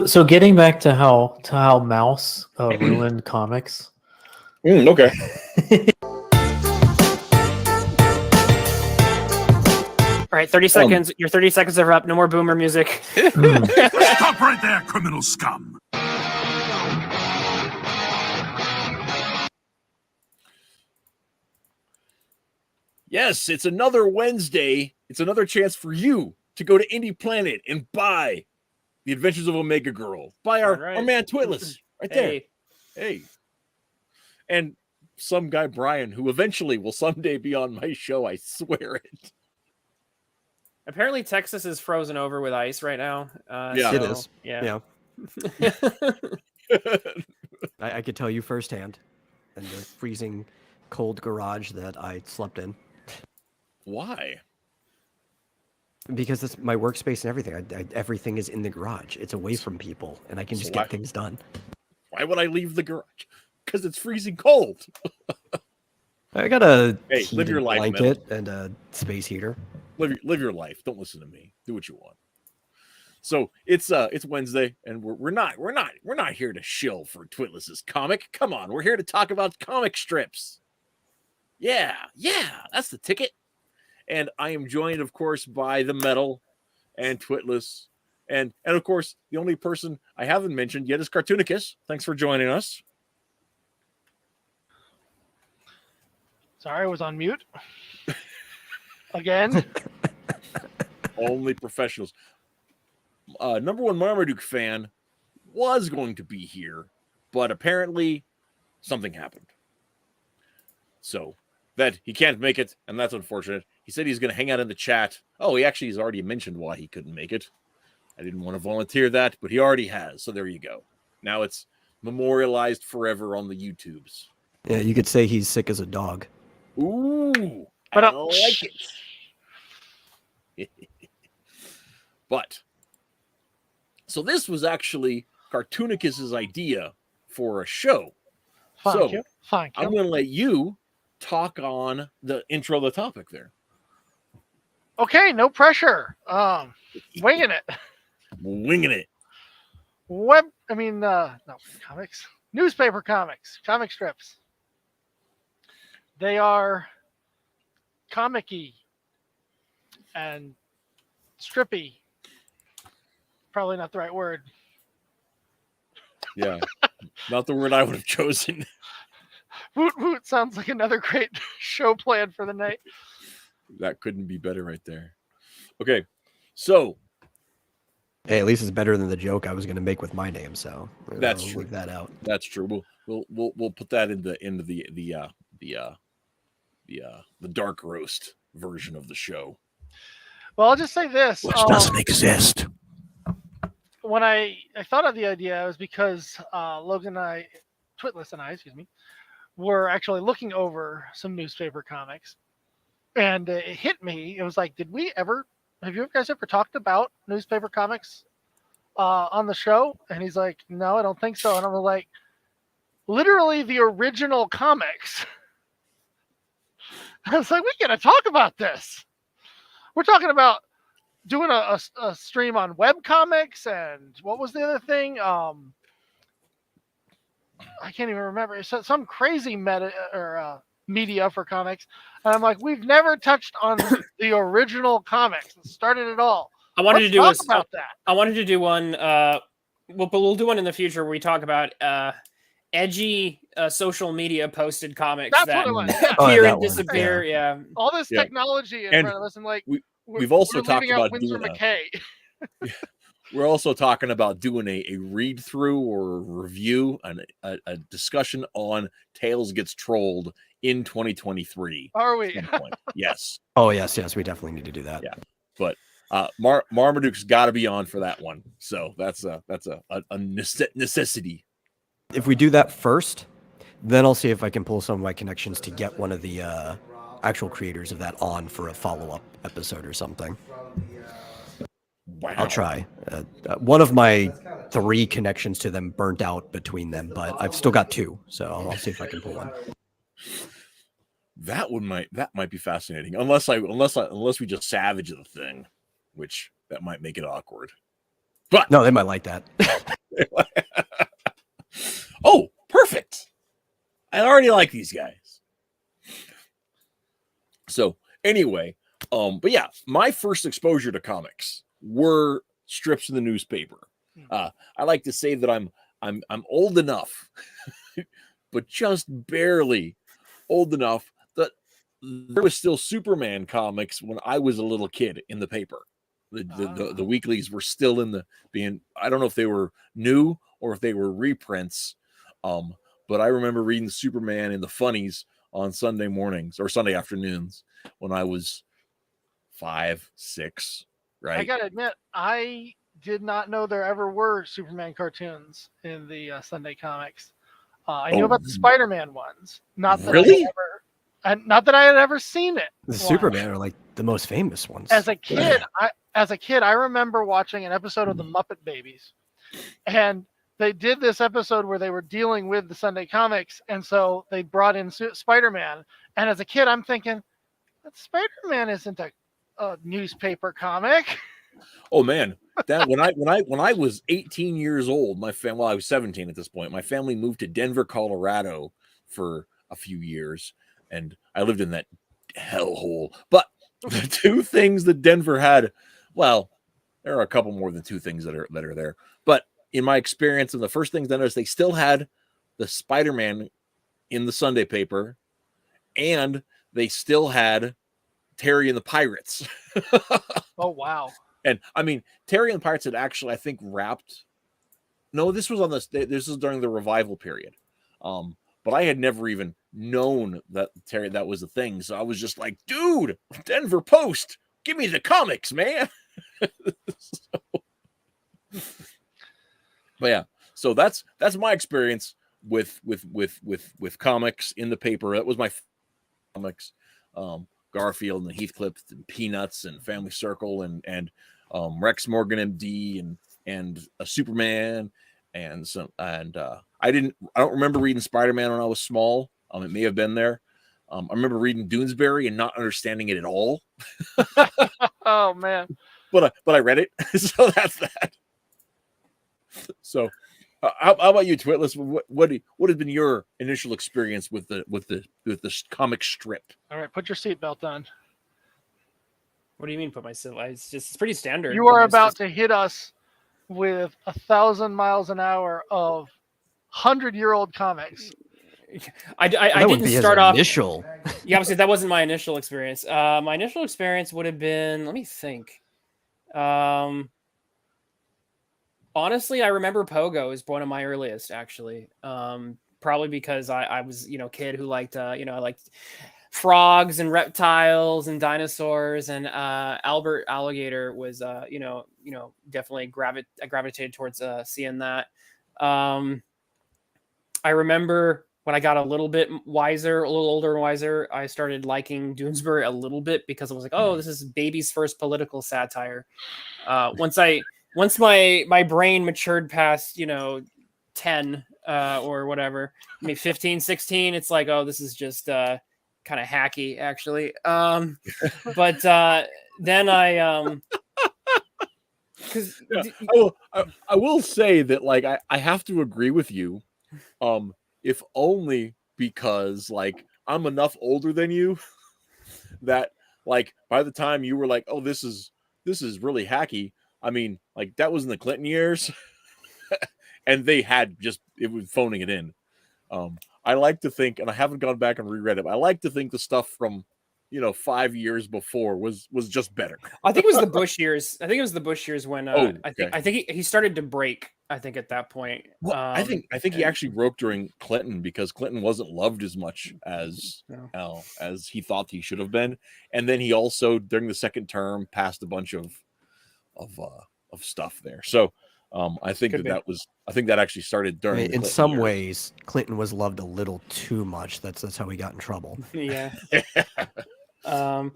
So getting back to how Mouse ruined comics. Okay. All right, 30 seconds. Your 30 seconds are up. No more boomer music. Stop right there, criminal scum. Yes, it's another Wednesday. It's another chance for you to go to Indie Planet and buy The Adventures of Omega Girl by our man Twitless right there. Hey. And some guy, Brian, who eventually will someday be on my show. I swear it. Apparently, Texas is frozen over with ice right now. It is. Yeah. I could tell you firsthand in the freezing cold garage that I slept in. Why? Because it's my workspace and everything. Everything is in the garage. It's away from people, and I can just get things done. Why would I leave the garage? Because it's freezing cold. I got a live your life, blanket and a space heater. Live your life. Don't listen to me. Do what you want. So it's Wednesday, and we're not here to shill for Twitless's comic. Come on, we're here to talk about comic strips. Yeah, that's the ticket. And I am joined, of course, by the Metal and Twitless, and of course, the only person I haven't mentioned yet is Cartoonicus. Thanks for joining us. Sorry, I was on mute. Again. Only professionals. Number one Marmaduke fan was going to be here, but apparently something happened. So that he can't make it, and that's unfortunate. He said he's going to hang out in the chat. Oh, he's already mentioned why he couldn't make it. I didn't want to volunteer that, but he already has. So there you go. Now it's memorialized forever on the YouTubes. Yeah, you could say he's sick as a dog. Ooh, but I like it. But so this was actually Cartoonicus's idea for a show. Thank you. I'm going to let you talk on the intro of the topic there. Okay, no pressure. Winging it. Comics. Newspaper comics. Comic strips. They are comic-y and strippy. Probably not the right word. Yeah, not the word I would have chosen. Woot woot sounds like another great show plan for the night. That couldn't be better right there. Okay, so. Hey, at least it's better than the joke I was going to make with my name, so that's true. Leave that out. That's true. We'll put that in the dark roast version of the show. Well, I'll just say this. Which doesn't exist. When I thought of the idea, it was because Twitless and I, were actually looking over some newspaper comics. And it hit me. It was like, have you guys ever talked about newspaper comics on the show? And he's like, no, I don't think so. And I'm like, literally the original comics. I was like, we got to talk about this. We're talking about doing a stream on webcomics, and what was the other thing? I can't even remember. It's some crazy media for comics. And I'm like, we've never touched on the original comics and started it all. I wanted to do about that. I wanted to do one. But we'll do one in the future where we talk about edgy social media posted comics that appear and disappear. Yeah. All this technology in front of us, and like we've also talked about Winsor McKay. We're also talking about doing a read through or a review and a discussion on Tales Gets Trolled in 2023. Are we? Yes. Oh yes, we definitely need to do that. Yeah, but Marmaduke's got to be on for that one. So that's a necessity. If we do that first, then I'll see if I can pull some of my connections to get one of the actual creators of that on for a follow-up episode or something. Wow. I'll try. One of my 3 connections to them burnt out between them, but I've still got 2, so I'll see if I can pull one. That might be fascinating. Unless we just savage the thing, which that might make it awkward. But No, they might like that. oh, perfect. I already like these guys. So anyway, but yeah, my first exposure to comics were strips in the newspaper. I like to say that I'm old enough, but just barely old enough that there was still Superman comics when I was a little kid in the paper. The weeklies were still in the being. I don't know if they were new or if they were reprints. But I remember reading Superman in the funnies on Sunday mornings or Sunday afternoons when I was 5, 6. Right. I gotta admit, I did not know there ever were Superman cartoons in the Sunday comics. I knew about the Spider-Man ones. Not that really? not that I had ever seen it. The Superman are like the most famous ones. As a kid, I remember watching an episode of the Muppet Babies, and they did this episode where they were dealing with the Sunday comics, and so they brought in Spider-Man. And as a kid, I'm thinking, that Spider-Man isn't a newspaper comic. Oh man, that when I was 18 years old, my family. Well, I was 17 at this point. My family moved to Denver, Colorado, for a few years, and I lived in that hellhole. But the two things that Denver had, well, there are a couple more than two things that are there. But in my experience, and the first things I noticed, they still had the Spider-Man in the Sunday paper, and they still had Terry and the Pirates. Oh wow! And I mean, Terry and the Pirates had actually, I think, wrapped. No, this was this was during the revival period. But I had never even known that Terry that was a thing. So I was just like, dude, Denver Post, give me the comics, man. But yeah, so that's my experience with comics in the paper. That was my comics, Garfield and Heathcliff and Peanuts and Family Circle and Rex Morgan MD and a Superman and I don't remember reading Spider-Man when I was small. It may have been there. I remember reading Doonesbury and not understanding it at all. Oh man! But I read it, so that's that. So, how about you, Twitless? What has been your initial experience with the comic strip? All right, put your seatbelt on. What do you mean? Put my it's pretty standard. You are about to hit us with 1,000 miles an hour of 100-year-old comics. I didn't start off initial. Yeah, obviously that wasn't my initial experience. My initial experience would have been. Let me think. Honestly, I remember Pogo as one of my earliest, actually. Probably because I was, a kid who liked, I liked frogs and reptiles and dinosaurs, and Albert Alligator was, definitely I gravitated towards seeing that. I remember when I got a little bit wiser, a little older and wiser, I started liking Doonesbury a little bit because I was like, oh, this is baby's first political satire. Once my brain matured past, 10 or whatever, maybe 15, 16, it's like, oh, this is just kind of hacky, actually. But then I I will say that, like, I have to agree with you, if only because, like, I'm enough older than you that, like, by the time you were like, oh, this is really hacky. I mean, like, that was in the Clinton years, and they had it was phoning it in. I like to think, and I haven't gone back and reread it, but I like to think the stuff from, 5 years before was just better. I think it was the Bush years. I think it was the Bush years when I think he started to break. I think at that point. Well, I think he actually broke during Clinton because Clinton wasn't loved as much as he thought he should have been, and then he also during the second term passed a bunch of stuff there. So I think that actually started during. In some ways, Clinton was loved a little too much. That's how he got in trouble. Yeah. But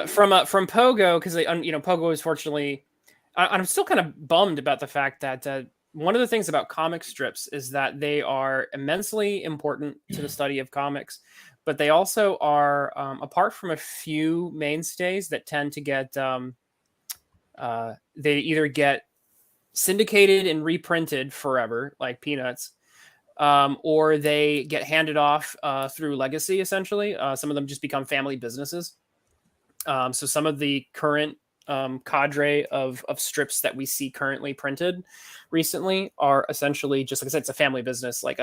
from Pogo, because Pogo is fortunately, I'm still kind of bummed about the fact that one of the things about comic strips is that they are immensely important to the study of comics, but they also are, apart from a few mainstays that tend to get they either get syndicated and reprinted forever, like Peanuts, or they get handed off through legacy, essentially. Some of them just become family businesses. So some of the current cadre of strips that we see currently printed recently are essentially, just like I said, it's a family business. Like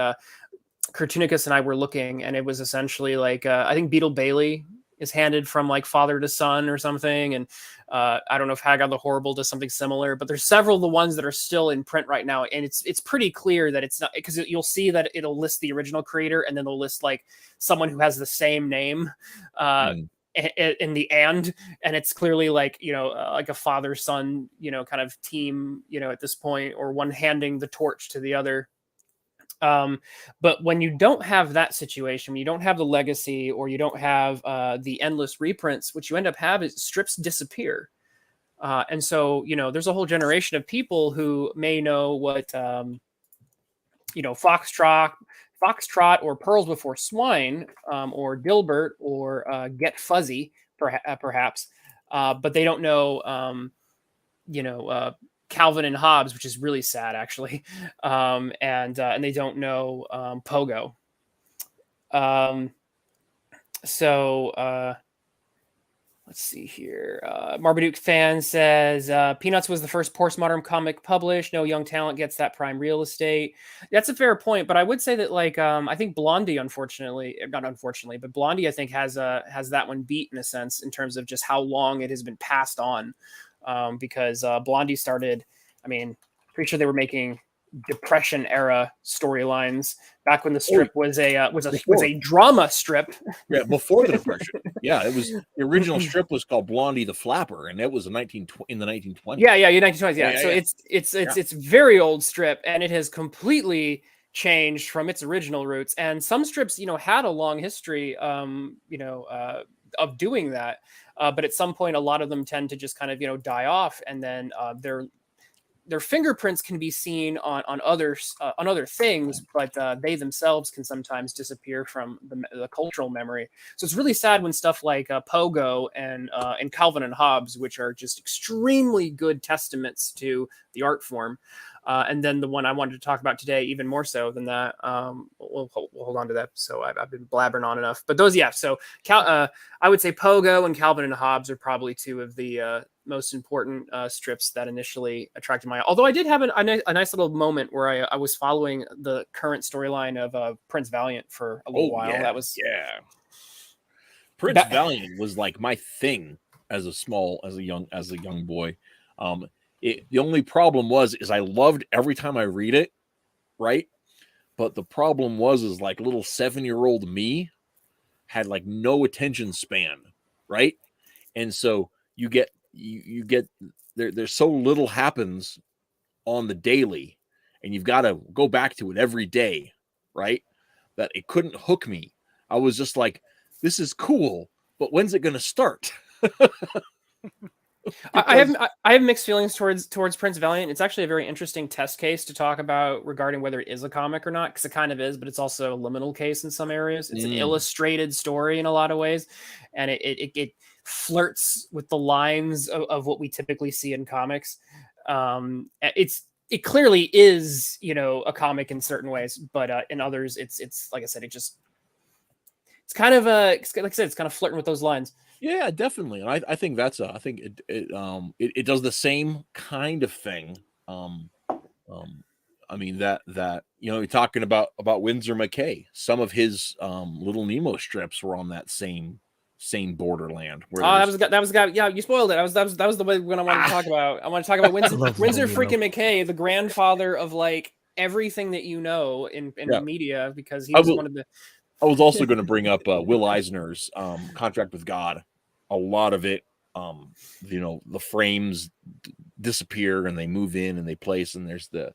Cartoonicus and I were looking, and it was essentially like, I think Beetle Bailey is handed from like father to son or something. And I don't know if Haggard the Horrible does something similar, but there's several of the ones that are still in print right now. And it's pretty clear that it's not, because you'll see that it'll list the original creator and then they'll list like someone who has the same name in the and it's clearly like, like a father son, kind of team, at this point, or one handing the torch to the other. But when you don't have that situation, when you don't have the legacy, or you don't have the endless reprints, what you end up having is strips disappear. And so, there's a whole generation of people who may know what, Foxtrot or Pearls Before Swine, or Dilbert, or Get Fuzzy, perhaps. But they don't know, Calvin and Hobbes, which is really sad, actually, and they don't know Pogo. Let's see here. Marmaduke fan says Peanuts was the first postmodern comic published. No young talent gets that prime real estate. That's a fair point, but I would say that I think Blondie, not unfortunately, but Blondie I think has that one beat in a sense in terms of just how long it has been passed on. Because Blondie started, pretty sure they were making Depression era storylines back when the strip was a drama strip. Yeah, before the Depression. Yeah, it was, the original strip was called Blondie the Flapper, and that was in the 1920s. Yeah, 1920s. Yeah, so it's very old strip, and it has completely changed from its original roots. And some strips, had a long history, of doing that. But at some point, a lot of them tend to just kind of, die off, and then their fingerprints can be seen on other things, but they themselves can sometimes disappear from the cultural memory. So it's really sad when stuff like Pogo and Calvin and Hobbes, which are just extremely good testaments to the art form. And then the one I wanted to talk about today, even more so than that, we'll hold on to that. So I've been blabbering on enough. But those, yeah. So I would say Pogo and Calvin and Hobbes are probably two of the most important strips that initially attracted my eye. Although I did have a nice little moment where I was following the current storyline of Prince Valiant for a little while. That was Prince Valiant was like my thing as a young boy. The only problem is I loved every time I read it, right? But the problem is like little 7-year-old me had like no attention span, right? And so you get there's so little happens on the daily, and you've got to go back to it every day, right? That it couldn't hook me. I was just like, this is cool, but when's it going to start? I have mixed feelings towards Prince Valiant. It's actually a very interesting test case to talk about regarding whether it is a comic or not, because it kind of is, but it's also a liminal case in some areas. It's an illustrated story in a lot of ways, and it flirts with the lines of what we typically see in comics. It clearly is, a comic in certain ways, but in others, it's like I said, it's kind of like I said, it's kind of flirting with those lines. Yeah, definitely. And I think it does the same kind of thing. You're talking about Winsor McKay. Some of his Little Nemo strips were on that same borderland. That was the guy. Yeah, you spoiled it. That was the way when I wanted to talk about. I want to talk about Winsor freaking McKay, the grandfather of like everything that in the media, because he was one of the. I was also going to bring up Will Eisner's Contract with God. A lot of it, the frames disappear and they move in and they place, and there's the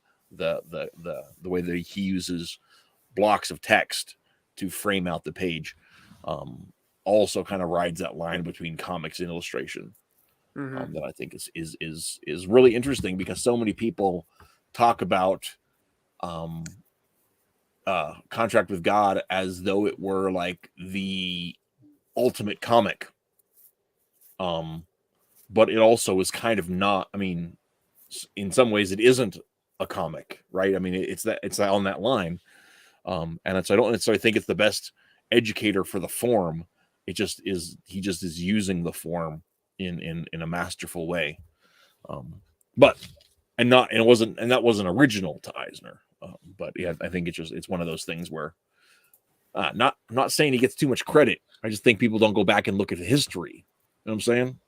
way that he uses blocks of text to frame out the page. Also, kind of rides that line between comics and illustration. That I think is really interesting, because so many people talk about Contract with God as though it were like the ultimate comic. but it also is kind of not. I mean, in some ways, it isn't a comic, right? I mean, it's that on that line, and it's I don't necessarily think it's the best educator for the form. It just is. He just is using the form in a masterful way, but it wasn't original to Eisner. But yeah, I think it's one of those things where not saying he gets too much credit. I just think people don't go back and look at the history. You know what I'm saying?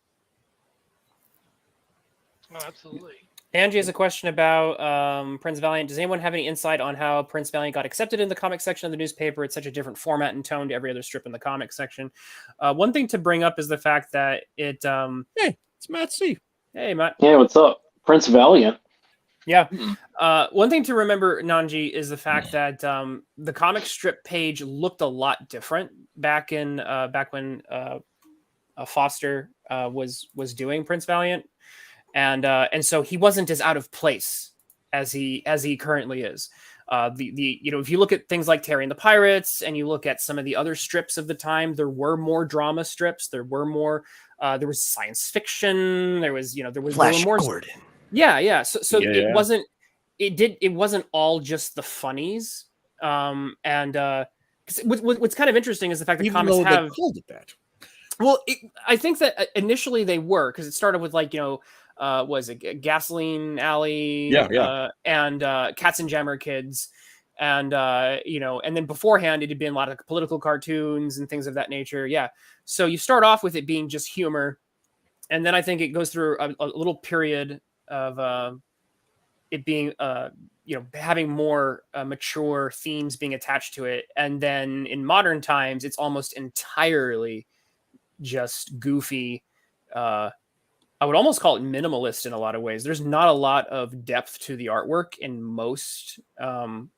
Oh, absolutely. Angie has a question about Prince Valiant. Does anyone have any insight on how Prince Valiant got accepted in the comic section of the newspaper? It's such a different format and tone to every other strip in the comic section. One thing to bring up is the fact that it. Hey, it's Matt C. Hey, Matt. Yeah, what's up? Prince Valiant. Yeah. One thing to remember, Nanji, is the fact that the comic strip page looked a lot different back when Foster was doing Prince Valiant. And so he wasn't as out of place as he currently is. If you look at things like Terry and the Pirates, and you look at some of the other strips of the time, there were more drama strips. There were more. There was science fiction. There was Flash there were more. Gordon. Yeah. So Yeah. it wasn't. It wasn't all just the funnies. What's kind of interesting is the fact that Even comics though have they called it that. Well, I think that initially they were, because it started with was it Gasoline Alley? Yeah. And Cats and Jammer Kids, and and then beforehand it had been a lot of political cartoons and things of that nature. Yeah, so you start off with it being just humor, and then I think it goes through a little period of it being having more mature themes being attached to it, and then in modern times it's almost entirely just goofy. I would almost call it minimalist in a lot of ways. There's not a lot of depth to the artwork in most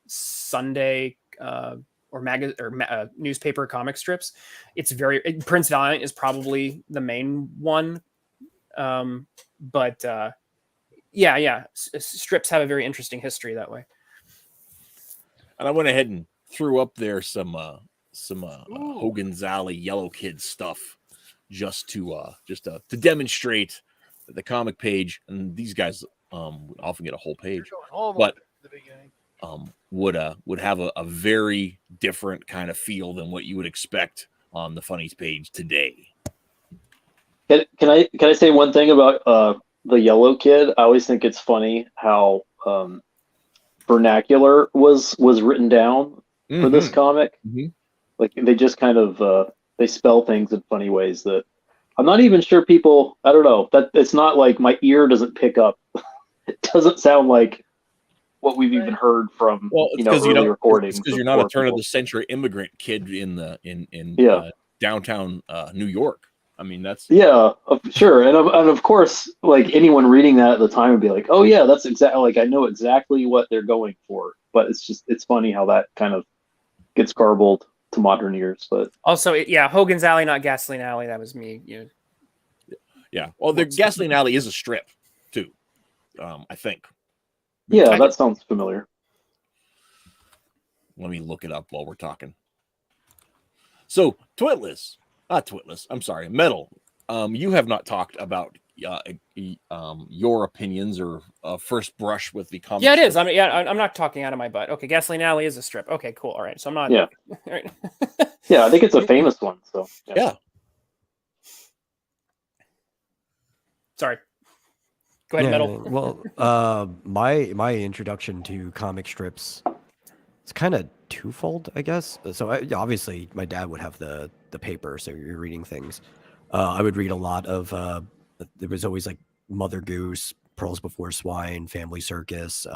Sunday or newspaper comic strips. It's Prince Valiant is probably the main one, but strips have a very interesting history that way. And I went ahead and threw up there some Hogan's Alley Yellow Kid stuff, just to demonstrate that the comic page, and these guys often get a whole page, but would have a very different kind of feel than what you would expect on the funnies page today. Can I say one thing about the Yellow Kid? I always think it's funny how vernacular was written down for this comic. Mm-hmm. Like they just kind of they spell things in funny ways that I'm not even sure people. I don't know, that it's not like my ear doesn't pick up. It doesn't sound like what we've even heard from early recordings. Because you're not a turn of the century immigrant kid in downtown New York. I mean, that's sure, and of course, like anyone reading that at the time would be like, oh yeah, that's exactly, like I know exactly what they're going for. But it's funny how that kind of gets garbled to modern ears. But also, Hogan's Alley, not Gasoline Alley. That was me. Yeah. Well, the Gasoline Alley is a strip too, I think. Yeah, that sounds familiar. Let me look it up while we're talking. So, I'm sorry, Metal. You have not talked about your opinions or first brush with the comic. Yeah, it is. I'm not talking out of my butt. Okay, Gasoline Alley is a strip. Okay, cool. All right, so I'm not. Yeah. All right. Yeah, I think it's a famous one. So yeah. Sorry. Go ahead, Metal. Well, my introduction to comic strips, it's kind of twofold, I guess. So obviously, my dad would have the paper, so you're reading things. I would read a lot of. There was always like Mother Goose, Pearls Before Swine, Family Circus.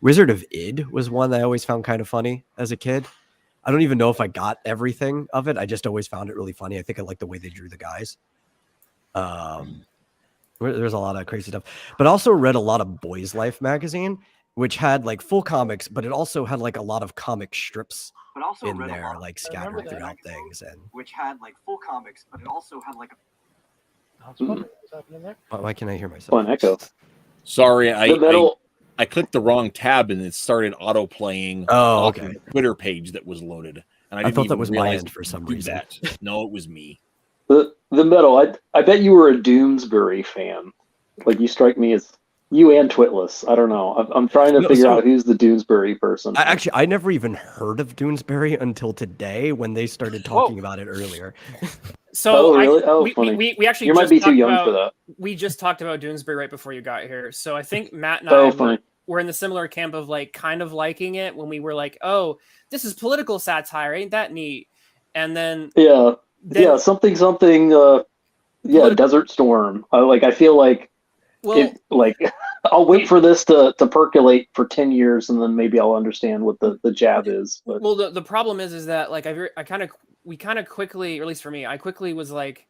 Wizard of Id was one that I always found kind of funny as a kid. I don't even know if I got everything of it. I just always found it really funny. I think I like the way they drew the guys. There's a lot of crazy stuff, but also read a lot of Boys Life magazine, which had like full comics, but it also had like a lot of comic strips in there, like scattered throughout things, and which had like full comics, but it also had like What's happening there? why can't I hear myself? Fun echo. Sorry, I clicked the wrong tab and it started auto playing. Oh, okay. The Twitter page that was loaded, and I thought that was my end for some reason. No, it was me. The metal. I bet you were a Doomsbury fan. Like you strike me as you and Twitless. I don't know. I'm trying to figure out who's the Doonesbury person. I never even heard of Doonesbury until today when they started talking about it earlier. So really? Funny. We actually You might be too young for that. We just talked about Doonesbury right before you got here. So I think Matt and I were in the similar camp of like kind of liking it when we were like, oh, this is political satire, ain't that neat? And then something. Desert Storm. I feel like I'll wait for this to percolate for 10 years and then maybe I'll understand what the jab is. But. Well, the problem is that like we kind of quickly, or at least for me, I quickly was like,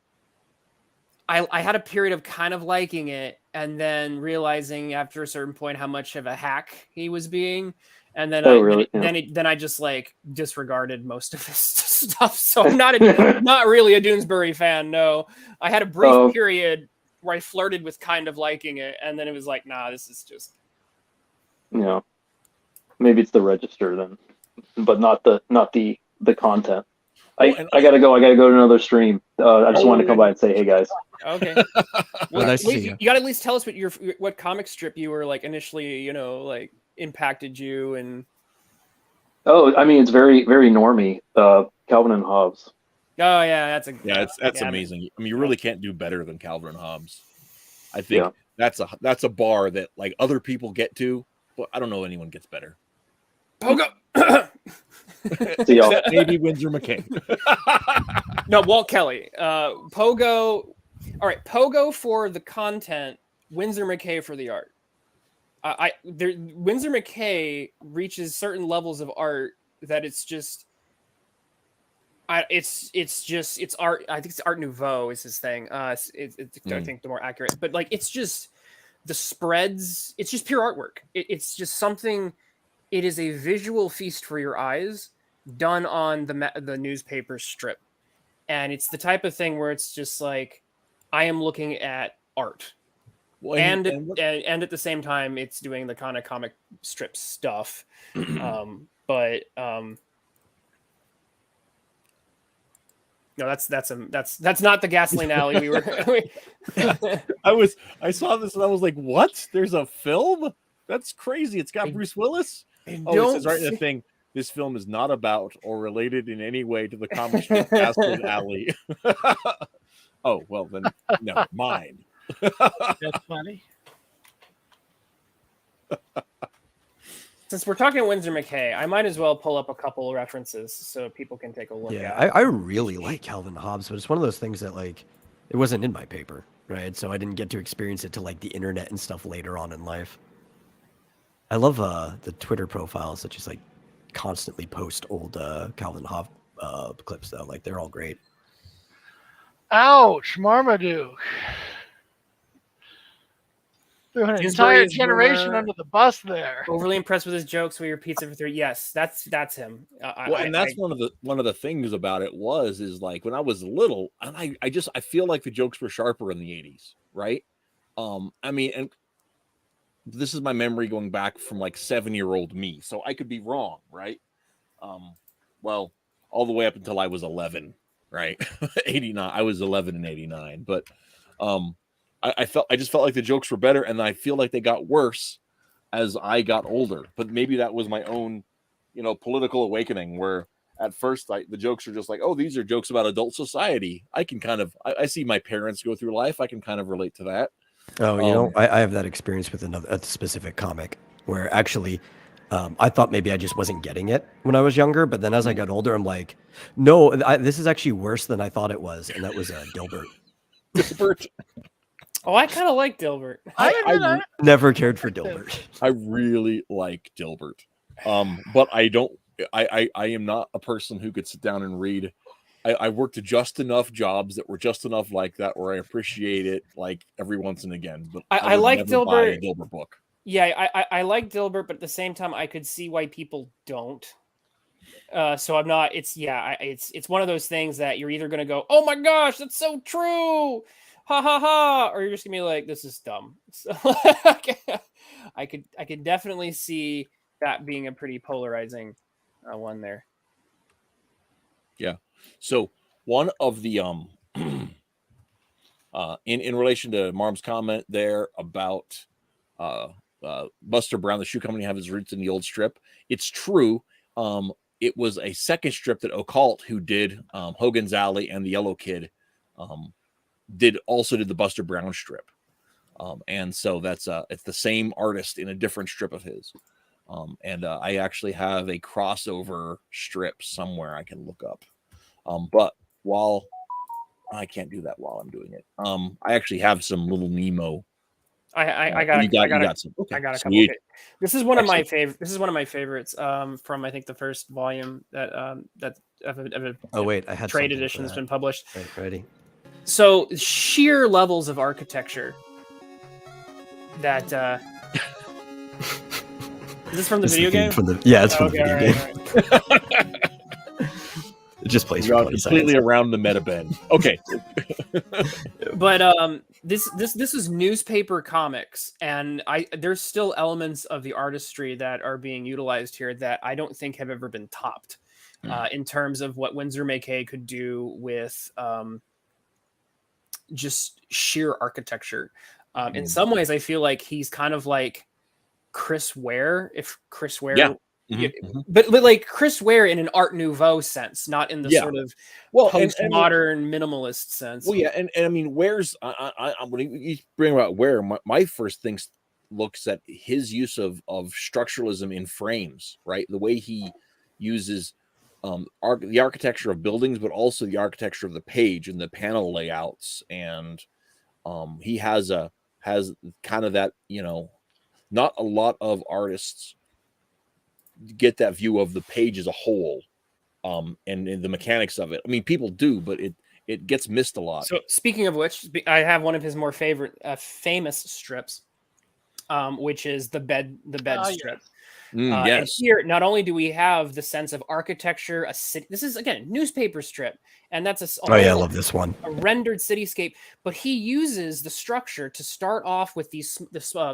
I had a period of kind of liking it and then realizing after a certain point how much of a hack he was being. And then then I just like disregarded most of this stuff. So I'm not really a Doonesbury fan. No, I had a brief period where I flirted with kind of liking it. And then it was like, nah, this is just. Yeah. Maybe it's the register then, but not the content. I gotta go to another stream. I just wanted to come by and say, hey guys. Okay. Well, nice to see you. You gotta at least tell us what comic strip you were like initially, like impacted you and. Oh, I mean, it's very, very normie. Calvin and Hobbes. Oh yeah, that's amazing. I mean, you really can't do better than Calvin and Hobbes. I think that's a bar that like other people get to, but I don't know anyone gets better. Pogo. See y'all. Maybe Windsor McCain. No, Walt Kelly. Pogo. All right, Pogo for the content. Windsor McCay for the art. Windsor McCay reaches certain levels of art that it's just. It's art. I think it's Art Nouveau is his thing. I think the more accurate, but like it's just the spreads. It's just pure artwork. It's just something. It is a visual feast for your eyes, done on the newspaper strip, and it's the type of thing where it's just like, I am looking at art, and at the same time, it's doing the kind of comic strip stuff, but. No, that's not the Gasoline Alley we were. I saw this and I was like, "What? There's a film? That's crazy! It's got Bruce Willis." It says right in the thing, this film is not about or related in any way to the comic strip Gasoline Alley. Oh well, then never mind. That's funny. Since we're talking Windsor McCay, I might as well pull up a couple references so people can take a look at. I really like Calvin Hobbes, but it's one of those things that like it wasn't in my paper, right? So I didn't get to experience it till like the internet and stuff later on in life. I love the Twitter profiles that just like constantly post old Calvin Hobbes clips though. Like they're all great. Ouch, Marmaduke. Threw an entire generation under the bus there. Overly impressed with his jokes. We repeats it for 3. Yes, that's him. That's one of the things about it is like when I was little, and I feel like the jokes were sharper in the 80s, right? I mean, and this is my memory going back from like 7-year-old me, so I could be wrong, right? Well, all the way up until I was 11, right? 89. I was 11 in 89, but I just felt like the jokes were better, and I feel like they got worse as I got older. But maybe that was my own, political awakening, where at first the jokes are just like, oh, these are jokes about adult society. I can kind of I see my parents go through life. I can kind of relate to that. Oh, I have that experience with a specific comic where actually I thought maybe I just wasn't getting it when I was younger, but then as I got older, I'm like, no, this is actually worse than I thought it was, and that was Dilbert. Dilbert. Oh, I kind of like Dilbert. I never cared for Dilbert. I really like Dilbert, but I don't. I am not a person who could sit down and read. I worked just enough jobs that were just enough like that where I appreciate it like every once and again. But I like Dilbert. Buy a Dilbert book. Yeah, I like Dilbert, but at the same time, I could see why people don't. So I'm not. It's one of those things that you're either going to go, oh my gosh, that's so true. Ha ha ha, or you're just gonna be like, this is dumb. So I could definitely see that being a pretty polarizing one there. Yeah. So one of the In relation to Marm's comment there about Buster Brown, the shoe company, have his roots in the old strip. It's true. It was a second strip that Occult, who did Hogan's Alley and the Yellow Kid, did the Buster Brown strip. And so it's the same artist in a different strip of his. And I actually have a crossover strip somewhere I can look up. But while I can't do that while I'm doing it, I actually have some Little Nemo. I got some. Okay. I got a couple. Sweet. Okay. This is one of my favorite. This is one of my favorites from I think the first volume that of a Oh wait, I had trade something for edition that's that. been published. Right, ready? So sheer levels of architecture that is this from the It's video theme game? From the, yeah, it's from the Okay, video right, game. It just plays We're for 20 completely seconds. around the meta bend. Okay. But this is newspaper comics, and there's still elements of the artistry that are being utilized here that I don't think have ever been topped in terms of what Winsor McKay could do with just sheer architecture. In some ways, I feel like he's kind of like Chris Ware, if Chris Ware. Yeah. But like Chris Ware in an Art Nouveau sense, not in the sort of postmodern minimalist sense. Well, yeah, and I mean, Ware's when you bring about Ware, my first thing looks at his use of structuralism in frames, right? The way he uses the architecture of buildings, but also the architecture of the page and the panel layouts, and he has kind of that, not a lot of artists get that view of the page as a whole, and the mechanics of it. I mean, people do, but it gets missed a lot. So speaking of which, I have one of his more famous strips, which is the bed strip. Yes. And here, not only do we have the sense of architecture, a city. This is again newspaper strip, and that's I love this one. A rendered cityscape. But he uses the structure to start off with this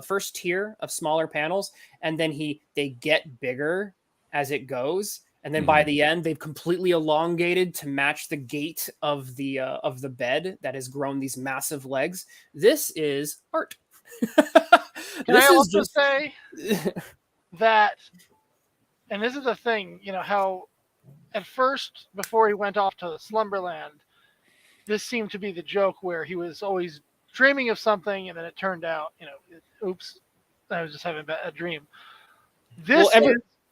first tier of smaller panels, and then they get bigger as it goes, and then by the end they've completely elongated to match the gait of the bed that has grown these massive legs. This is art. Can I also say that, and this is the thing, how at first, before he went off to Slumberland, this seemed to be the joke where he was always dreaming of something, and then it turned out, oops, I was just having a dream.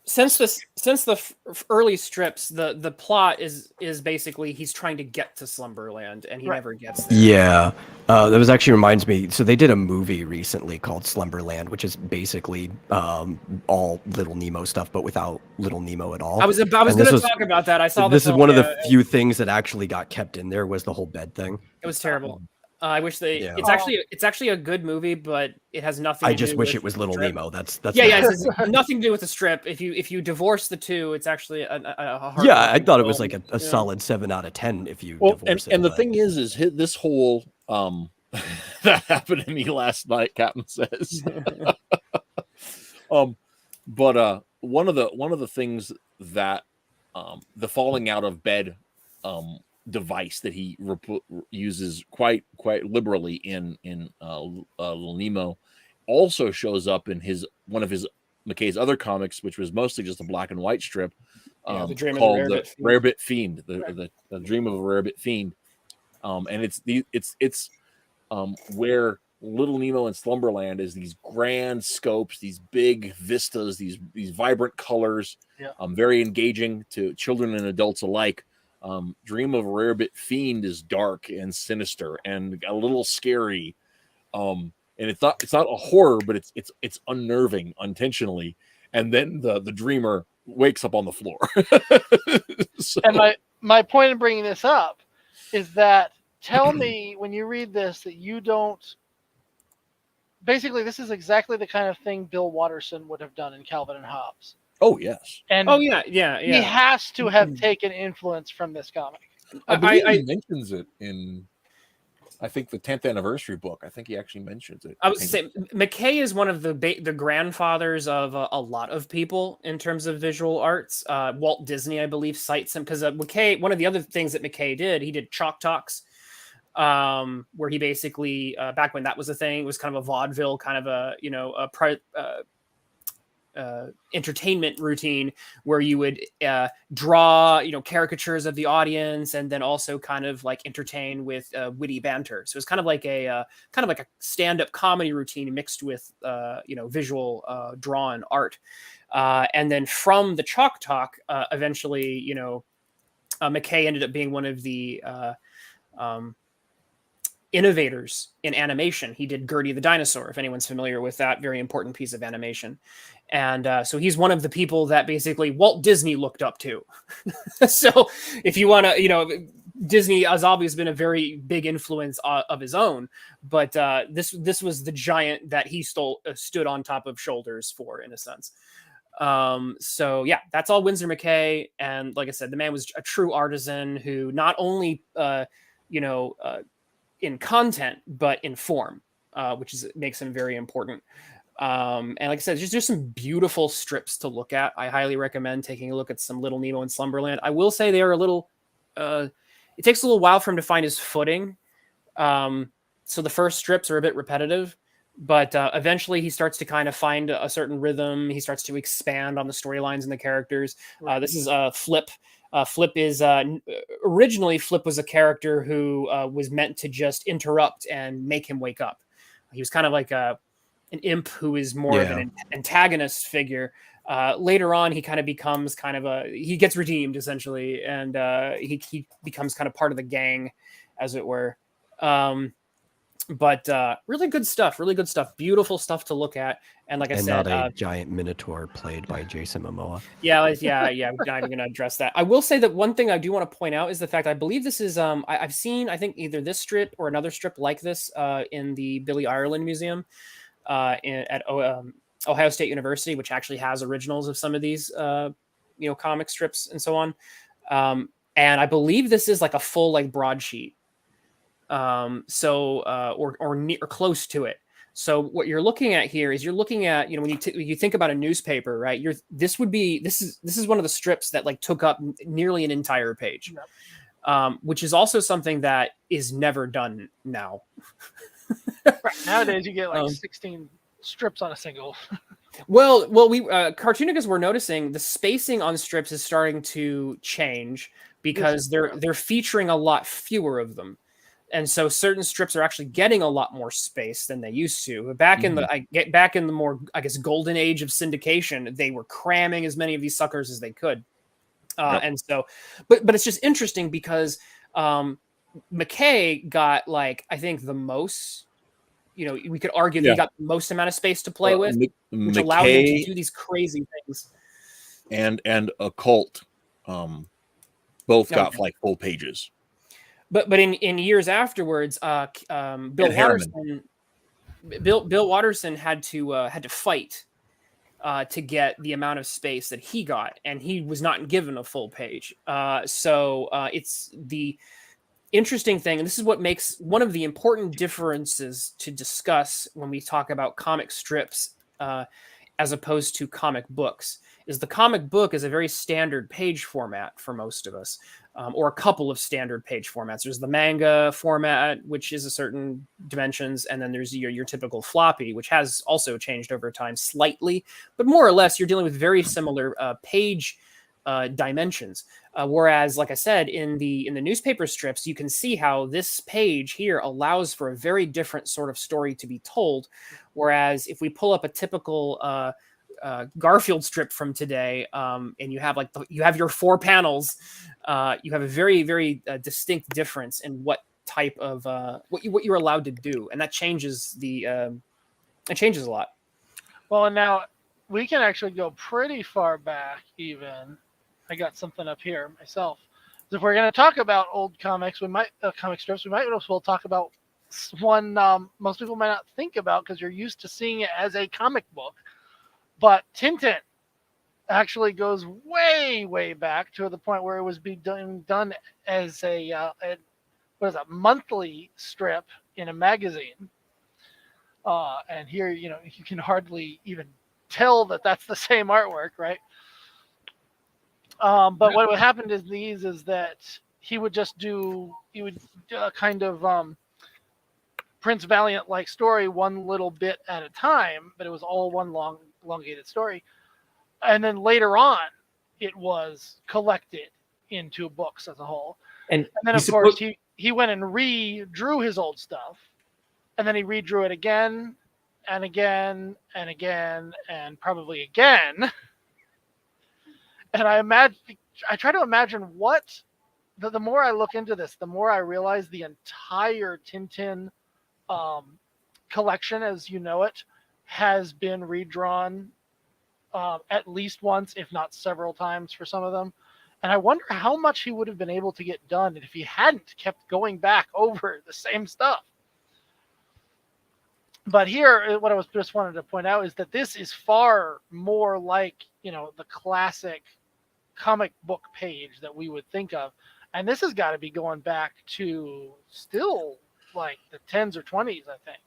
Since the early strips, the plot is basically he's trying to get to Slumberland, and he never gets there. Yeah, that was actually reminds me. So they did a movie recently called Slumberland, which is basically all Little Nemo stuff, but without Little Nemo at all. I was going to talk about that. I saw this is one of the few things that actually got kept in there was the whole bed thing. It was terrible. I wish they. Yeah. It's actually a good movie, but it has nothing. I just wish it was Little Nemo. That's yeah. It has nothing to do with the strip. If you divorce the two, it's actually a hard. Yeah, I thought it was like a solid 7 out of 10 if you divorce it. And the thing is this whole that happened to me last night. Captain says. But one of the things that the falling out of bed device that he uses quite liberally in Little Nemo also shows up in one of McKay's other comics, which was mostly just a black and white strip, the Dream called of the Rarebit Fiend, the Dream of a Rarebit Fiend, and it's where Little Nemo and Slumberland is these grand scopes, these big vistas, these vibrant colors, very engaging to children and adults alike. Dream of a Rarebit Fiend is dark and sinister and a little scary, and it's not a horror, but it's unnerving intentionally. And then the dreamer wakes up on the floor. So, and my point in bringing this up is that tell me when you read this that you don't. Basically, this is exactly the kind of thing Bill Watterson would have done in Calvin and Hobbes. Oh yes. And yeah. He has to have taken influence from this comic. I believe he mentions it in, I think, the 10th anniversary book. I think he actually mentions it. I would say McKay is one of the grandfathers of a lot of people in terms of visual arts. Walt Disney, I believe, cites him because McKay. One of the other things that McKay did, he did Chalk Talks, where he basically back when that was a thing, it was kind of a vaudeville kind of a entertainment routine where you would draw caricatures of the audience and then also kind of like entertain with witty banter. So it's kind of like a stand-up comedy routine mixed with visual drawn art. And then from the Chalk Talk, eventually McKay ended up being one of the innovators in animation. He did Gertie the Dinosaur, if anyone's familiar with that very important piece of animation. And so he's one of the people that basically Walt Disney looked up to. So if you want to, Disney has always been a very big influence of his own, but this was the giant that he stood on top of shoulders for, in a sense. So yeah, that's all Winsor McKay. And like I said, the man was a true artisan who not only, in content, but in form, which makes him very important. And like I said, there's some beautiful strips to look at. I highly recommend taking a look at some Little Nemo and Slumberland. I will say they are a little, it takes a little while for him to find his footing. So the first strips are a bit repetitive, but eventually he starts to kind of find a certain rhythm. He starts to expand on the storylines and the characters. This is Flip. Flip is originally Flip was a character who was meant to just interrupt and make him wake up. He was kind of like an imp who is more of an antagonist figure. Later on, he kind of becomes he gets redeemed essentially, and he becomes kind of part of the gang, as it were. But really good stuff, beautiful stuff to look at. And like I said, not a giant minotaur played by Jason Momoa. Yeah. We're not even going to address that. I will say that one thing I do want to point out is the fact I believe this is I've seen, I think, either this strip or another strip like this in the Billy Ireland Museum at Ohio State University, which actually has originals of some of these comic strips and so on. And I believe this is like a full like broadsheet. Or near or close to it. So what you're looking at here is when you think about a newspaper, right? This is one of the strips that like took up nearly an entire page, which is also something that is never done now. Right. Nowadays you get like 16 strips on a single. Well, we Cartoonicas were noticing the spacing on strips is starting to change because they're featuring a lot fewer of them. And so certain strips are actually getting a lot more space than they used to. Back in the more, I guess, golden age of syndication, they were cramming as many of these suckers as they could. And so, but it's just interesting because McKay got like, I think the most, we could argue that he got the most amount of space to play with, which allowed him to do these crazy things. And Occult both got like full pages. But in years afterwards, Bill Watterson had to fight to get the amount of space that he got, and he was not given a full page. So it's the interesting thing, and this is what makes one of the important differences to discuss when we talk about comic strips as opposed to comic books, is the comic book is a very standard page format for most of us. Or a couple of standard page formats. There's the manga format, which is a certain dimensions, and then there's your typical floppy, which has also changed over time slightly, but more or less you're dealing with very similar page dimensions. Whereas, like I said, in the newspaper strips, you can see how this page here allows for a very different sort of story to be told. Whereas if we pull up a typical Garfield strip from today, and you have you have your 4 panels, you have a very, very distinct difference in what type of what you're allowed to do, and that changes it changes a lot. Well, and now we can actually go pretty far back. Even I got something up here myself. So if we're going to talk about old comics, comic strips, we might as well talk about one most people might not think about because you're used to seeing it as a comic book. But Tintin actually goes way, way back to the point where it was being done as a monthly strip in a magazine. And here, you can hardly even tell that that's the same artwork, right? But what happened is that he would kind of Prince Valiant like story one little bit at a time, but it was all one long elongated story. And then later on, it was collected into books as a whole. And then, he's of course, suppo- he went and redrew his old stuff, and then he redrew it again and again and again and probably again. And I try to imagine what. The more I look into this, the more I realize the entire Tintin collection, as you know it, has been redrawn at least once, if not several times for some of them. And I wonder how much he would have been able to get done if he hadn't kept going back over the same stuff. But here, what I was just wanted to point out is that this is far more like, the classic comic book page that we would think of. And this has got to be going back to still like the 10s or 20s, I think.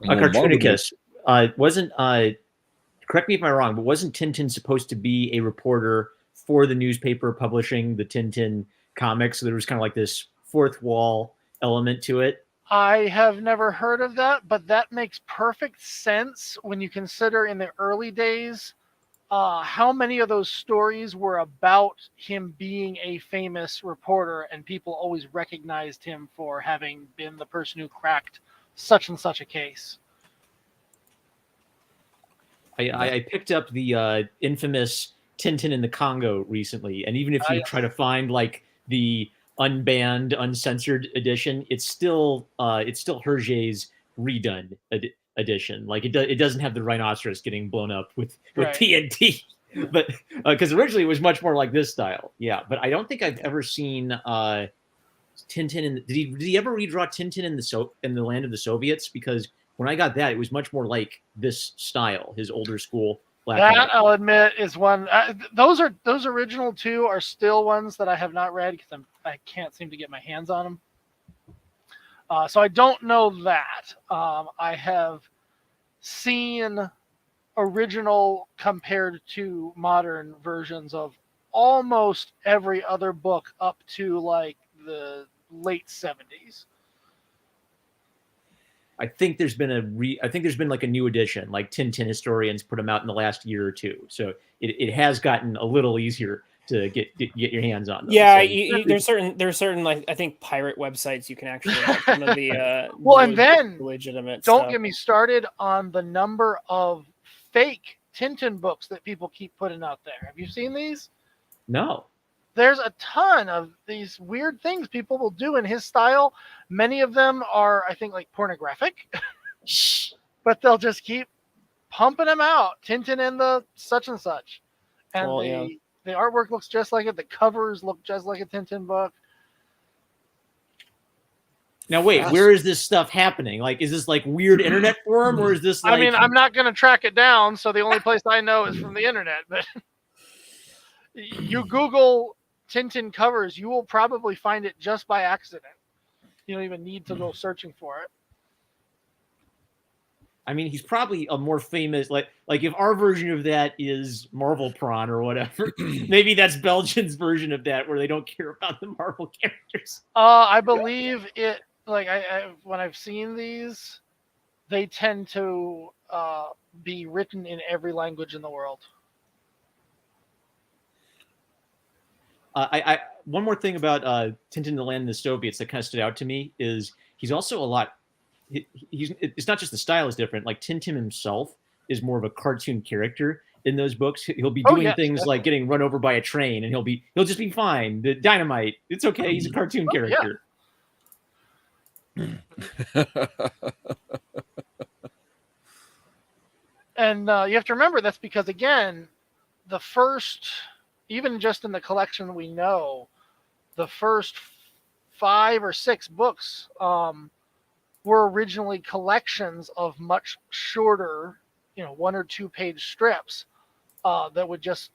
Cartunicus wasn't. Correct me if I'm wrong, but wasn't Tintin supposed to be a reporter for the newspaper publishing the Tintin comics? So there was kind of like this fourth wall element to it. I have never heard of that, but that makes perfect sense when you consider in the early days how many of those stories were about him being a famous reporter, and people always recognized him for having been the person who cracked such and such a case. I picked up the infamous Tintin in the Congo recently, and even if you try to find like the unbanned, uncensored edition, it's still Hergé's redone edition. Like it doesn't have the rhinoceros getting blown up with TNT, but because originally it was much more like this style. Yeah, but I don't think I've ever seen Tintin in. Did he ever redraw Tintin in the Land of the Soviets? Because when I got that, it was much more like this style, his older school black. That I'll admit is one. Those original two are still ones that I have not read because I can't seem to get my hands on them. So I don't know that. I have seen original compared to modern versions of almost every other book up to like the late 70s. I think there's been like a new edition, like Tintin historians put them out in the last year or two. So it has gotten a little easier to get your hands on them. Yeah, so, there's certain like I think pirate websites you can actually get some of the well, and then legitimate. Don't stuff. get me started on the number of fake Tintin books that people keep putting out there. Have you seen these? No. There's a ton of these weird things people will do in his style. Many of them are, I think, like pornographic, but they'll just keep pumping them out. Tintin in the such and such. And the artwork looks just like it. The covers look just like a Tintin book. Now, wait, where is this stuff happening? Like, is this like weird internet forum or is this like... I mean, I'm not going to track it down. So the only place I know is from the internet, but you Google Tintin covers, you will probably find it just by accident. You don't even need to go searching for it. I mean, he's probably a more famous, like if our version of that is Marvel Prawn or whatever, maybe that's Belgian's version of that where they don't care about the Marvel characters. I believe it, like I when I've seen these, they tend to be written in every language in the world. One more thing about Tintin in the Land of the Soviets that kind of stood out to me is he's also a lot. It's not just the style is different. Like Tintin himself is more of a cartoon character in those books. He'll be doing things like getting run over by a train, and he'll just be fine. The dynamite, it's okay. He's a cartoon character. Yeah. And you have to remember that's because again, the first. Even just in the collection we know, the first 5 or 6 books were originally collections of much shorter, 1 or 2 page strips that would just,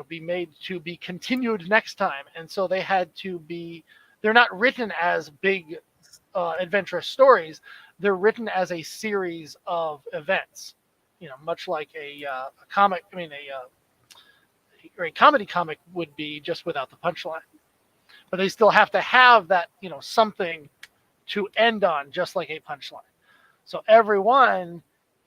be made to be continued next time. And so they had to be, they're not written as big adventurous stories. They're written as a series of events, much like a comic, or a comedy comic would be, just without the punchline. But they still have to have that, something to end on, just like a punchline. So every one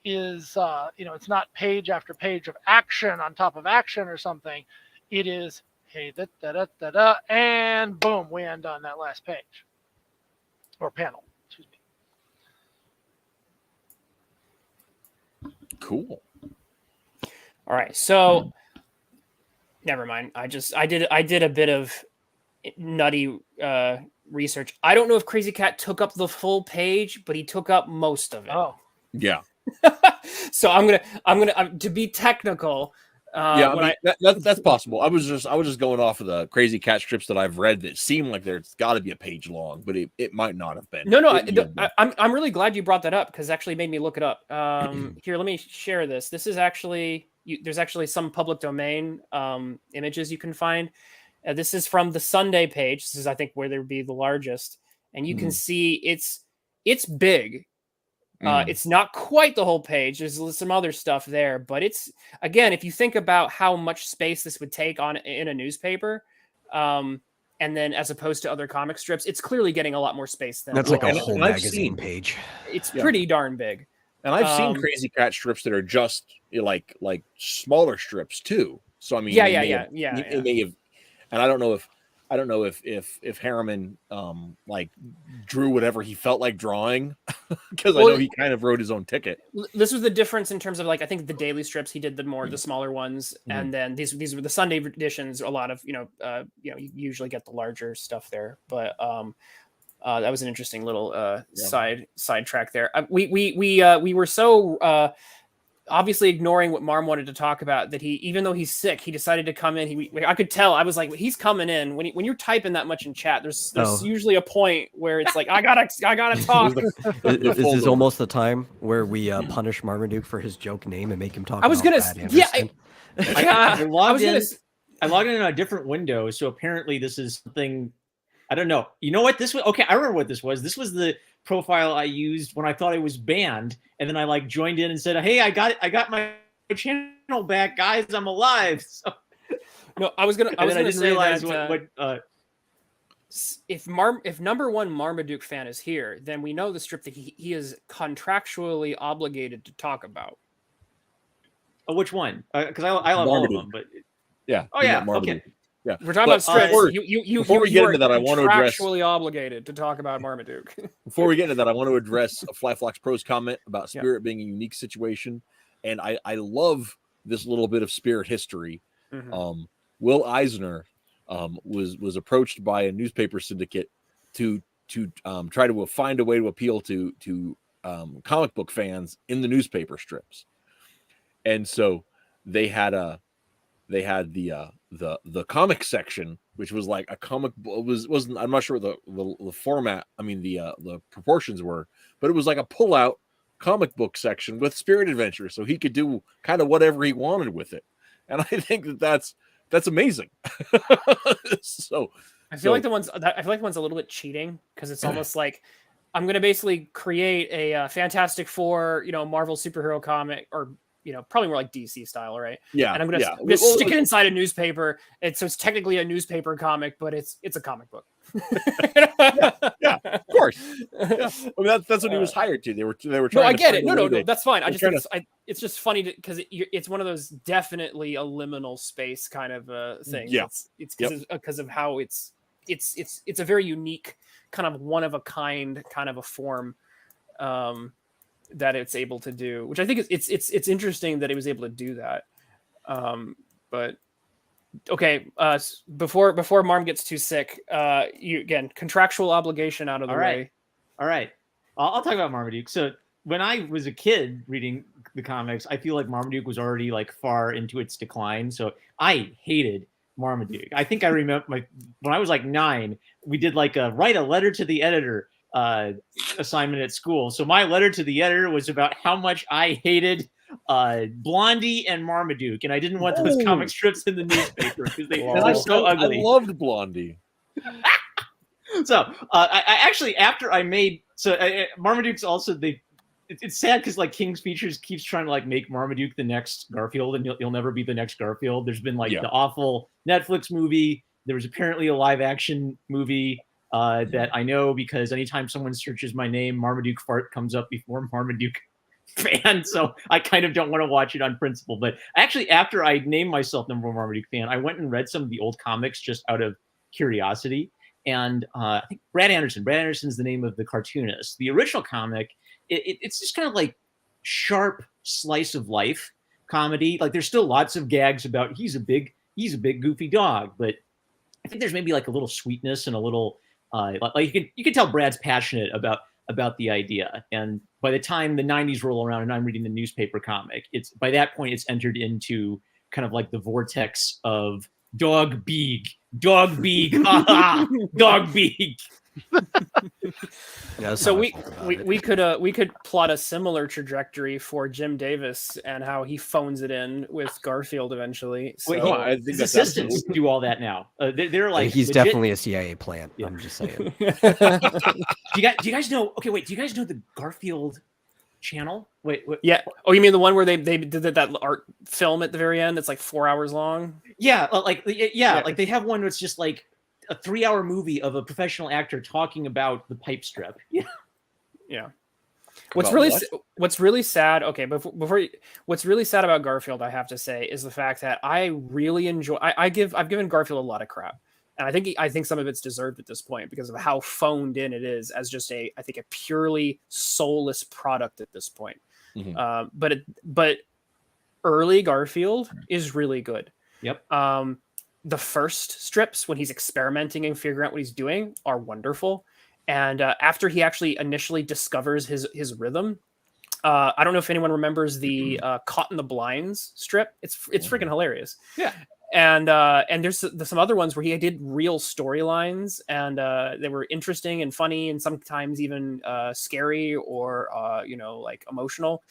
is, it's not page after page of action on top of action or something. It is, hey, da da da da da, and boom, we end on that last page or panel. Excuse me. Cool. All right, so never mind. I did a bit of nutty research. I don't know if Crazy Cat took up the full page, but he took up most of it. Oh, Yeah. So I'm gonna to be technical. Yeah, I mean, that's possible. I was just going off of the Crazy Cat strips that I've read that seem like there's got to be a page long, but it might not have been. No, I'm really glad you brought that up, because it actually made me look it up. Here, let me share this. This is actually there's actually some public domain images you can find. This is from the Sunday page. This is, I think, where there would be the largest, and you can see it's big. It's not quite the whole page. There's some other stuff there, but it's, again, if you think about how much space this would take in a newspaper, and then as opposed to other comic strips, it's clearly getting a lot more space than That's like a and whole I've magazine seen- page. It's pretty darn big. And I've seen Crazy Cat strips that are just like smaller strips too. So I mean, Yeah. It may have, and I don't know if Harriman like drew whatever he felt like drawing, because I know he kind of wrote his own ticket. This was the difference in terms of, like, I think the daily strips he did the smaller ones, and then these were the Sunday editions. A lot of you usually get the larger stuff there, but that was an interesting little side track there. We were so obviously ignoring what Marm wanted to talk about, that he, even though he's sick, he decided to come in. I could tell. I was like, he's coming in. When you're typing that much in chat, there's usually a point where it's like, I gotta talk. Is this almost the time where we punish Marmaduke for his joke name and make him talk? I was gonna, I logged in a different window, so apparently this is something. I don't know. You know what this was? Okay, I remember what this was. This was the profile I used when I thought I was banned, and then I joined in and said, "Hey, I got my channel back, guys. I'm alive." So, no, I was gonna didn't realize that, if number one Marmaduke fan is here, then we know the strip that he is contractually obligated to talk about. Oh, which one? Because I love all of them, but yeah. Oh yeah. Marmaduke. Okay. Yeah. We're talking about strips. Before we get into that, I want to address contractually obligated to talk about Marmaduke. Before we get into that, I want to address Flyflox Pro's comment about Spirit being a unique situation, and I love this little bit of Spirit history. Will Eisner was approached by a newspaper syndicate to try to find a way to appeal to comic book fans in the newspaper strips, and so they had the comic section, which was like a comic book, wasn't I'm not sure what the format, I mean the proportions were, but it was like a pull-out comic book section with Spirit Adventure, so he could do kind of whatever he wanted with it. And I think that's amazing. I feel like the one's a little bit cheating, because it's almost like, I'm going to basically create a Fantastic Four, Marvel superhero comic, or probably more like DC style, right? Yeah. And I'm gonna stick it inside a newspaper. So it's technically a newspaper comic, but it's a comic book. yeah, of course. Yeah. I mean, that's what he was hired to. They were trying. No, I to get it. No, that's fine. It's just funny because it's one of those definitely a liminal space kind of things. Yeah. It's because of how it's a very unique, kind of one of a kind kind of a form. That it's able to do, which I think it's interesting that it was able to do that. But okay, before Marm gets too sick, contractual obligation out of the way. All right, I'll talk about Marmaduke. So when I was a kid reading the comics, I feel like Marmaduke was already far into its decline. So I hated Marmaduke. I think I remember when I was 9, we did write a letter to the editor assignment at school. So my letter to the editor was about how much I hated Blondie and Marmaduke, and I didn't want those comic strips in the newspaper because they were so ugly. I loved Blondie. So I actually, after I made Marmaduke's also it's sad because like King's Features keeps trying to like make Marmaduke the next Garfield, and you'll never be the next Garfield. There's been like the awful Netflix movie. There was apparently a live action movie that I know because anytime someone searches my name, Marmaduke Fart comes up before Marmaduke fan. So I kind of don't want to watch it on principle. But actually, after I named myself number one Marmaduke fan, I went and read some of the old comics just out of curiosity. And I think Brad Anderson's the name of the cartoonist. The original comic, it's just kind of like sharp slice of life comedy. Like there's still lots of gags about he's a big goofy dog, but I think there's maybe like a little sweetness and a little like you can tell Brad's passionate about the idea. And by the time the 90s roll around and I'm reading the newspaper comic, it's by that point it's entered into kind of like the vortex of dog beak, dog beak, dog beak. Yeah, So we could plot a similar trajectory for Jim Davis and how he phones it in with Garfield eventually. So, Wait, I think his that's assistants absolutely- do all that now. They're like he's legit- definitely a CIA plant. Yeah. I'm just saying. Do you guys know? Okay, wait. Do you guys know the Garfield channel? Wait. yeah. Oh, you mean the one where they did that art film at the very end? That's like 4 hours long. Yeah, like they have one that's just like a 3-hour movie of a professional actor talking about the pipe strip. Yeah. What's About really what? what's really sad? Okay, what's really sad about Garfield, I have to say, is the fact that I really enjoy. I've given Garfield a lot of crap, and I think some of it's deserved at this point because of how phoned in it is as just a purely soulless product at this point. Mhm. But early Garfield is really good. Yep. The first strips when he's experimenting and figuring out what he's doing are wonderful. And after he actually initially discovers his rhythm, I don't know if anyone remembers the Caught in the Blinds strip. It's freaking hilarious. Yeah. And there's some other ones where he did real storylines, and they were interesting and funny, and sometimes even scary or like emotional.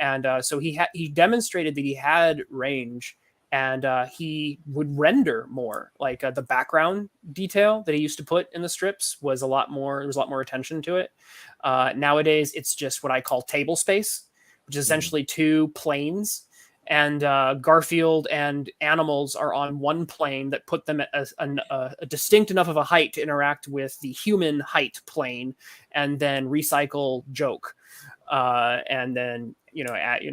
And so he demonstrated that he had range. And he would render more. Like the background detail that he used to put in the strips was a lot more. There was a lot more attention to it. Nowadays, it's just what I call table space, which is essentially two planes. And Garfield and animals are on one plane that put them at a distinct enough of a height to interact with the human height plane, and then recycle joke, and then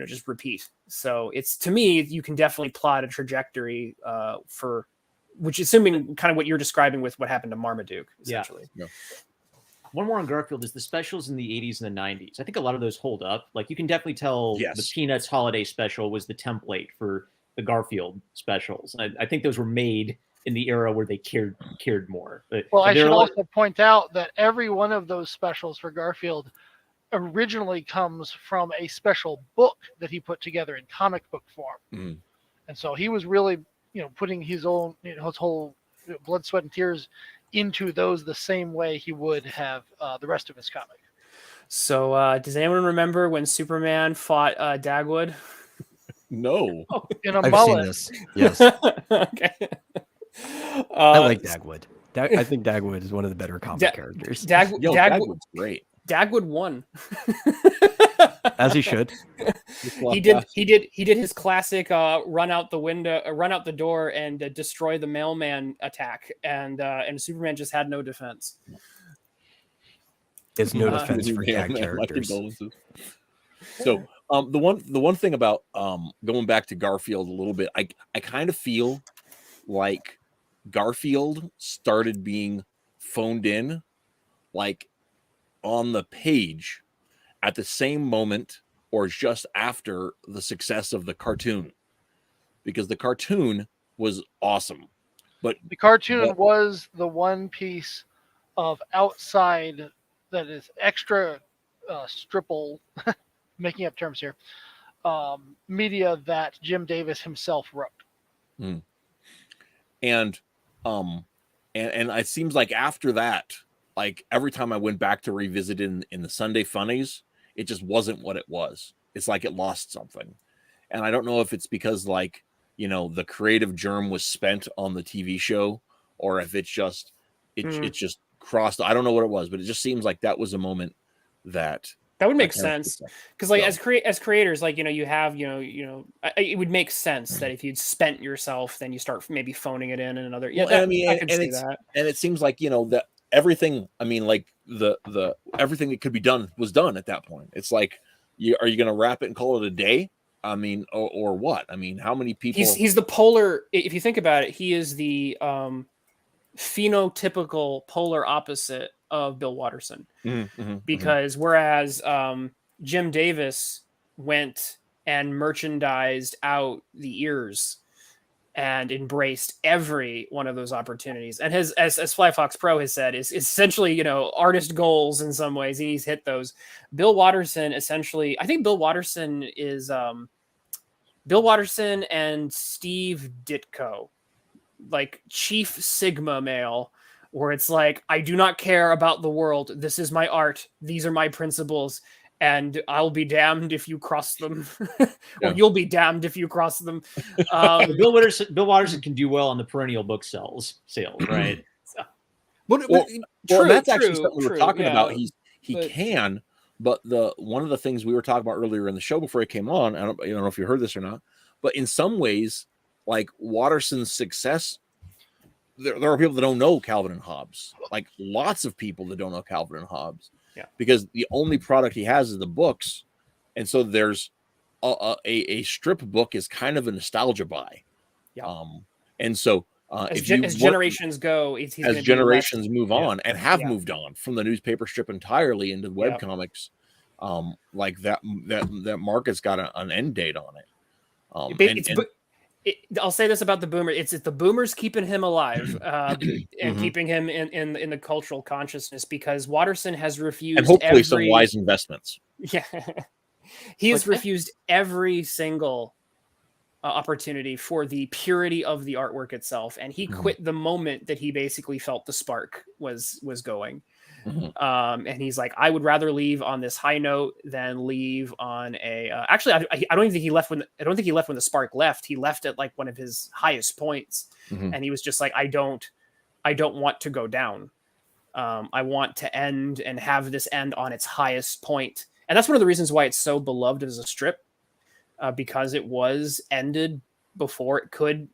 just repeat. So it's, to me, you can definitely plot a trajectory for, which is assuming kind of what you're describing with what happened to Marmaduke, essentially. Yeah. One more on Garfield is the specials in the 80s and the 90s. I think a lot of those hold up. Like you can definitely tell the Peanuts holiday special was the template for the Garfield specials. I think those were made in the era where they cared more. But Well, I should also point out that every one of those specials for Garfield originally comes from a special book that he put together in comic book form. Mhm. And so he was really, putting his own, his whole blood, sweat, and tears into those the same way he would have the rest of his comic. So does anyone remember when Superman fought Dagwood? No. In a I've mullet. seen this. Yes. Okay. I like Dagwood. I think Dagwood is one of the better comic characters. Dagwood's great. Dagwood won. As he should. He did his classic run out the door and destroy the mailman attack, and Superman just had no defense. It's no defense for Yeah, gag man, my characters. condolences. So the one thing about going back to Garfield a little bit, I kind of feel like Garfield started being phoned in like on the page at the same moment or just after the success of the cartoon, because the cartoon was awesome. But the cartoon was the one piece of outside that is extra stripple, making up terms here, media that Jim Davis himself wrote. Mm. And it seems like after that, like every time I went back to revisit in the Sunday Funnies, it just wasn't what it was. It's like it lost something. And I don't know if it's because like, the creative germ was spent on the TV show, or if it's just, it just crossed. I don't know what it was, but it just seems like that was a moment that That would make Like, Harris sense, said. because like So- as creators, like you have it would make sense that if you'd spent yourself, then you start maybe phoning it in another. Yeah, Well, and that, I mean, I and, could and see it's that. and it seems like that everything. I mean, like the everything that could be done was done at that point. It's like, are you going to wrap it and call it a day? I mean, or what? I mean, how many people? He's the polar. If you think about it, he is the phenotypical polar opposite of Bill Watterson. Because whereas Jim Davis went and merchandised out the ears and embraced every one of those opportunities, and as Fly Fox Pro has said, is essentially artist goals in some ways. He's hit those. Bill Watterson essentially, I think Bill Watterson is Bill Watterson and Steve Ditko, like Chief Sigma male, where it's like, I do not care about the world. This is my art. These are my principles. And I'll be damned if you cross them, or you'll be damned if you cross them. Bill Watterson can do well on the perennial book sales, right? So. But true, that's actually true, something we were true, talking yeah, about. He but- can, but one of the things we were talking about earlier in the show before he came on, I don't know if you heard this or not, but in some ways, like Watterson's success, there are people that don't know Calvin and Hobbes, like lots of people that don't know Calvin and Hobbes, because the only product he has is the books, and so there's a strip book is kind of a nostalgia buy, and so as generations go, he's as generations move on and have moved on from the newspaper strip entirely into webcomics, like that market's got an end date on it. I'll say this about the boomer: it's the boomers keeping him alive and keeping him in the cultural consciousness, because Watterson has refused, and hopefully some wise investments. Yeah, he has refused every single opportunity for the purity of the artwork itself, and he quit the moment that he basically felt the spark was going. And he's like, I would rather leave on this high note than leave on a. Actually, I don't even think he left when the spark left. He left at like one of his highest points, and he was just like, I don't want to go down. I want to end and have this end on its highest point, and that's one of the reasons why it's so beloved as a strip, because it was ended before it could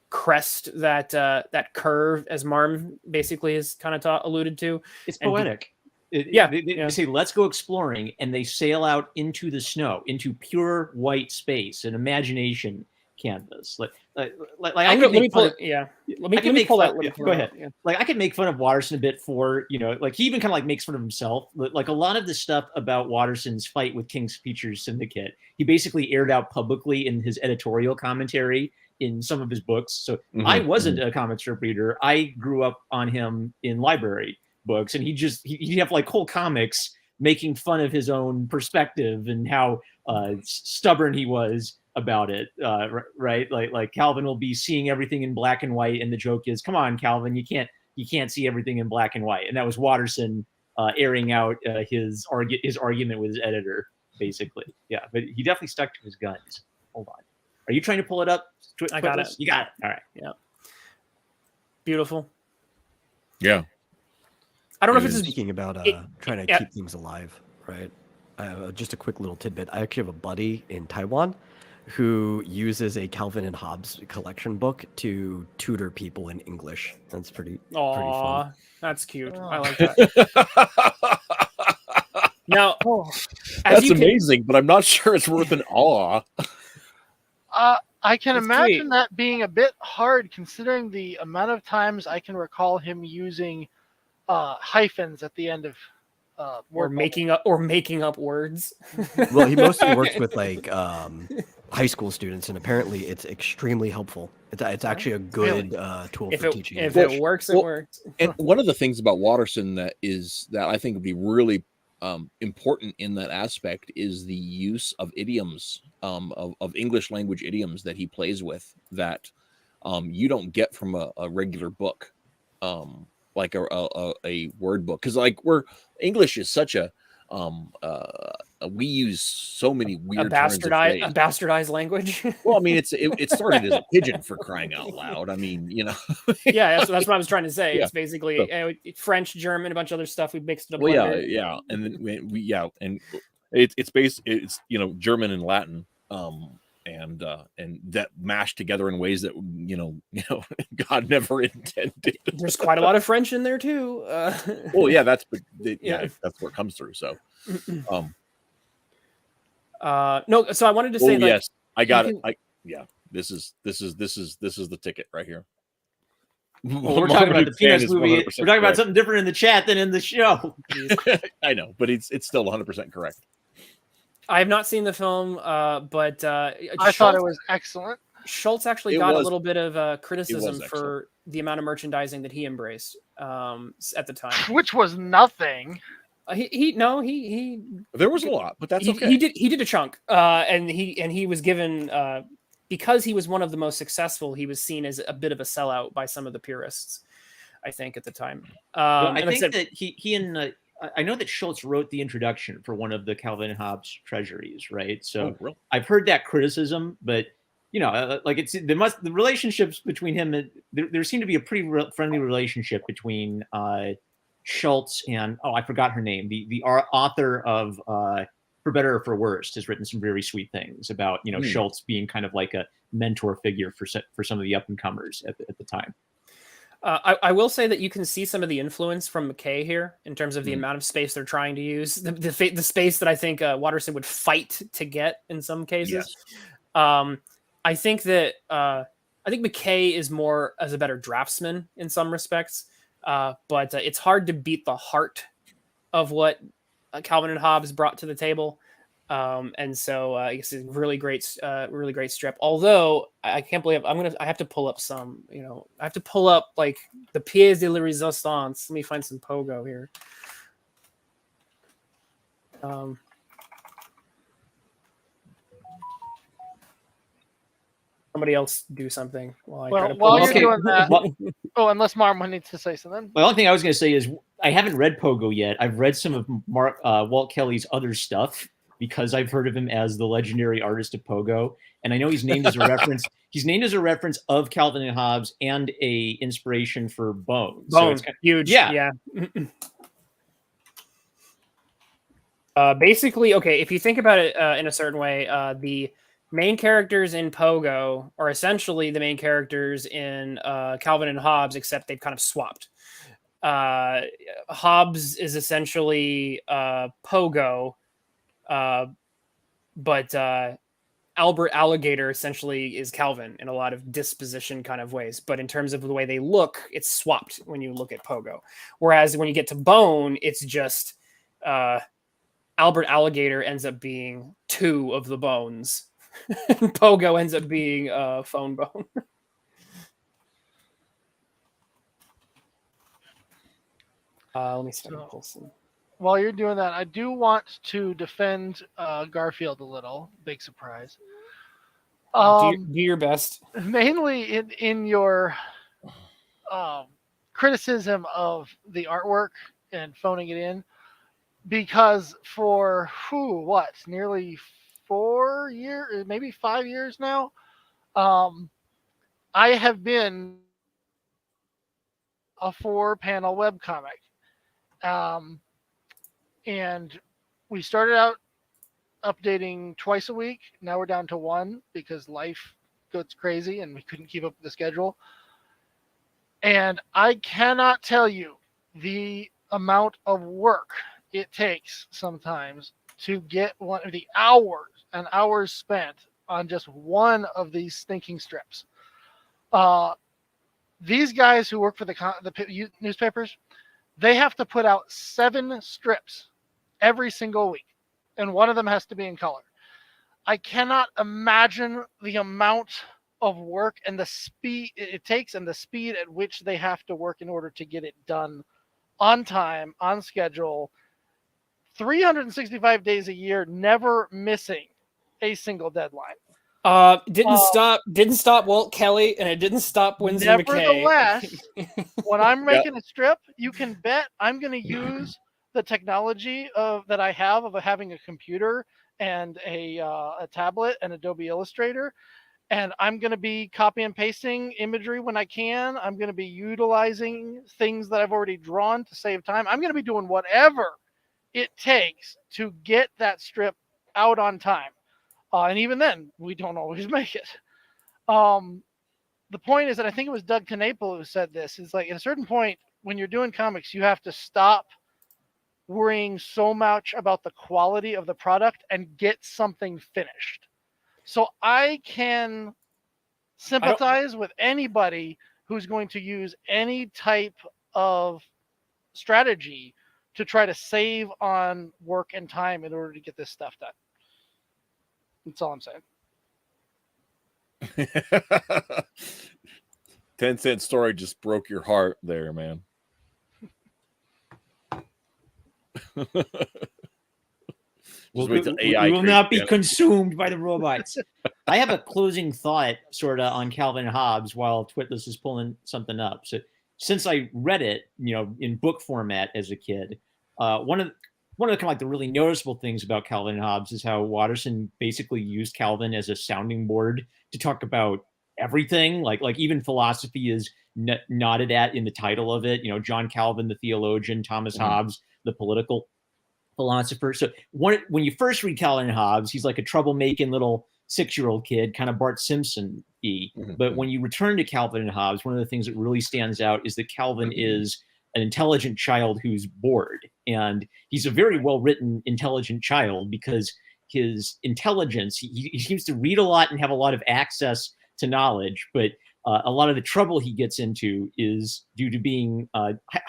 crest that curve, as Marm basically is kind of alluded to. It's poetic. They say, let's go exploring, and they sail out into the snow, into pure white space, an imagination canvas. Let me pull that. Go ahead. Yeah. Like, I could make fun of Watterson a bit for, like, he even kind of like makes fun of himself. Like, a lot of the stuff about Watterson's fight with King's Features Syndicate, he basically aired out publicly in his editorial commentary in some of his books. So I wasn't a comic strip reader. I grew up on him in library books, and he'd have like whole comics making fun of his own perspective and how stubborn he was about it, right? Like Calvin will be seeing everything in black and white, and the joke is, come on, Calvin, you can't see everything in black and white. And that was Watterson airing out his argument with his editor, basically. Yeah, but he definitely stuck to his guns. Hold on. Are you trying to pull it up? I got it. You got it. All right. Yeah. Beautiful. Yeah. I don't know if it's speaking about trying to keep things alive, right? Just a quick little tidbit. I actually have a buddy in Taiwan who uses a Calvin and Hobbes collection book to tutor people in English. That's pretty fun. That's cute. I like that. Now, that's amazing, but I'm not sure it's worth an awe. I can It's imagine sweet. that being a bit hard, considering the amount of times I can recall him using hyphens at the end of or making up words. Well, he mostly works with like high school students, and apparently it's extremely helpful. It's actually a good tool for teaching. If it works, it works. And one of the things about Watterson that I think would be really important in that aspect is the use of idioms, of English language idioms that he plays with that you don't get from a regular book, like a word book, because like English is such a we use so many A weird turns of phrase. bastardized language. Well, I mean, it started as a pigeon for crying out loud. I mean, you know. Yeah, that's what I was trying to say. Yeah. It's basically French, German, a bunch of other stuff. We mixed it up. Well, yeah, and then and it's you know, German and Latin, and that mashed together in ways that you know God never intended. There's quite a lot of French in there too. Well, yeah, that's Yeah. that's where it comes through. So, no, so I wanted to say, like, yes, I got you it. This is the ticket right here. Well, we're talking about the Peanuts movie. We're 100% talking about correct. something different in the chat than in the show. I know, but it's still 100% correct. I have not seen the film, but I thought it was excellent. Schultz actually It got a was- little bit of criticism excellent. for the amount of merchandising that he embraced at the time. Which was nothing. He There was a lot, but that's okay. He did a chunk, and he was given because he was one of the most successful. He was seen as a bit of a sellout by some of the purists, I think, at the time. I think that he and I know that Schultz wrote the introduction for one of the Calvin and Hobbes treasuries, right? So really? I've heard that criticism, but you know, like the relationships between him and there seemed to be a pretty friendly relationship between Schultz and I forgot her name, the author of For Better or For Worse has written some very sweet things about Schultz being kind of like a mentor figure for some of the up and comers at the time. I will say that you can see some of the influence from McKay here in terms of the amount of space they're trying to use, the space that I think Watterson would fight to get in some cases. Yes. I think that McKay is more as a better draftsman in some respects, but it's hard to beat the heart of what Calvin and Hobbes brought to the table. And so it's a really great strip. Although I can't believe I have to pull up some, I have to pull up like the pièce de la résistance. Let me find some Pogo here. Somebody else do something while I try to pull while up. you're doing that. Unless Marmon needs to say something. The only thing I was going to say is I haven't read Pogo yet. I've read some of Walt Kelly's other stuff, because I've heard of him as the legendary artist of Pogo, and I know he's named as a reference. He's named as a reference of Calvin and Hobbes and a inspiration for Bone. So it's huge, yeah. Basically, okay, if you think about it in a certain way, the main characters in Pogo are essentially the main characters in Calvin and Hobbes, except they've kind of swapped. Hobbes is essentially Pogo. But Albert Alligator essentially is Calvin in a lot of disposition kind of ways. But in terms of the way they look, it's swapped when you look at Pogo. Whereas when you get to Bone, it's just Albert Alligator ends up being two of the bones. And Pogo ends up being Phone Bone. Let me pull some. While you're doing that, I do want to defend Garfield a little. Big surprise. Do your best. Mainly in your criticism of the artwork and phoning it in, because for nearly 4 years, maybe 5 years now, I have been a 4-panel webcomic. And we started out updating twice a week. Now we're down to one because life goes crazy and we couldn't keep up with the schedule. And I cannot tell you the amount of work it takes sometimes to get one of the hours and hours spent on just one of these stinking strips. These guys who work for the newspapers, they have to put out 7 strips every single week, and one of them has to be in color. I cannot imagine the amount of work and the speed it takes and the speed at which they have to work in order to get it done on time, on schedule, 365 days a year, never missing a single deadline. Didn't stop Walt Kelly, and it didn't stop Winsor McKay. Nevertheless, when I'm making a strip, you can bet I'm going to use the technology of that I have of having a computer and a tablet and Adobe Illustrator, and I'm going to be copy and pasting imagery when I can. I'm going to be utilizing things that I've already drawn to save time. I'm going to be doing whatever it takes to get that strip out on time. And even then, we don't always make it. The point is that I think it was Doug Knaple who said this, is like at a certain point when you're doing comics, you have to stop worrying so much about the quality of the product and get something finished. So I can sympathize with anybody who's going to use any type of strategy to try to save on work and time in order to get this stuff done. That's all I'm saying. 10-cent story just broke your heart there, man. We wait till AI will creates not be it. consumed by the robots. I have a closing thought sort of on Calvin and Hobbes while Twitless is pulling something up. So since I read it, in book format as a kid, one of the kind of like the really noticeable things about Calvin and Hobbes is how Watterson basically used Calvin as a sounding board to talk about everything. Like even philosophy is nodded at in the title of it. John Calvin, the theologian, Thomas Hobbes, the political philosopher. So when you first read Calvin and Hobbes, he's like a troublemaking little 6-year-old kid, kind of Bart Simpson-y. But when you return to Calvin and Hobbes, one of the things that really stands out is that Calvin is an intelligent child who's bored. And he's a very well-written, intelligent child because his intelligence, he seems to read a lot and have a lot of access to knowledge, but a lot of the trouble he gets into is due to being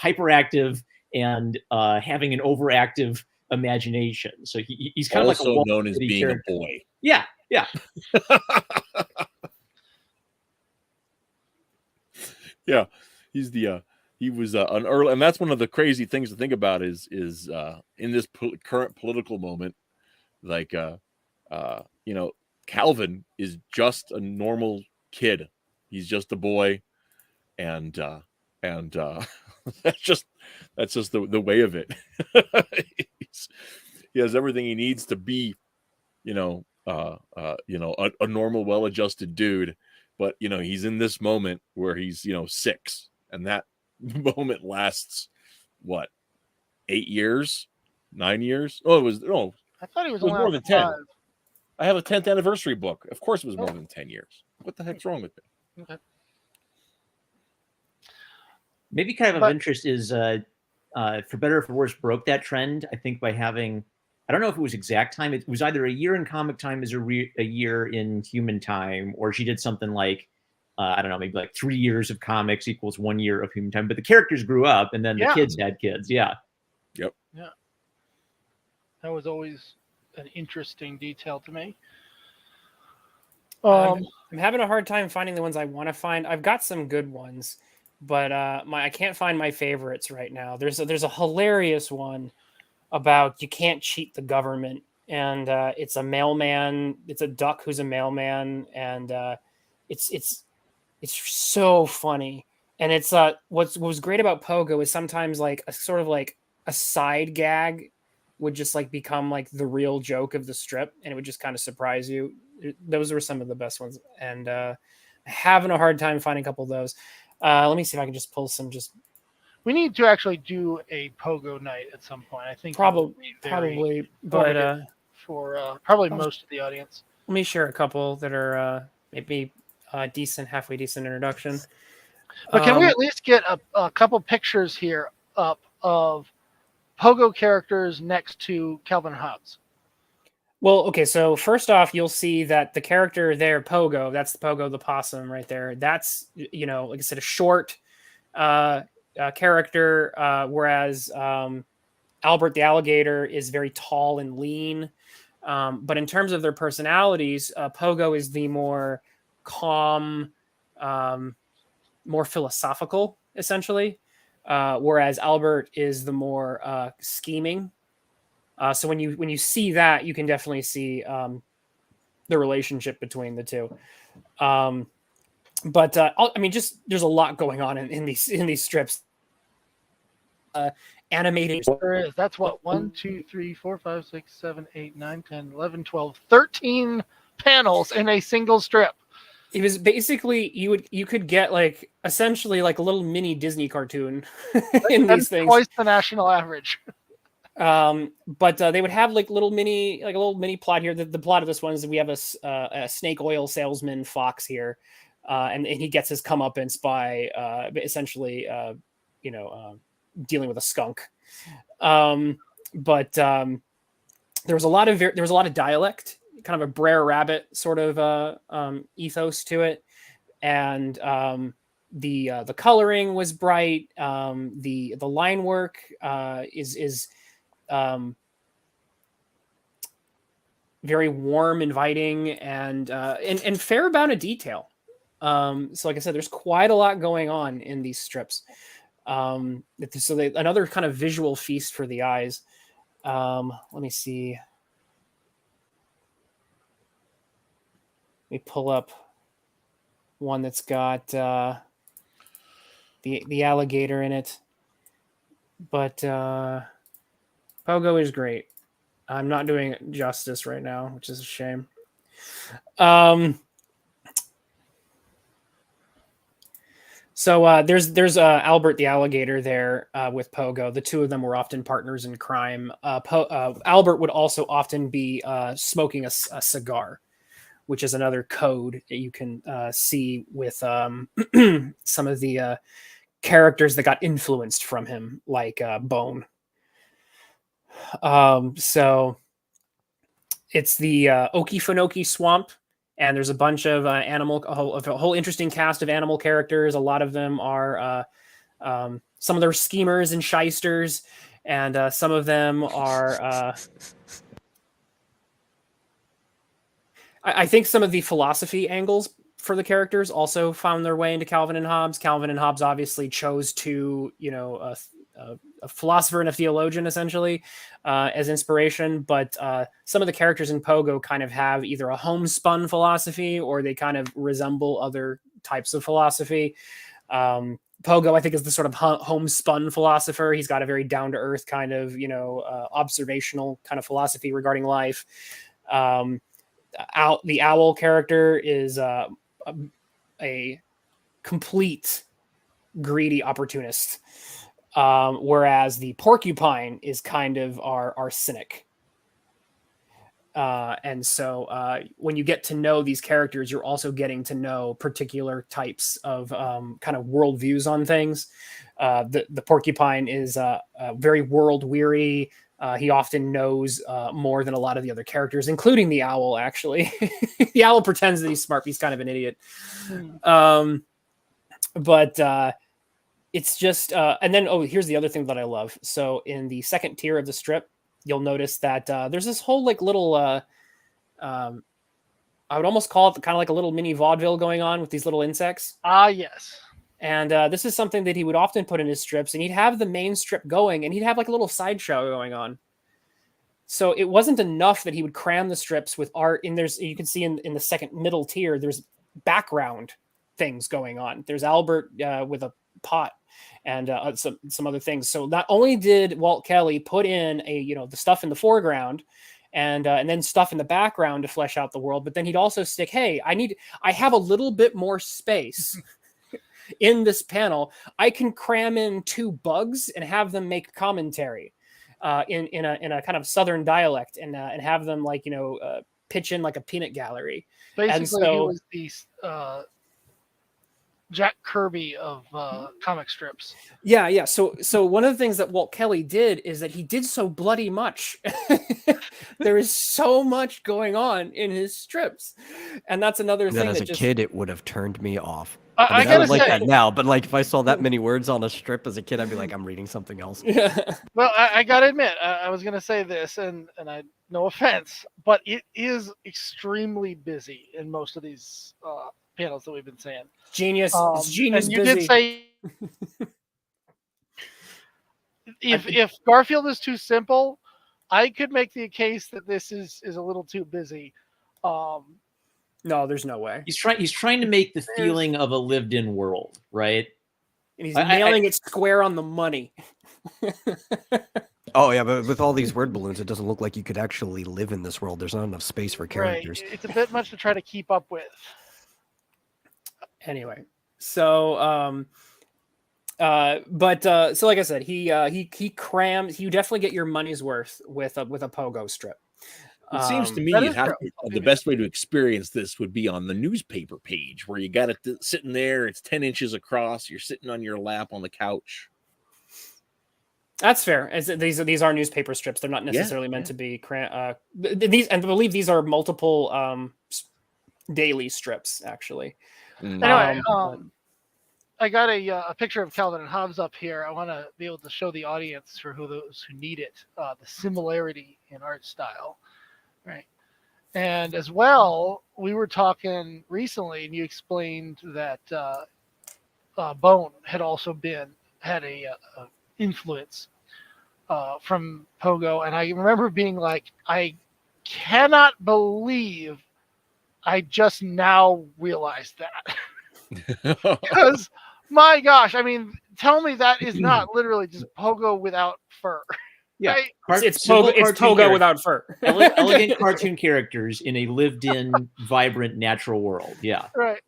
hyperactive and having an overactive imagination. So he's kind also of like known as being character. A boy. Yeah. Yeah, he's the he was an early, and that's one of the crazy things to think about is in this current political moment, like Calvin is just a normal kid. He's just a boy, and that's just the way of it. He has everything he needs to be, a normal, well-adjusted dude. But he's in this moment where he's 6, and that moment lasts what, 8 years, 9 years? Oh, I thought he was more only than 10. 5. I have a 10th anniversary book. Of course, it was more than 10 years. What the heck's wrong with me? Okay. Maybe kind of interest is, for better or for worse, broke that trend, I think, by having, I don't know if it was exact time. It was either a year in comic time as a year in human time, or she did something like, I don't know, maybe like 3 years of comics equals 1 year of human time. But the characters grew up, and then the kids had kids. Yeah. Yep. Yeah. That was always an interesting detail to me. I'm having a hard time finding the ones I want to find. I've got some good ones, but I can't find my favorites right now. There's a hilarious one about you can't cheat the government, and it's a mailman. It's a duck who's a mailman, and it's so funny. And it's what was great about Pogo is sometimes like a sort of like a side gag would just like become like the real joke of the strip, and it would just kind of surprise you. Those were some of the best ones, and having a hard time finding a couple of those. Let me see if I can just pull some. We need to actually do a Pogo night at some point. I think probably, but for probably most of the audience. Let me share a couple that are maybe decent, halfway decent introduction. But can we at least get a couple pictures here up of Pogo characters next to Calvin Hobbes? Well, okay, so first off, you'll see that the character there, Pogo, that's the Pogo the possum right there. That's, like I said, a short character, whereas Albert the alligator is very tall and lean. But in terms of their personalities, Pogo is the more calm, more philosophical, essentially, whereas Albert is the more scheming. So when you see that, you can definitely see the relationship between the two. But there's a lot going on in these strips, and animated. There is. That's what 1, 2, 3, 4, 5, 6, 7, 8, 9, 10, 11, 12, 13 panels in a single strip. It was basically you could get like essentially like a little mini Disney cartoon in That these is things. twice the national average. But they would have like a little mini plot here. The plot of this one is that we have a snake oil salesman Fox here, and he gets his comeuppance by essentially dealing with a skunk. But there was a lot of dialect, kind of a Brer Rabbit sort of ethos to it, and the coloring was bright. The line work is very warm, inviting, and fair amount of detail. So like I said, there's quite a lot going on in these strips. Another kind of visual feast for the eyes. Let me see. Let me pull up one that's got the alligator in it. But Pogo is great. I'm not doing it justice right now, which is a shame. So there's Albert the alligator there with Pogo. The two of them were often partners in crime. Albert would also often be smoking a cigar, which is another code that you can see with some of the characters that got influenced from him, like Bone. So it's the Okefenokee Swamp, and there's a bunch of a whole interesting cast of animal characters. A lot of them are some of them are schemers and shysters, and some of them are I think some of the philosophy angles for the characters also found their way into Calvin and Hobbes. Calvin and Hobbes obviously chose to, a philosopher and a theologian essentially as inspiration, but some of the characters in Pogo kind of have either a homespun philosophy or they kind of resemble other types of philosophy. Pogo, I think, is the sort of homespun philosopher. He's got a very down-to-earth kind of, observational kind of philosophy regarding life. The owl character is a complete greedy opportunist, whereas the porcupine is kind of our cynic. And so when you get to know these characters, you're also getting to know particular types of kind of worldviews on things. The porcupine is very world weary. He often knows more than a lot of the other characters, including the owl, actually. The owl pretends that he's smart, but he's kind of an idiot. But it's just... and then, here's the other thing that I love. So in the second tier of the strip, you'll notice that there's this whole little... I would almost call it kind of like a little mini vaudeville going on with these little insects. Ah, yes. And this is something that he would often put in his strips, and he'd have the main strip going, and he'd have like a little sideshow going on. So it wasn't enough that he would cram the strips with art. And you can see in the second middle tier, there's background things going on. There's Albert with a pot and some other things. So not only did Walt Kelly put in the stuff in the foreground and then stuff in the background to flesh out the world, but then he'd also stick, hey, I have a little bit more space. In this panel, I can cram in two bugs and have them make commentary in a kind of Southern dialect and have them pitch in like a peanut gallery. Basically, he was the Jack Kirby of comic strips. Yeah. So one of the things that Walt Kelly did is that he did so bloody much. There is so much going on in his strips, and that's another thing. As a kid, it would have turned me off. I don't like that now, but if I saw that many words on a strip as a kid, I'd be like, I'm reading something else. Yeah. Well, I gotta admit, I was gonna say this, and I no offense, but it is extremely busy in most of these panels that we've been saying. Genius, it's genius. And you busy. did say if Garfield is too simple, I could make the case that this is a little too busy. No, there's no way. He's trying to make the feeling of a lived-in world, right? and he's I- nailing it square on the money. It square on the money. Oh yeah, but with all these word balloons, it doesn't look like you could actually live in this world. There's not enough space for Right. characters. It's a bit much to try to keep up with. Anyway, so so like I said, he crams. You definitely get your money's worth with a pogo strip. It seems to me that you'd is have true. the best way to experience this would be on the newspaper page where you got it sitting there. It's 10 inches across. You're sitting on your lap on the couch. That's fair. These are newspaper strips. They're not necessarily meant to be these, and I believe these are multiple daily strips actually. Anyway, I got a picture of Calvin and Hobbes up here. I want to be able to show the audience, for those who need it, the similarity in art style, right? And as well, we were talking recently, and you explained that Bone had also had a influence from Pogo, and I remember being like, I cannot believe I just now realized that. Because my gosh, I mean, tell me that is not literally just Pogo without fur. Yeah, Right? It's Pogo without fur. Elegant cartoon characters in a lived-in, vibrant, natural world. Yeah, Right.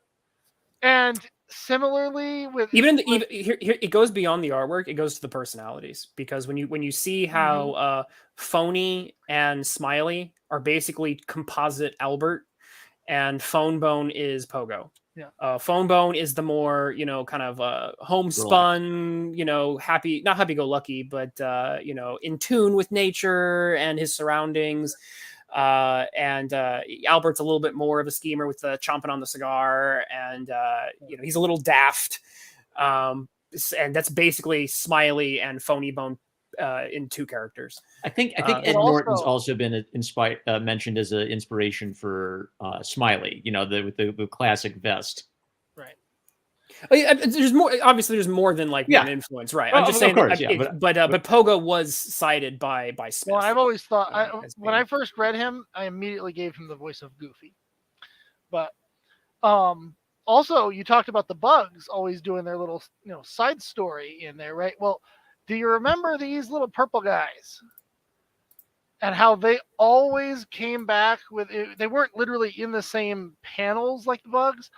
And similarly with even here, it goes beyond the artwork. It goes to the personalities, because when you see how Phony and Smiley are basically composite Albert, and Phone Bone is Pogo. Yeah. Phone Bone is the more, kind of homespun, not happy-go-lucky, but in tune with nature and his surroundings. And Albert's a little bit more of a schemer with the chomping on the cigar, and he's a little daft. And that's basically Smiley and Phony Bone in two characters. I think Ed Norton's also been mentioned as an inspiration for Smiley. With the classic vest. Right. There's more. Obviously, there's more than one influence, right? I'm just saying. Course, but Pogo was cited by Smith. Well, I've always thought when I first read him, I immediately gave him the voice of Goofy. But also, you talked about the bugs always doing their little side story in there, right? Well, do you remember these little purple guys and how they always came back with? They weren't literally in the same panels like the bugs.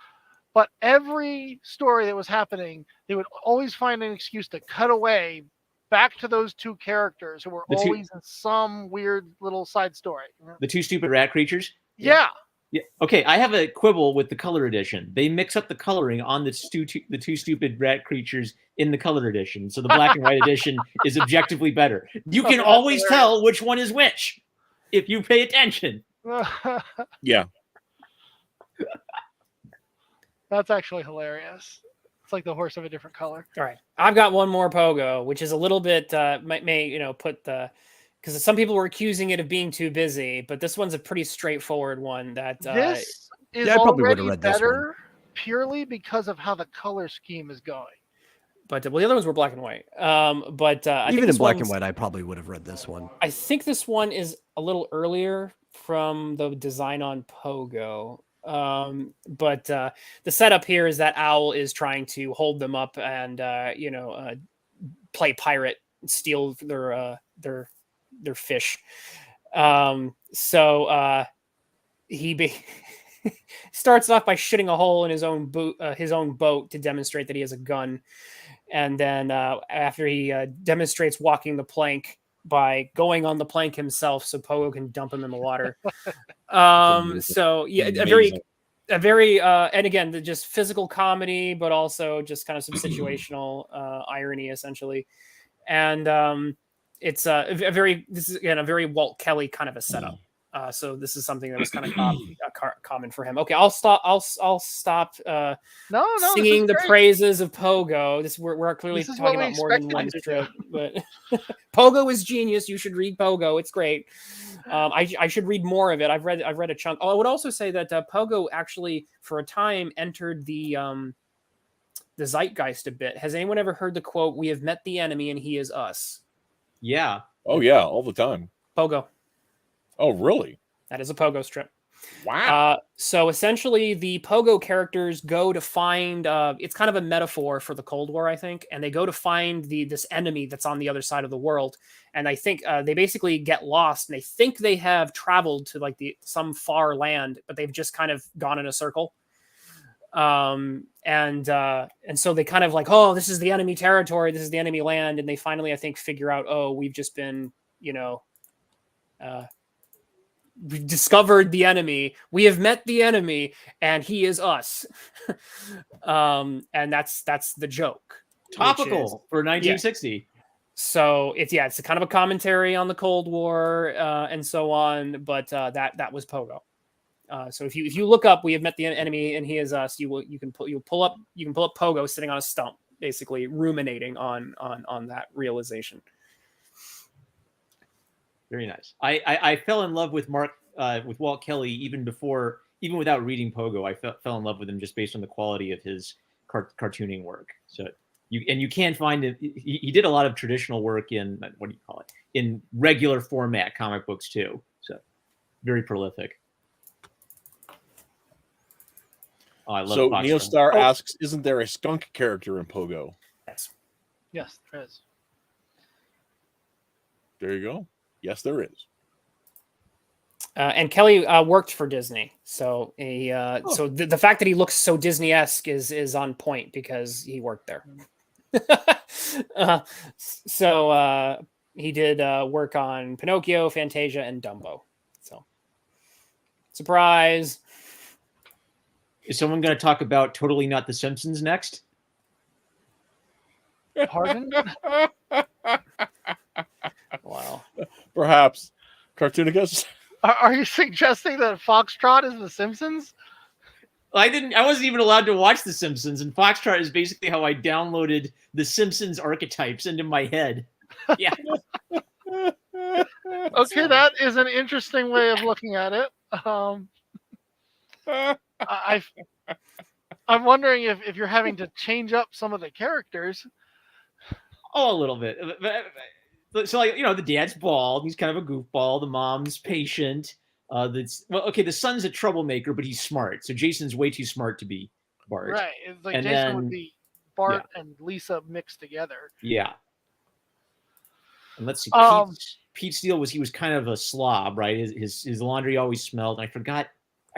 But every story that was happening, they would always find an excuse to cut away back to those two characters who were always in some weird little side story. The two stupid rat creatures? Yeah. Yeah. Okay, I have a quibble with the color edition. They mix up the coloring on the two stupid rat creatures in the color edition. So the black and white edition is objectively better. You can always tell which one is which if you pay attention. Yeah. That's actually hilarious. It's like the horse of a different color. All right. I've got one more Pogo, which is a little bit, put the, because some people were accusing it of being too busy, but this one's a pretty straightforward one. That this is I probably would have already read this better purely because of how the color scheme is going. But the other ones were black and white. I Even think in black and white, I probably would have read this one. I think this one is a little earlier from the design on Pogo. But the setup here is that Owl is trying to hold them up and play pirate, steal their fish. So he starts off by shooting a hole in his own boat to demonstrate that he has a gun, and then after he demonstrates walking the plank by going on the plank himself, so Pogo can dump him in the water. So yeah, a very and again, just physical comedy, but also just kind of some situational irony, essentially. And it's this is again a very Walt Kelly kind of a setup. So this is something that was kind of common for him. Okay, I'll stop. I'll stop. Singing the praises of Pogo. We're clearly talking about more than one strip, but Pogo is genius. You should read Pogo. It's great. I should read more of it. I've read a chunk. Oh, I would also say that Pogo actually, for a time, entered the zeitgeist a bit. Has anyone ever heard the quote, "We have met the enemy, and he is us"? Yeah. Oh yeah, all the time. Pogo. Oh really? That is a Pogo strip. Wow. So essentially, the Pogo characters go to find. It's kind of a metaphor for the Cold War, I think, and they go to find this enemy that's on the other side of the world. And I think they basically get lost, and they think they have traveled to like some far land, but they've just kind of gone in a circle. And so they kind of like, oh, this is the enemy territory, this is the enemy land, and they finally, I think, figure out, oh, we've just been, we've discovered the enemy. We have met the enemy, and he is us. And that's the joke. Topical for 1960. Yeah. So it's a kind of a commentary on the Cold War and so on. But that was Pogo. So if you look up, we have met the enemy, and he is us. You can pull up Pogo sitting on a stump, basically ruminating on that realization. Very nice. I fell in love with with Walt Kelly even without reading Pogo. I fell in love with him just based on the quality of his cartooning work. So you can find it. He did a lot of traditional work in in regular format comic books too. So very prolific. Oh, I love So Fox Neostar asks, "Isn't there a skunk character in Pogo?" Yes, there is. There you go. Yes, there is. And Kelly worked for Disney, so so the fact that he looks so Disney-esque is on point because he worked there. So he did work on Pinocchio, Fantasia, and Dumbo. So surprise! Is someone going to talk about Totally Not the Simpsons next? Pardon? Wow. Perhaps. Cartoonicus? Are you suggesting that Foxtrot is The Simpsons? I wasn't even allowed to watch The Simpsons, and Foxtrot is basically how I downloaded The Simpsons archetypes into my head. Yeah. Okay, that is an interesting way of looking at it. I'm wondering if you're having to change up some of the characters. Oh, a little bit. So, like, the dad's bald. He's kind of a goofball. The mom's patient. The son's a troublemaker, but he's smart. So Jason's way too smart to be Bart. Right. It's like And Jason then- would be Bart and Lisa mixed together. Yeah. And let's see. Pete Steele was kind of a slob, right? His laundry always smelled. And I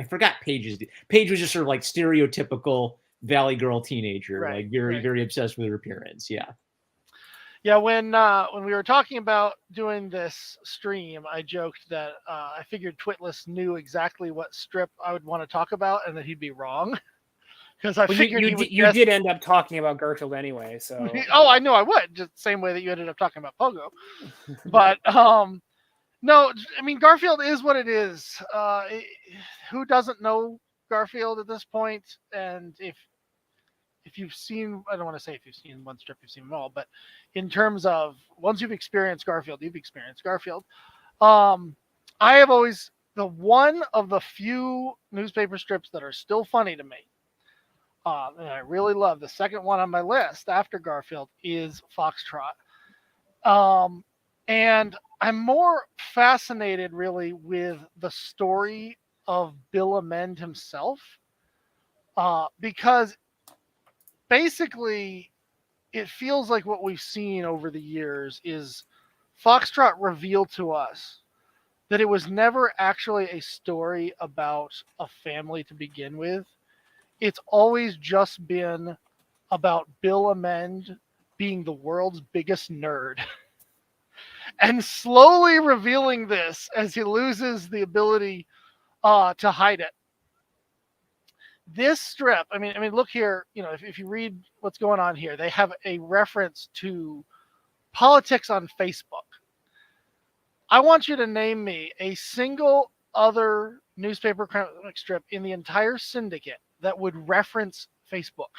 forgot Paige's. Paige was just sort of like stereotypical Valley Girl teenager, Right, like very right. very obsessed with her appearance. Yeah. Yeah, when we were talking about doing this stream, I joked that I figured Twitless knew exactly what strip I would want to talk about, and that he'd be wrong. Because I figured you did end up talking about Garfield anyway. So Oh, I know I would, just the same way that you ended up talking about Pogo. But no, I mean Garfield is what it is. Who doesn't know Garfield at this point? And if you've seen, I don't want to say if you've seen one strip, you've seen them all, but in terms of once you've experienced Garfield, you've experienced Garfield. I have always, the one of the few newspaper strips that are still funny to me, and I really love, the second one on my list after Garfield is Foxtrot. And I'm more fascinated really with the story of Bill Amend himself, because basically, it feels like what we've seen over the years is Foxtrot revealed to us that it was never actually a story about a family to begin with. It's always just been about Bill Amend being the world's biggest nerd. And slowly revealing this as he loses the ability to hide it. This strip, I mean, look here, if you read what's going on here, they have a reference to politics on Facebook. I want you to name me a single other newspaper comic strip in the entire syndicate that would reference Facebook.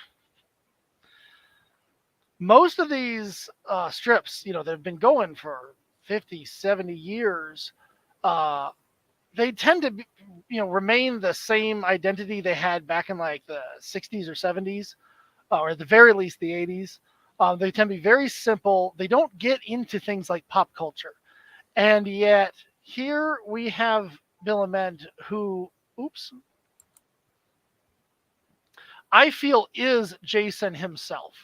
Most of these strips, that have been going for 50, 70 years, they tend to be, remain the same identity they had back in like the 60s or 70s, or at the very least the 80s. They tend to be very simple. They don't get into things like pop culture. And yet here we have Bill Amend, who oops, I feel is Jason himself.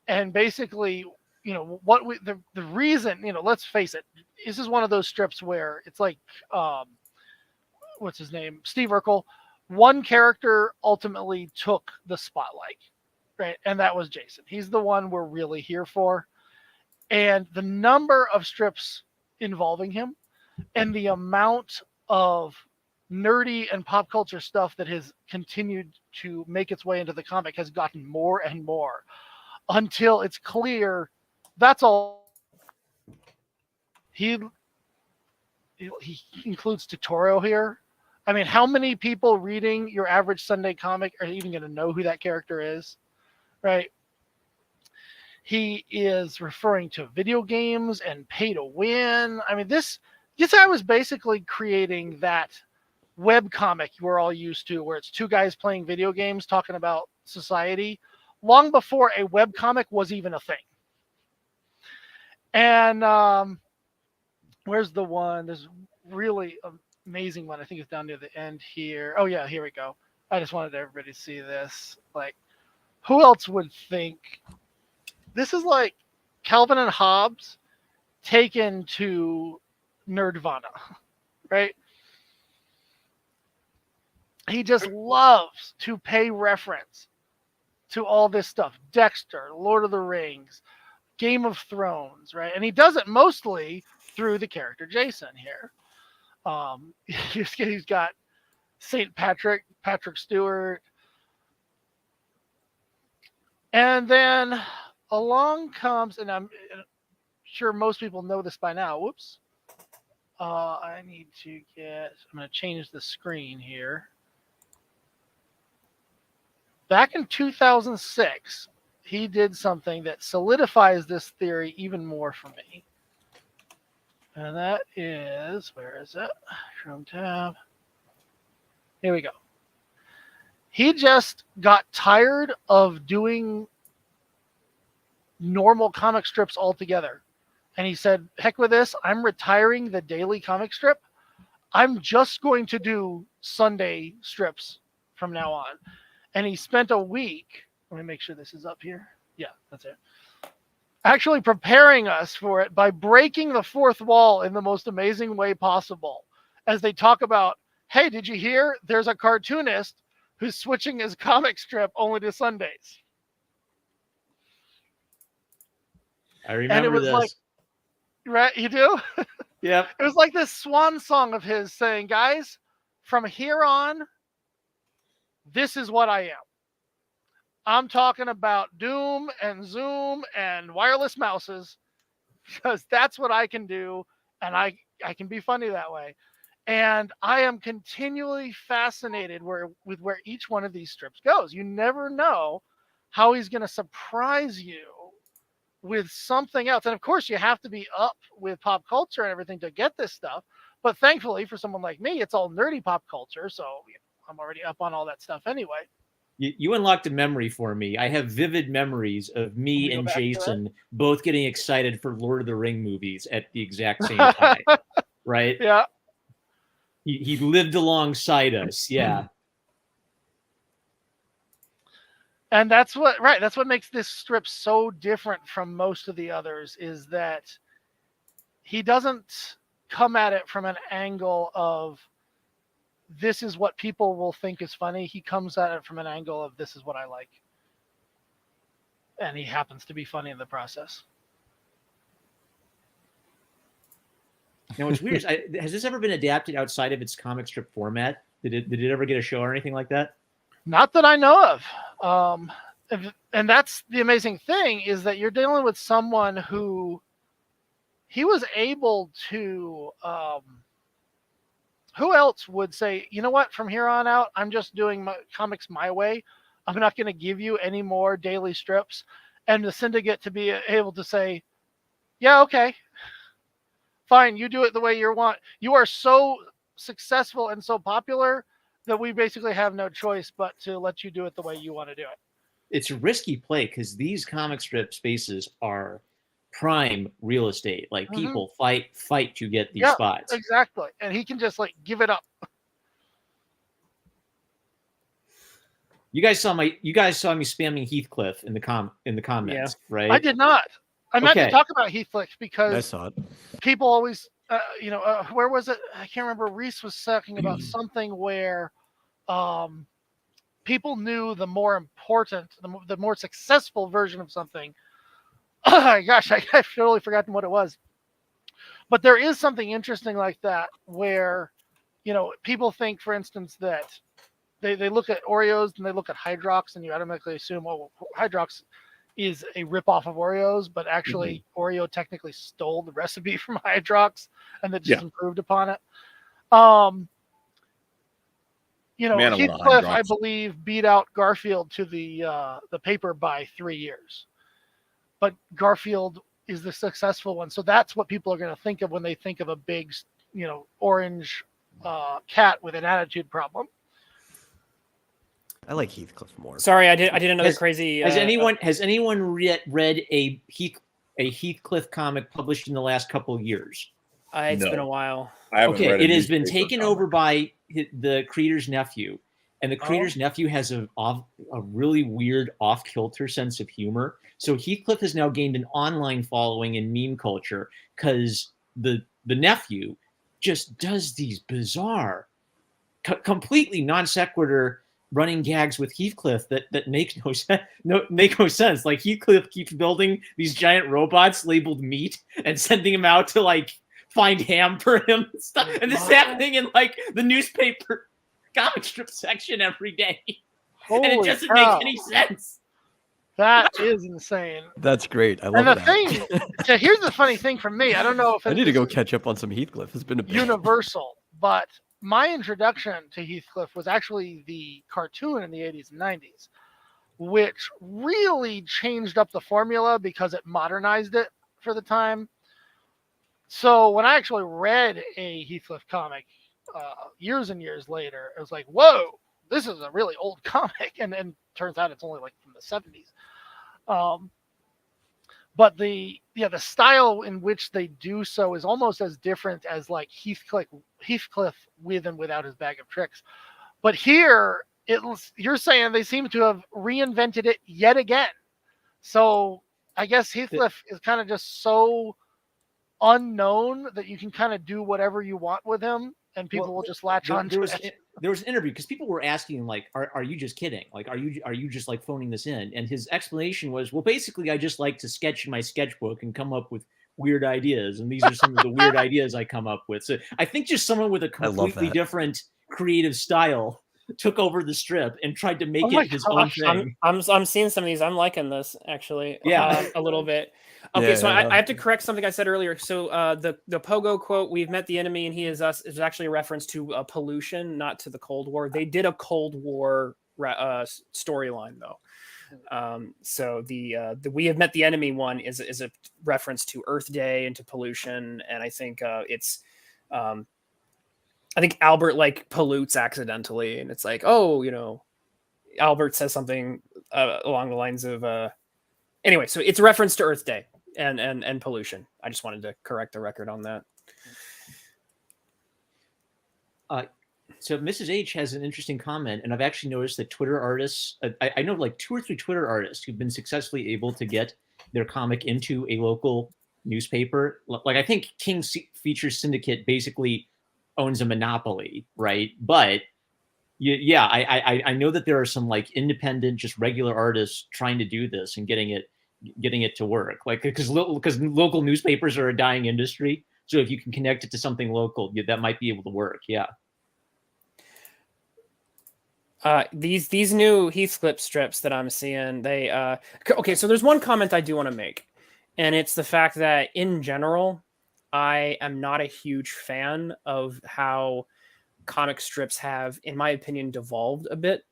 And basically, the reason, let's face it, this is one of those strips where it's like, what's his name? Steve Urkel. One character ultimately took the spotlight, right? And that was Jason. He's the one we're really here for. And the number of strips involving him and the amount of nerdy and pop culture stuff that has continued to make its way into the comic has gotten more and more until it's clear that's all. He includes Totoro here. I mean, how many people reading your average Sunday comic are even going to know who that character is, right? He is referring to video games and pay to win. I mean, this guy was basically creating that web comic we're all used to, where it's two guys playing video games talking about society, long before a web comic was even a thing. And where's the one? There's really amazing one. I think it's down near the end here. Oh yeah, here we go. I just wanted everybody to see this. Like, who else would think this is like Calvin and Hobbes taken to Nerdvana, right? He just loves to pay reference to all this stuff. Dexter, Lord of the Rings, Game of Thrones, right? And he does it mostly through the character Jason here. He's got St. Patrick Stewart. And then along comes, and I'm sure most people know this by now. Whoops. I'm going to change the screen here. Back in 2006, he did something that solidifies this theory even more for me. And that is, where is it? Chrome tab. Here we go. He just got tired of doing normal comic strips altogether. And he said, heck with this, I'm retiring the daily comic strip. I'm just going to do Sunday strips from now on. And he spent a week, let me make sure this is up here. Yeah, that's it. Actually preparing us for it by breaking the fourth wall in the most amazing way possible. As they talk about, hey, did you hear? There's a cartoonist who's switching his comic strip only to Sundays. I remember this. Like, right, you do? Yep. It was like this swan song of his saying, guys, from here on, this is what I am. I'm talking about Doom and Zoom and wireless mouses, because that's what I can do, and I can be funny that way. And I am continually fascinated with where each one of these strips goes. You never know how he's going to surprise you with something else. And of course, you have to be up with pop culture and everything to get this stuff. But thankfully, for someone like me, it's all nerdy pop culture, so I'm already up on all that stuff anyway. You unlocked a memory for me. I have vivid memories of me and Jason both getting excited for Lord of the Ring movies at the exact same time. Right? Yeah. He lived alongside us. Yeah. And that's what makes this strip so different from most of the others, is that he doesn't come at it from an angle of this is what people will think is funny. He comes at it from an angle of this is what I like. And he happens to be funny in the process. Now, what's weird is, has this ever been adapted outside of its comic strip format? Did it ever get a show or anything like that? Not that I know of. And that's the amazing thing, is that you're dealing with someone who he was able to, who else would say, you know what, from here on out, I'm just doing my comics my way. I'm not going to give you any more daily strips. And the syndicate to be able to say, yeah, okay, fine, you do it the way you want. You are so successful and so popular that we basically have no choice but to let you do it the way you want to do it. It's a risky play because these comic strip spaces are prime real estate. Like, people fight to get these spots. Exactly. And he can just like give it up. You guys saw me spamming Heathcliff in the comments, right? I did not. I meant to Okay. talk about Heathcliff I because saw it. people always, where was it? I can't remember. Reese was talking about something where people knew the more important, the more successful version of something. Gosh, I've totally forgotten what it was. But there is something interesting like that where, people think, for instance, that they look at Oreos and they look at Hydrox and you automatically assume, oh, Hydrox is a ripoff of Oreos, but actually Oreo technically stole the recipe from Hydrox and they just improved upon it. Man, I want a Heathcliff, I Hydrox. believe, beat out Garfield to the paper by 3 years. But Garfield is the successful one. So that's what people are going to think of when they think of a big, orange cat with an attitude problem. I like Heathcliff more. Sorry, I did another crazy. Has anyone read a Heathcliff comic published in the last couple of years? It's been a while. I haven't read It has been taken over by the creator's nephew, and the creator's nephew has a really weird off-kilter sense of humor. So Heathcliff has now gained an online following in meme culture because the nephew just does these bizarre, completely non sequitur running gags with Heathcliff that make no sense. Like Heathcliff keeps building these giant robots labeled meat and sending them out to like find ham for him and stuff. And this is happening in like the newspaper comic strip section every day. And it doesn't make any sense. That is insane. That's great. I love and the that. thing, here's the funny thing for me. I don't know if I need to go catch up on some Heathcliff. It's been a bit. universal, but my introduction to Heathcliff was actually the cartoon in the 80s and 90s, which really changed up the formula because it modernized it for the time. So when I actually read a Heathcliff comic years and years later, it was like, whoa, this is a really old comic. And turns out it's only like from the 70s. But the style in which they do so is almost as different as like Heathcliff with and without his bag of tricks. But here, you're saying they seem to have reinvented it yet again. So I guess Heathcliff is kind of just so unknown that you can kind of do whatever you want with him, and people will just latch on to it. There was an interview because people were asking like, are you just kidding? Like, are you just like phoning this in? And his explanation was, well, basically I just like to sketch in my sketchbook and come up with weird ideas. And these are some of the weird ideas I come up with. So I think just someone with a completely different creative style took over the strip and tried to make it his own thing. I'm seeing some of these. I'm liking this actually. Yeah. A little bit. Okay, I have to correct something I said earlier. So the Pogo quote, "We've met the enemy and he is us," is actually a reference to pollution, not to the Cold War. They did a Cold War storyline though. So the "We have met the enemy" one is a reference to Earth Day and to pollution, and I think it's. I think Albert like pollutes accidentally, and it's like, oh, Albert says something along the lines of. Anyway, so it's a reference to Earth Day and pollution. I just wanted to correct the record on that. So Mrs. H has an interesting comment, and I've actually noticed that Twitter artists, I know like 2 or 3 Twitter artists who've been successfully able to get their comic into a local newspaper. Like I think King Features Syndicate basically owns a monopoly, right? But yeah, I know that there are some like independent, just regular artists trying to do this and getting it to work. Like because local newspapers are a dying industry. So if you can connect it to something local, that might be able to work. Yeah. These new Heathcliff strips that I'm seeing, they okay. So there's one comment I do want to make, and it's the fact that in general, I am not a huge fan of how comic strips have, in my opinion, devolved a bit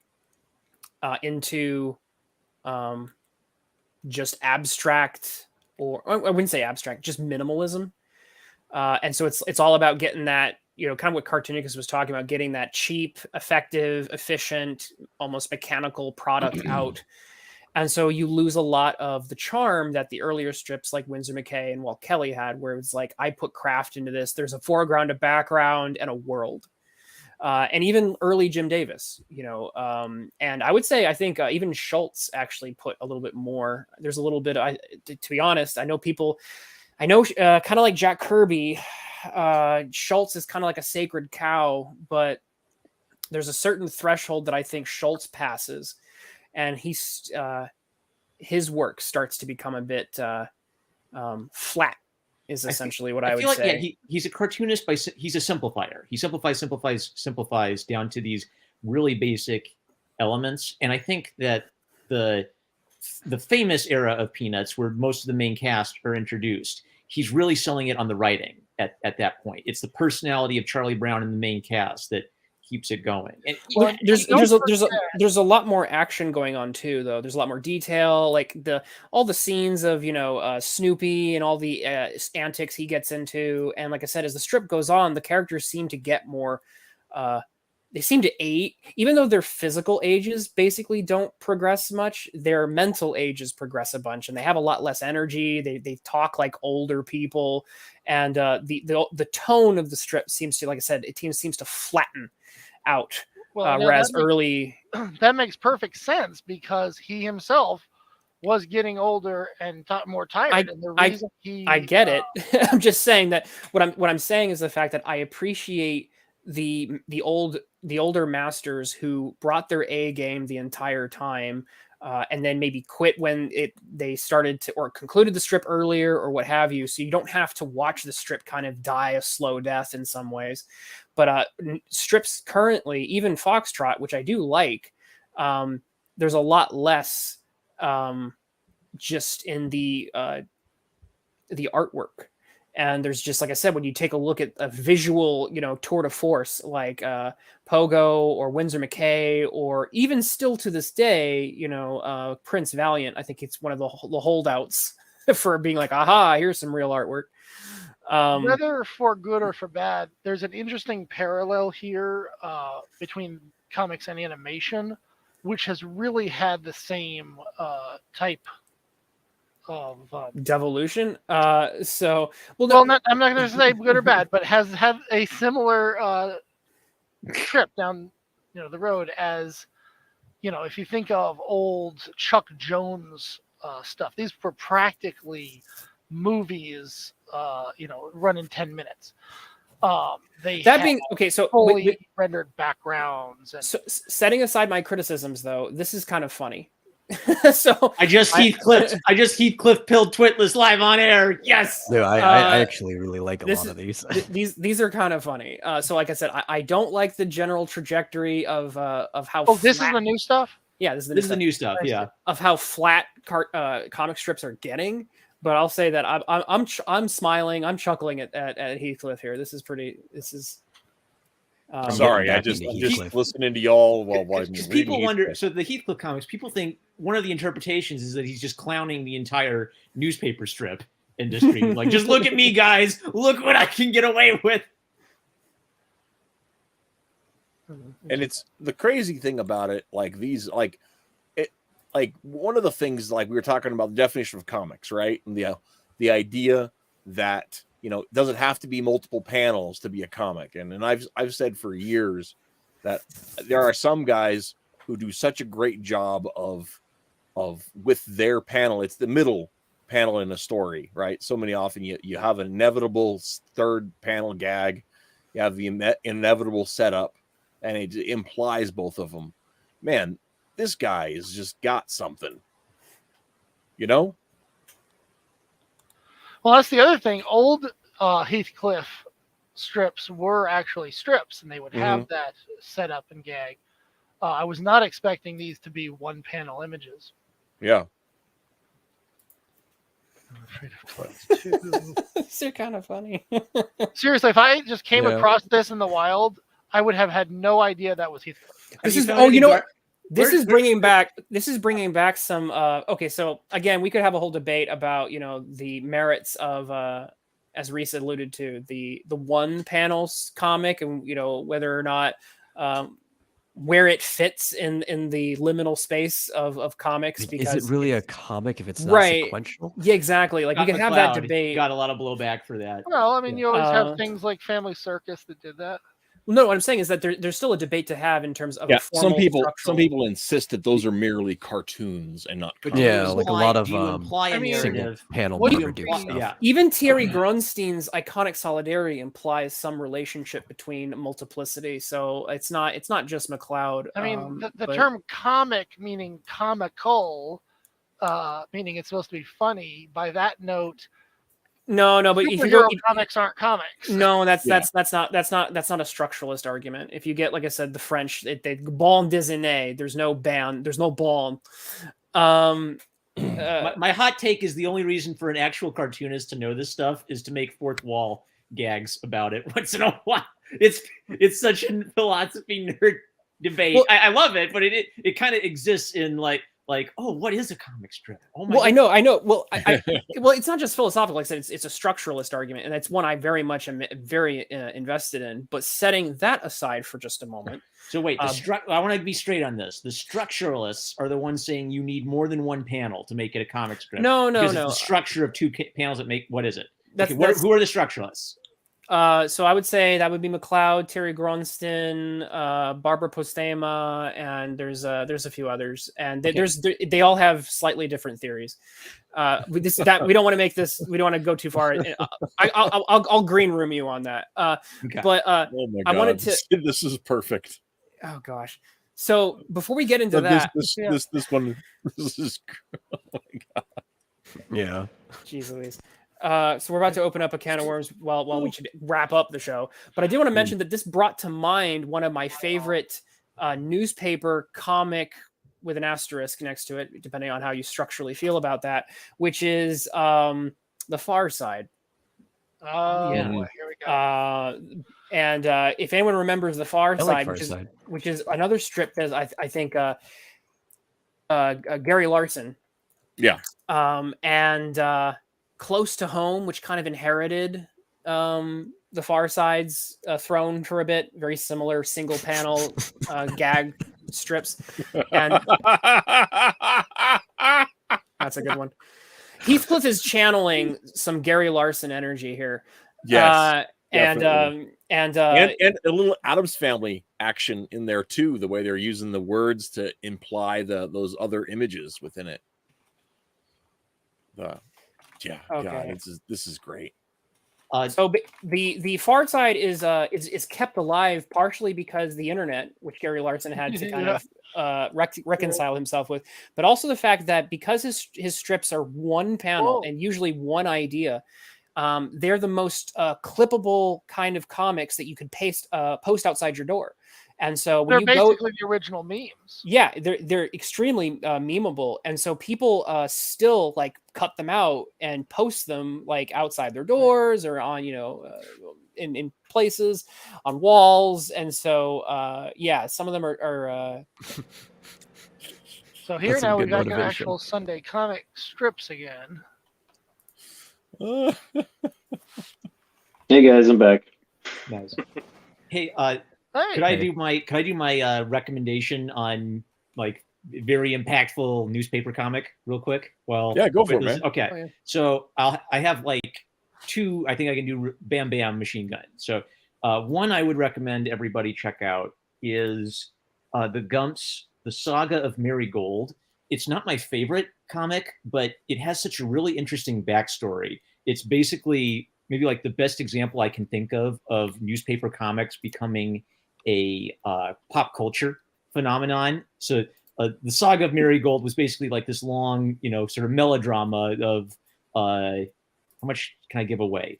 into just abstract, or I wouldn't say abstract, just minimalism. And so it's all about getting that, kind of what Cartoonicus was talking about, getting that cheap, effective, efficient, almost mechanical product out. And so you lose a lot of the charm that the earlier strips like Winsor McKay and Walt Kelly had, where it's like, I put craft into this. There's a foreground, a background, and a world. and even early Jim Davis, and I would say I think even Schultz actually put a little bit more. There's a little bit. To be honest, I know kind of like Jack Kirby, Schultz is kind of like a sacred cow, but there's a certain threshold that I think Schultz passes, and his work starts to become a bit flat. Is essentially what I would feel like, say. Yeah, he's a cartoonist, he's a simplifier. He simplifies down to these really basic elements. And I think that the famous era of Peanuts, where most of the main cast are introduced, he's really selling it on the writing at that point. It's the personality of Charlie Brown in the main cast that keeps it going. And well, there's a lot more action going on too, though. There's a lot more detail, like all the scenes of Snoopy and all the antics he gets into. And like I said, as the strip goes on, the characters seem to get more. They seem to age, even though their physical ages basically don't progress much. Their mental ages progress a bunch, and they have a lot less energy. They talk like older people, and the tone of the strip seems to, like I said, seems to flatten out. Well, whereas early, that makes perfect sense because he himself was getting older and more tired. And the reason I get it. I'm just saying that what I'm saying is the fact that I appreciate the older masters who brought their A game the entire time, and then maybe quit when they started to or concluded the strip earlier or what have you. So you don't have to watch the strip kind of die a slow death in some ways. But strips currently, even Foxtrot, which I do like, there's a lot less just in the artwork. And there's just, like I said, when you take a look at a visual, tour de force like Pogo or Windsor McKay, or even still to this day, Prince Valiant, I think it's one of the holdouts for being like, aha, here's some real artwork. Whether for good or for bad, there's an interesting parallel here between comics and animation, which has really had the same type of devolution. I'm not going to say good or bad, but has had a similar trip down the road as if you think of old Chuck Jones stuff. These were practically movies run in 10 minutes. So fully rendered backgrounds. So setting aside my criticisms, though, this is kind of funny. So I just Heathcliff pilled Twitless live on air. Yes. No, I actually really like a lot of these. These are kind of funny. So like I said, I don't like the general trajectory of how. Oh, this is the new stuff. Yeah, this is the new stuff. Yeah, of how flat comic strips are getting. But I'll say that I'm smiling, I'm chuckling at Heathcliff here. This is pretty. This is. Sorry, I'm just listening to y'all while people wonder. So the Heathcliff comics, people think one of the interpretations is that he's just clowning the entire newspaper strip industry. Like, just look at me, guys. Look what I can get away with. And it's the crazy thing about it. Like these, like one of the things, like we were talking about the definition of comics, right? And the idea that it doesn't have to be multiple panels to be a comic. And I've said for years that there are some guys who do such a great job of with their panel. It's the middle panel in a story, right? So many often you have an inevitable third panel gag, you have the inevitable setup, and it implies both of them. Man, this guy has just got something, Well, that's the other thing. Old Heathcliff strips were actually strips, and they would have that setup and gag. I was not expecting these to be one-panel images. Yeah. I'm afraid of clothes too. They're kind of funny. Seriously, if I just came across this in the wild, I would have had no idea that was Heathcliff. This is bringing back some. Okay, so again, we could have a whole debate about the merits of, as Reese alluded to, the one panels comic, and whether or not where it fits in the liminal space of comics. Because is it really a comic if it's not sequential? Yeah, exactly. Like we could have that debate. Got a lot of blowback for that. Well, I mean, you always have things like Family Circus that did that. No, what I'm saying is that there's still a debate to have in terms of Yeah, a formal some structural. people insist that those are merely cartoons and not But comics. Yeah, do you like a imply- lot of, do you imply a I mean, single narrative? panel what do number you Duke imply- stuff. Yeah. Even Thierry Grunstein's iconic solidarity implies some relationship between multiplicity, so it's not just McLeod. I mean, the but- term comic meaning comical, meaning it's supposed to be funny. By that note, no, but if you superhero go, comics aren't comics. no, that's Yeah. that's not a structuralist argument. If you get, like I said, the French, they bande dessinée. There's no band. There's no bande. My hot take is the only reason for an actual cartoonist to know this stuff is to make fourth wall gags about it once in a while. It's such a philosophy nerd debate. Well- I love it, but it kind of exists in like, oh, what is a comic strip? Oh my Well, God. I know. Well, well, it's not just philosophical. Like I said, it's a structuralist argument, and that's one I very much am very invested in. But setting that aside for just a moment, So wait, I want to be straight on this. The structuralists are the ones saying you need more than one panel to make it a comic strip. No. It's the structure of two panels that make, what is it? That's, Okay, who are the structuralists? So I would say that would be McLeod, Terry Gronston, Barbara Postema, and there's a few others, and they all have slightly different theories. We don't want to make this. We don't want to go too far. I'll green room you on that. Okay. But Oh my God, I wanted to. This is perfect. Oh gosh. So before we get into that, This one. This is. Oh my God. Yeah. Jeez Louise. So we're about to open up a can of worms while we should wrap up the show. But I do want to mention that this brought to mind one of my favorite newspaper comic with an asterisk next to it, depending on how you structurally feel about that, which is The Far Side. Oh, Yeah. boy, here we go. And if anyone remembers The Far I like Side, Far Side. which is another strip that I think Gary Larson. Yeah. And Close to Home, which kind of inherited The Far Side's throne for a bit. Very similar single panel gag strips. And that's a good one. Heathcliff is channeling some Gary Larson energy here. Yes. And a little Addams Family action in there too. The way they're using the words to imply those other images within it. Yeah, Okay. God, this is great. So the Far Side is kept alive partially because the internet, which Gary Larson had to kind of reconcile himself with, but also the fact that because his strips are one panel and usually one idea, they're the most clippable kind of comics that you could post outside your door. And so when They're you basically the original memes. yeah, they're extremely memeable, and so people still like cut them out and post them like outside their doors or on in places on walls, and so yeah, some of them are So here That's some now we've good got motivation. actual Sunday comic strips again. Hey guys, I'm back. Nice. Hey, Hey, could I do my recommendation on like very impactful newspaper comic real quick? Well, Yeah, go for it, man. Okay, Oh, yeah. so I have like two. I think I can do Bam Bam Machine Gun. So one I would recommend everybody check out is the Gumps, the Saga of Marigold. It's not my favorite comic, but it has such a really interesting backstory. It's basically maybe like the best example I can think of newspaper comics becoming a pop culture phenomenon. So the Saga of Marigold was basically like this long, sort of melodrama of how much can I give away?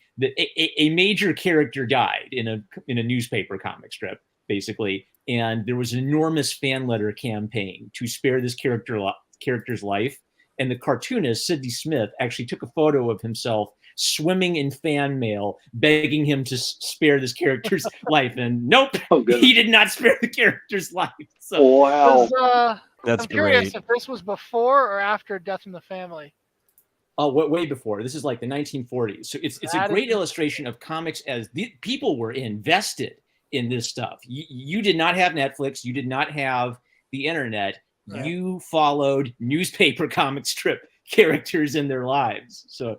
A major character died in a newspaper comic strip, basically, and there was an enormous fan letter campaign to spare this character's life. And the cartoonist Sidney Smith actually took a photo of himself swimming in fan mail, begging him to spare this character's life. And nope, he did not spare the character's life. So Wow. That's I'm curious great. if this was before or after Death in the Family. Oh, way before. This is like the 1940s. So it's a great illustration of comics as people were invested in this stuff. You did not have Netflix. You did not have the internet. Yeah. You followed newspaper comic strip characters in their lives. So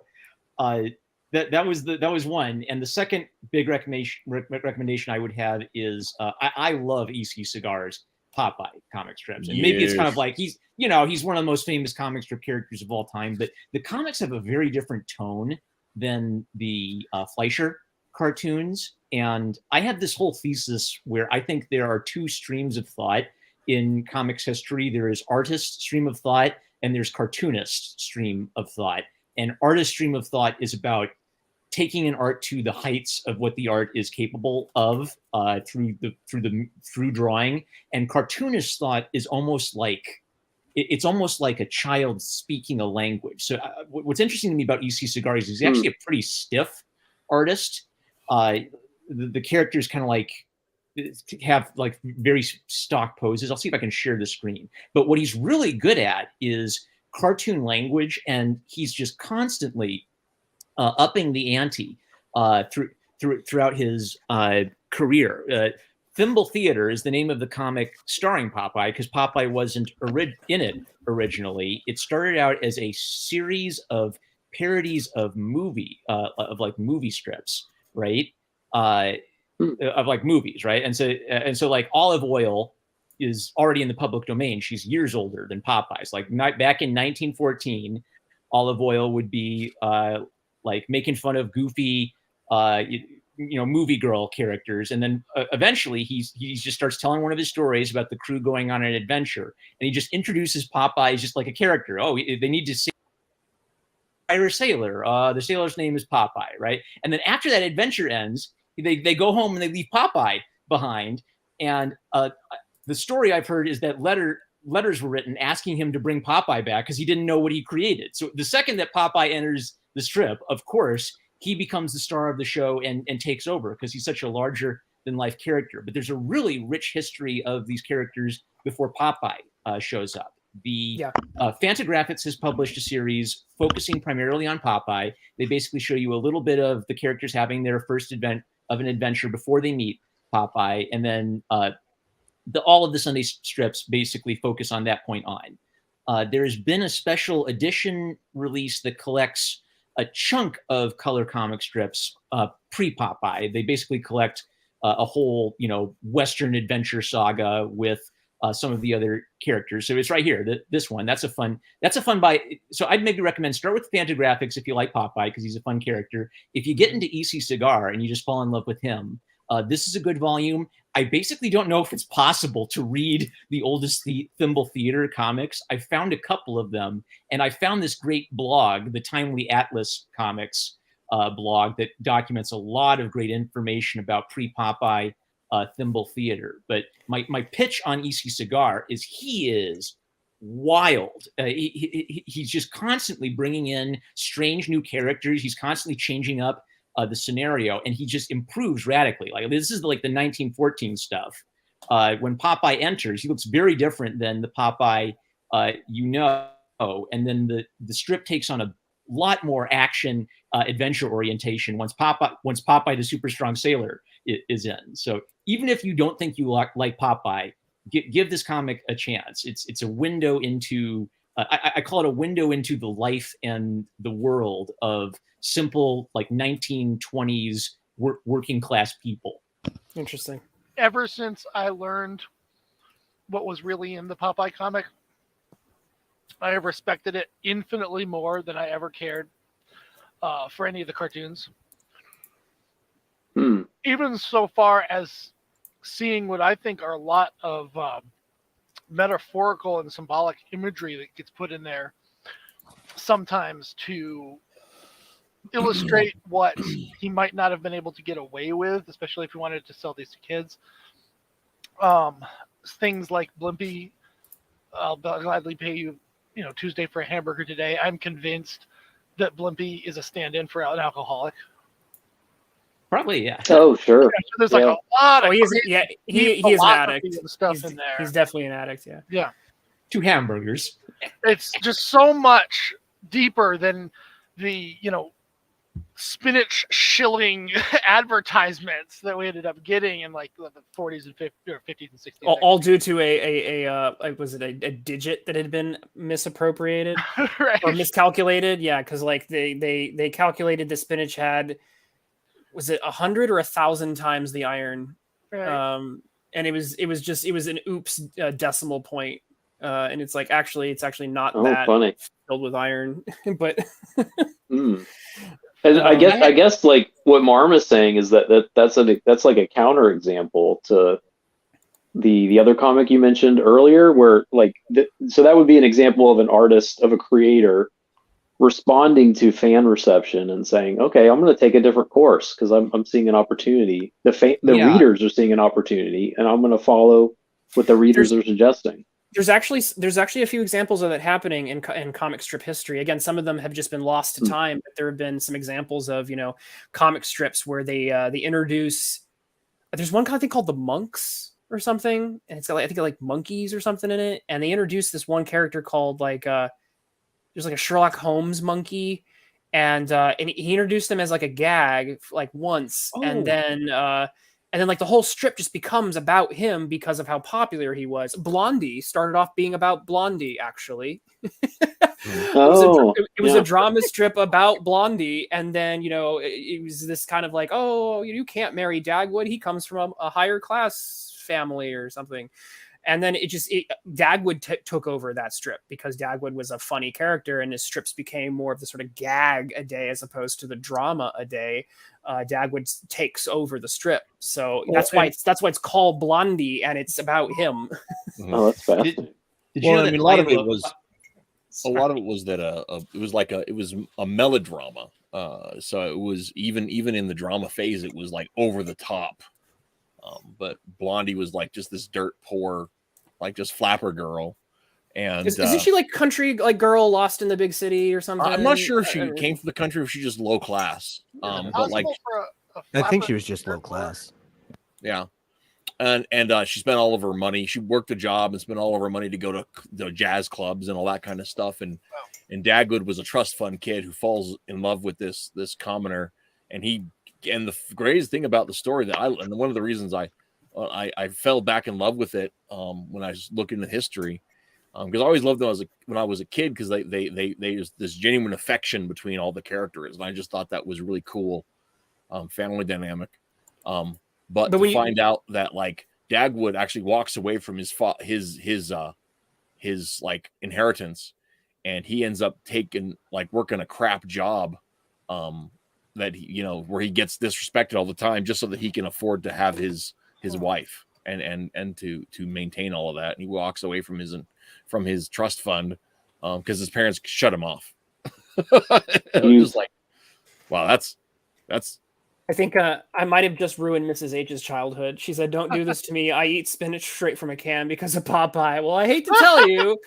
that was one. And the second big recommendation I would have is I love EC Cigar's Popeye comic strips, and maybe it's kind of like he's one of the most famous comic strip characters of all time, but the comics have a very different tone than the Fleischer cartoons. And I had this whole thesis where I think there are two streams of thought in comics history. There is artist stream of thought, and there's cartoonist stream of thought. And artist stream of thought is about taking an art to the heights of what the art is capable of through drawing. And cartoonist thought is almost like a child speaking a language. So what's interesting to me about EC Cigar is he's actually a pretty stiff artist. The characters kind of like have like very stock poses. I'll see if I can share the screen. But what he's really good at is cartoon language, and he's just constantly upping the ante throughout his career. Thimble Theater is the name of the comic starring Popeye, because Popeye wasn't in it originally. It started out as a series of parodies of movie strips, right? Of like movies, right? And so like Olive Oyl is already in the public domain. She's years older than Popeye's. Like back in 1914, Olive Oyl would be like making fun of goofy, movie girl characters, and then eventually he just starts telling one of his stories about the crew going on an adventure, and he just introduces Popeye as just like a character. Oh, they need to see a sailor. The sailor's name is Popeye, right? And then after that adventure ends, they go home and they leave Popeye behind. And the story I've heard is that letters were written asking him to bring Popeye back because he didn't know what he created. So the second that Popeye enters the strip, of course, he becomes the star of the show and takes over because he's such a larger than life character. But there's a really rich history of these characters before Popeye shows up. The Fantagraphics has published a series focusing primarily on Popeye. They basically show you a little bit of the characters having their first an adventure before they meet Popeye, and then all of the Sunday strips basically focus on that point on. There's been a special edition release that collects a chunk of color comic strips pre-Popeye. They basically collect a whole, Western adventure saga with some of the other characters. So it's right here, this one. That's a fun buy. So I'd maybe recommend start with Fantagraphics if you like Popeye, because he's a fun character. If you get into EC Cigar and you just fall in love with him, this is a good volume. I basically don't know if it's possible to read the oldest Thimble Theater comics. I found a couple of them, and I found this great blog, the Timely Atlas Comics blog, that documents a lot of great information about pre-Popeye Thimble Theater. But my pitch on EC Cigar is he is wild. He's just constantly bringing in strange new characters. He's constantly changing up the scenario, and he just improves radically. Like this is like the 1914 stuff. When Popeye enters, he looks very different than the Popeye and then the strip takes on a lot more action adventure orientation once Popeye the super strong sailor is in. So even if you don't think you like Popeye, give this comic a chance. It's a window into I call it a window into the life and the world of simple, like 1920s working class people. Interesting. Ever since I learned what was really in the Popeye comic, I have respected it infinitely more than I ever cared for any of the cartoons. Even so far as seeing what I think are a lot of metaphorical and symbolic imagery that gets put in there sometimes to illustrate what he might not have been able to get away with, especially if he wanted to sell these to kids. Things like Blimpy, I'll gladly pay you, Tuesday for a hamburger today. I'm convinced that Blimpy is a stand-in for an alcoholic. Probably, yeah. Oh, sure. Yeah, so there's like a lot of he is an addict. Stuff in there. He's definitely an addict. Yeah. Yeah. 2 hamburgers. It's just so much deeper than the spinach shilling advertisements that we ended up getting in like the 40s and 50s or 50s and 60s. All due to was it a digit that had been misappropriated Right. or miscalculated? Yeah, because like they calculated the spinach had, was it 100 or 1,000 times the iron? Right. And it was an oops decimal point. And it's actually not Oh, that funny. filled with iron, but And I guess like what Marm is saying is that's like a counter example to the other comic you mentioned earlier, where like so that would be an example of an artist, of a creator responding to fan reception and saying, okay, I'm going to take a different course because I'm seeing an opportunity. The readers are seeing an opportunity, and I'm going to follow what the readers are suggesting. There's actually a few examples of that happening in comic strip history. Again, some of them have just been lost to time, but there have been some examples of comic strips where they introduce. There's one kind of thing called the Monks or something, and it's got I think like monkeys or something in it, and they introduced this one character called there's like a Sherlock Holmes monkey, and he introduced them as like a gag like once, and then like the whole strip just becomes about him because of how popular he was. Blondie started off being about Blondie, actually. It was a drama strip about Blondie, and then it was this kind of like, oh, you can't marry Dagwood, he comes from a higher class family or something. And then Dagwood took over that strip because Dagwood was a funny character, and his strips became more of the sort of gag a day as opposed to the drama a day. Dagwood takes over the strip, so that's why it's called Blondie, and it's about him. Oh, that's fascinating. Did you know that a lot of it was that it was a melodrama. So it was even in the drama phase, it was like over the top. But Blondie was like just this dirt poor, like just flapper girl. And isn't she like country like girl lost in the big city or something? I'm not sure if she came from the country or if she's just low class. But like I think she was just low class. Yeah. And she spent all of her money. She worked a job and spent all of her money to go to the jazz clubs and all that kind of stuff. And Dagwood was a trust fund kid who falls in love with this commoner. And the greatest thing about the story and one of the reasons I fell back in love with it when I was looking at history, because I always loved them when I was a kid, because they there's this genuine affection between all the characters, and I just thought that was really cool, family dynamic. But to find out that like Dagwood actually walks away from his like inheritance, and he ends up working a crap job, that where he gets disrespected all the time just so that he can afford to have his wife and to maintain all of that. And he walks away from his trust fund because his parents shut him off. It was just like, wow, that's. I think I might have just ruined Mrs. H's childhood. She said, "Don't do this to me. I eat spinach straight from a can because of Popeye." Well, I hate to tell you,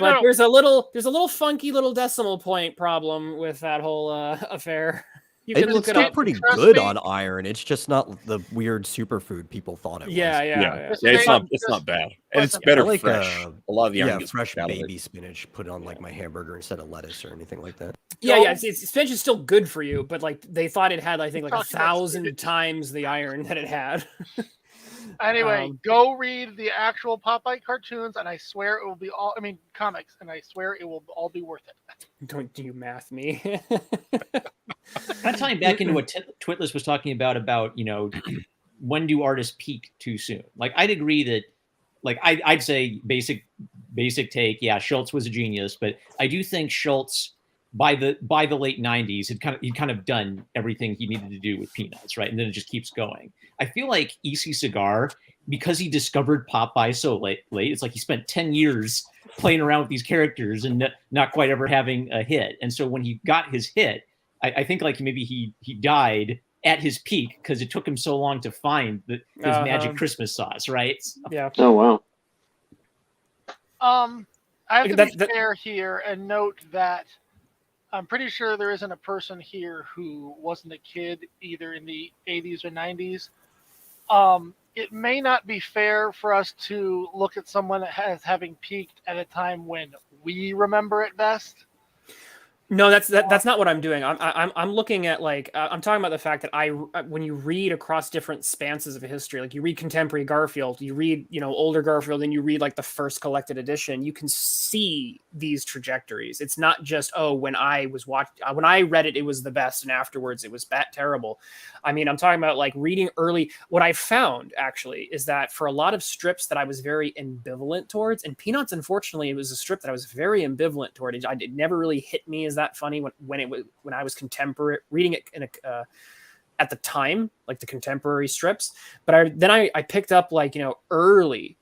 but there's a little funky little decimal point problem with that whole affair. You can look it up. It's pretty good on iron. It's just not the weird superfood people thought it was. Yeah. It's not bad, and it's better like fresh. A lot of the fresh baby spinach put on like my hamburger instead of lettuce or anything like that. Yeah. Spinach is still good for you, but like they thought it had, I think, like 1,000 times the iron that it had. Anyway, go read the actual Popeye cartoons, and I swear it will be comics, and I swear it will all be worth it. Don't you math me. Kind of tying back into what Twitless was talking about when do artists peak too soon? Like I'd agree that, like I'd say basic take, yeah, Schultz was a genius, but I do think Schultz by the late 90s he'd kind of done everything he needed to do with Peanuts, right? And then it just keeps going. I feel like EC Cigar, because he discovered Popeye so late, it's like he spent 10 years playing around with these characters and not quite ever having a hit. And so when he got his hit, I think like maybe he died at his peak because it took him so long to find his magic Christmas sauce, right? Yeah. Oh wow. I have to be fair here and note that I'm pretty sure there isn't a person here who wasn't a kid either in the 80s or 90s. It may not be fair for us to look at someone as having peaked at a time when we remember it best. No, that's not what I'm doing. I'm looking at like I'm talking about the fact that when you read across different spanses of history, like you read contemporary Garfield, you read older Garfield, and you read like the first collected edition, you can see these trajectories. It's not just when I read it, it was the best, and afterwards it was terrible. I mean, I'm talking about like reading early. What I found actually is that for a lot of strips that I was very ambivalent towards, and Peanuts, unfortunately, it was a strip that I was very ambivalent toward. It never really hit me as that funny when I was contemporary reading it at the time, like the contemporary strips. But I picked up like early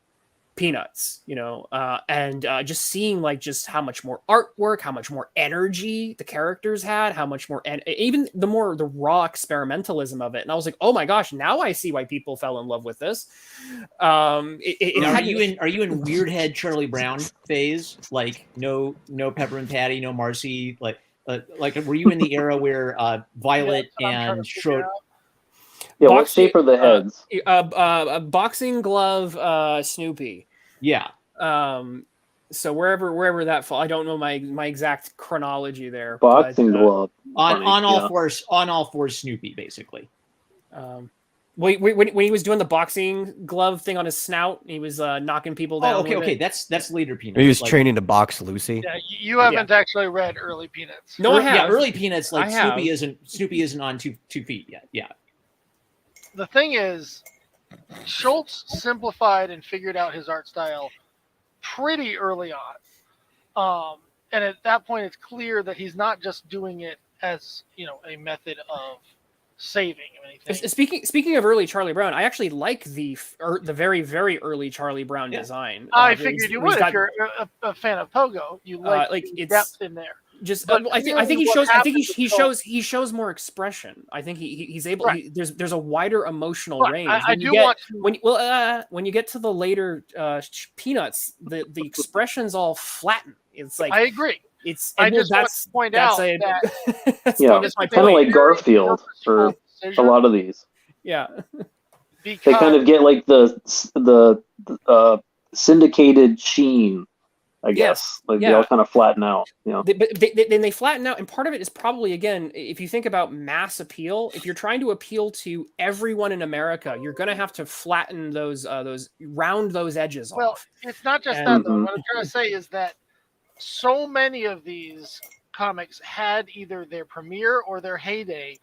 Peanuts, and just seeing like just how much more artwork, how much more energy the characters had, how much more, and even the raw experimentalism of it. And I was like, oh my gosh, now I see why people fell in love with this. Are you in weird head Charlie Brown phase? Like no Pepper and Patty, no Marcy, like were you in the era where Violet and Schroeder? Yeah, what shape are the heads? Boxing glove, Snoopy. Yeah. So wherever that fall, I don't know my exact chronology there. Boxing glove. On all fours, Snoopy, basically. When he was doing the boxing glove thing on his snout, he was knocking people down. Oh, okay. That's later Peanuts. He was training to box Lucy. Yeah, you haven't actually read early Peanuts. No, I have. Yeah, early Peanuts, like Snoopy isn't on two feet yet. Yeah. The thing is, Schultz simplified and figured out his art style pretty early on. And at that point, it's clear that he's not just doing it as, a method of saving anything. Speaking of early Charlie Brown, I actually like the very, very early Charlie Brown design. I figured you would. If you're a fan of Pogo, you like it's depth in there. Just I think he shows more expression. I think he's able. Right. There's a wider emotional range. When you get to the later Peanuts, the expressions all flatten. It's like I agree. I just want to point out that that's my kind of point. like Garfield for a lot of these. Yeah, they kind of get like the syndicated sheen. I guess they all kind of flatten out. But they flatten out, and part of it is probably, again, if you think about mass appeal, if you're trying to appeal to everyone in America, you're going to have to flatten those round those edges off. It's not just that though. What I'm trying to say is that so many of these comics had either their premiere or their heyday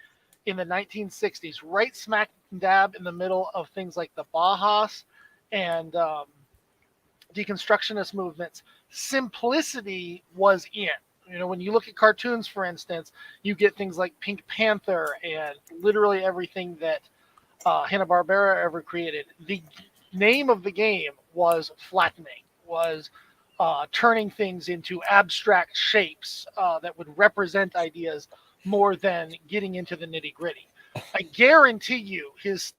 in the 1960s, right smack dab in the middle of things like the Bajas and deconstructionist movements. Simplicity was in. When you look at cartoons, for instance, you get things like Pink Panther and literally everything that Hanna-Barbera ever created. The name of the game was flattening, was turning things into abstract shapes that would represent ideas more than getting into the nitty-gritty. I guarantee you his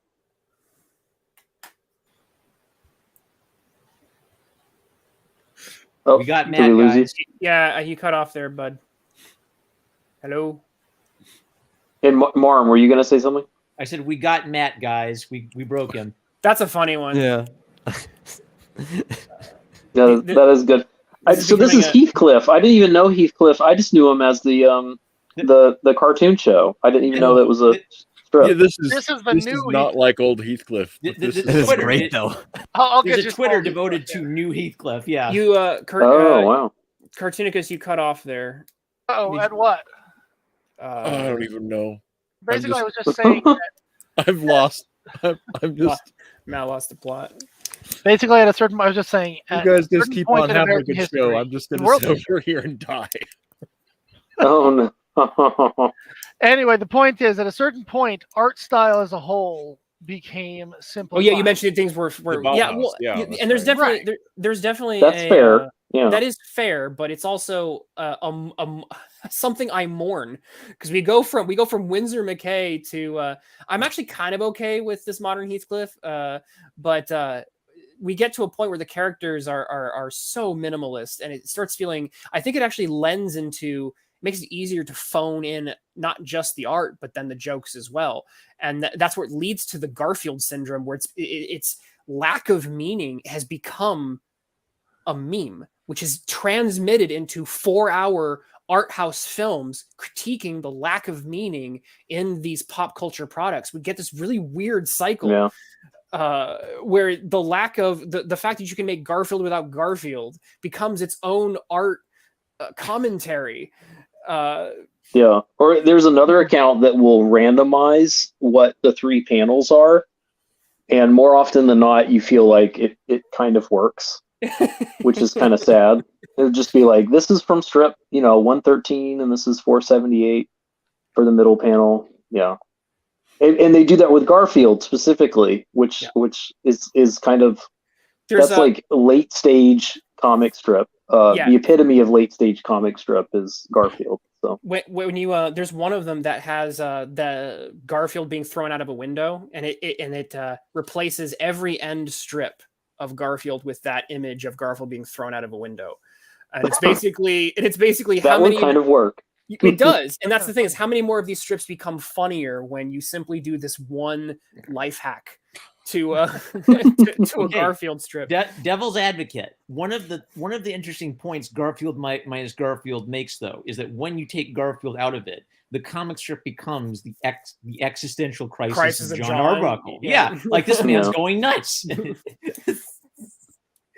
we got Matt, guys. Yeah, you cut off there, bud. Hello. And Marm, were you going to say something? I said we got Matt, guys. We broke him. That's a funny one. Yeah. That is good. So this is Heathcliff. I didn't even know Heathcliff. I just knew him as the cartoon show. I didn't even know that was a strip. Yeah, this is not like old Heathcliff. This is great though. There's a Twitter devoted to new Heathcliff. Yeah. You wow. Cartoonicus, you cut off there. At what? I don't even know. Basically, I was just saying that I've lost. I'm just Matt lost the plot. Basically, at a certain point, I was just saying. You guys just keep on having a good show. I'm just going to sit over here and die. Oh no. Anyway, the point is, at a certain point, art style as a whole became simple. Oh yeah, you mentioned things were and there's definitely there's definitely that's fair. Yeah, that is fair, but it's also something I mourn because we go from Winsor McKay to I'm actually kind of okay with this modern Heathcliff, but we get to a point where the characters are so minimalist, and it starts feeling. I think it actually lends into. Makes it easier to phone in not just the art, but then the jokes as well. And that's what leads to the Garfield syndrome, where it's lack of meaning has become a meme, which is transmitted into 4-hour art house films critiquing the lack of meaning in these pop culture products. We get this really weird cycle where the lack of the fact that you can make Garfield without Garfield becomes its own art commentary. Yeah. Or there's another account that will randomize what the 3 panels are. And more often than not, you feel like it kind of works, which is kind of sad. It would just be like, this is from strip, 113, and this is 478 for the middle panel. Yeah. And they do that with Garfield specifically, which is kind of, like late stage comic strip. The epitome of late stage comic strip is Garfield. So when you there's one of them that has the Garfield being thrown out of a window, and it replaces every end strip of Garfield with that image of Garfield being thrown out of a window, and it's basically that how many kind of work. It does, and that's the thing, is how many more of these strips become funnier when you simply do this one life hack to a Garfield strip. Devil's advocate. One of the interesting points Garfield minus Garfield makes, though, is that when you take Garfield out of it, the comic strip becomes the existential crisis of John Arbuckle. Yeah, like this man's going nuts.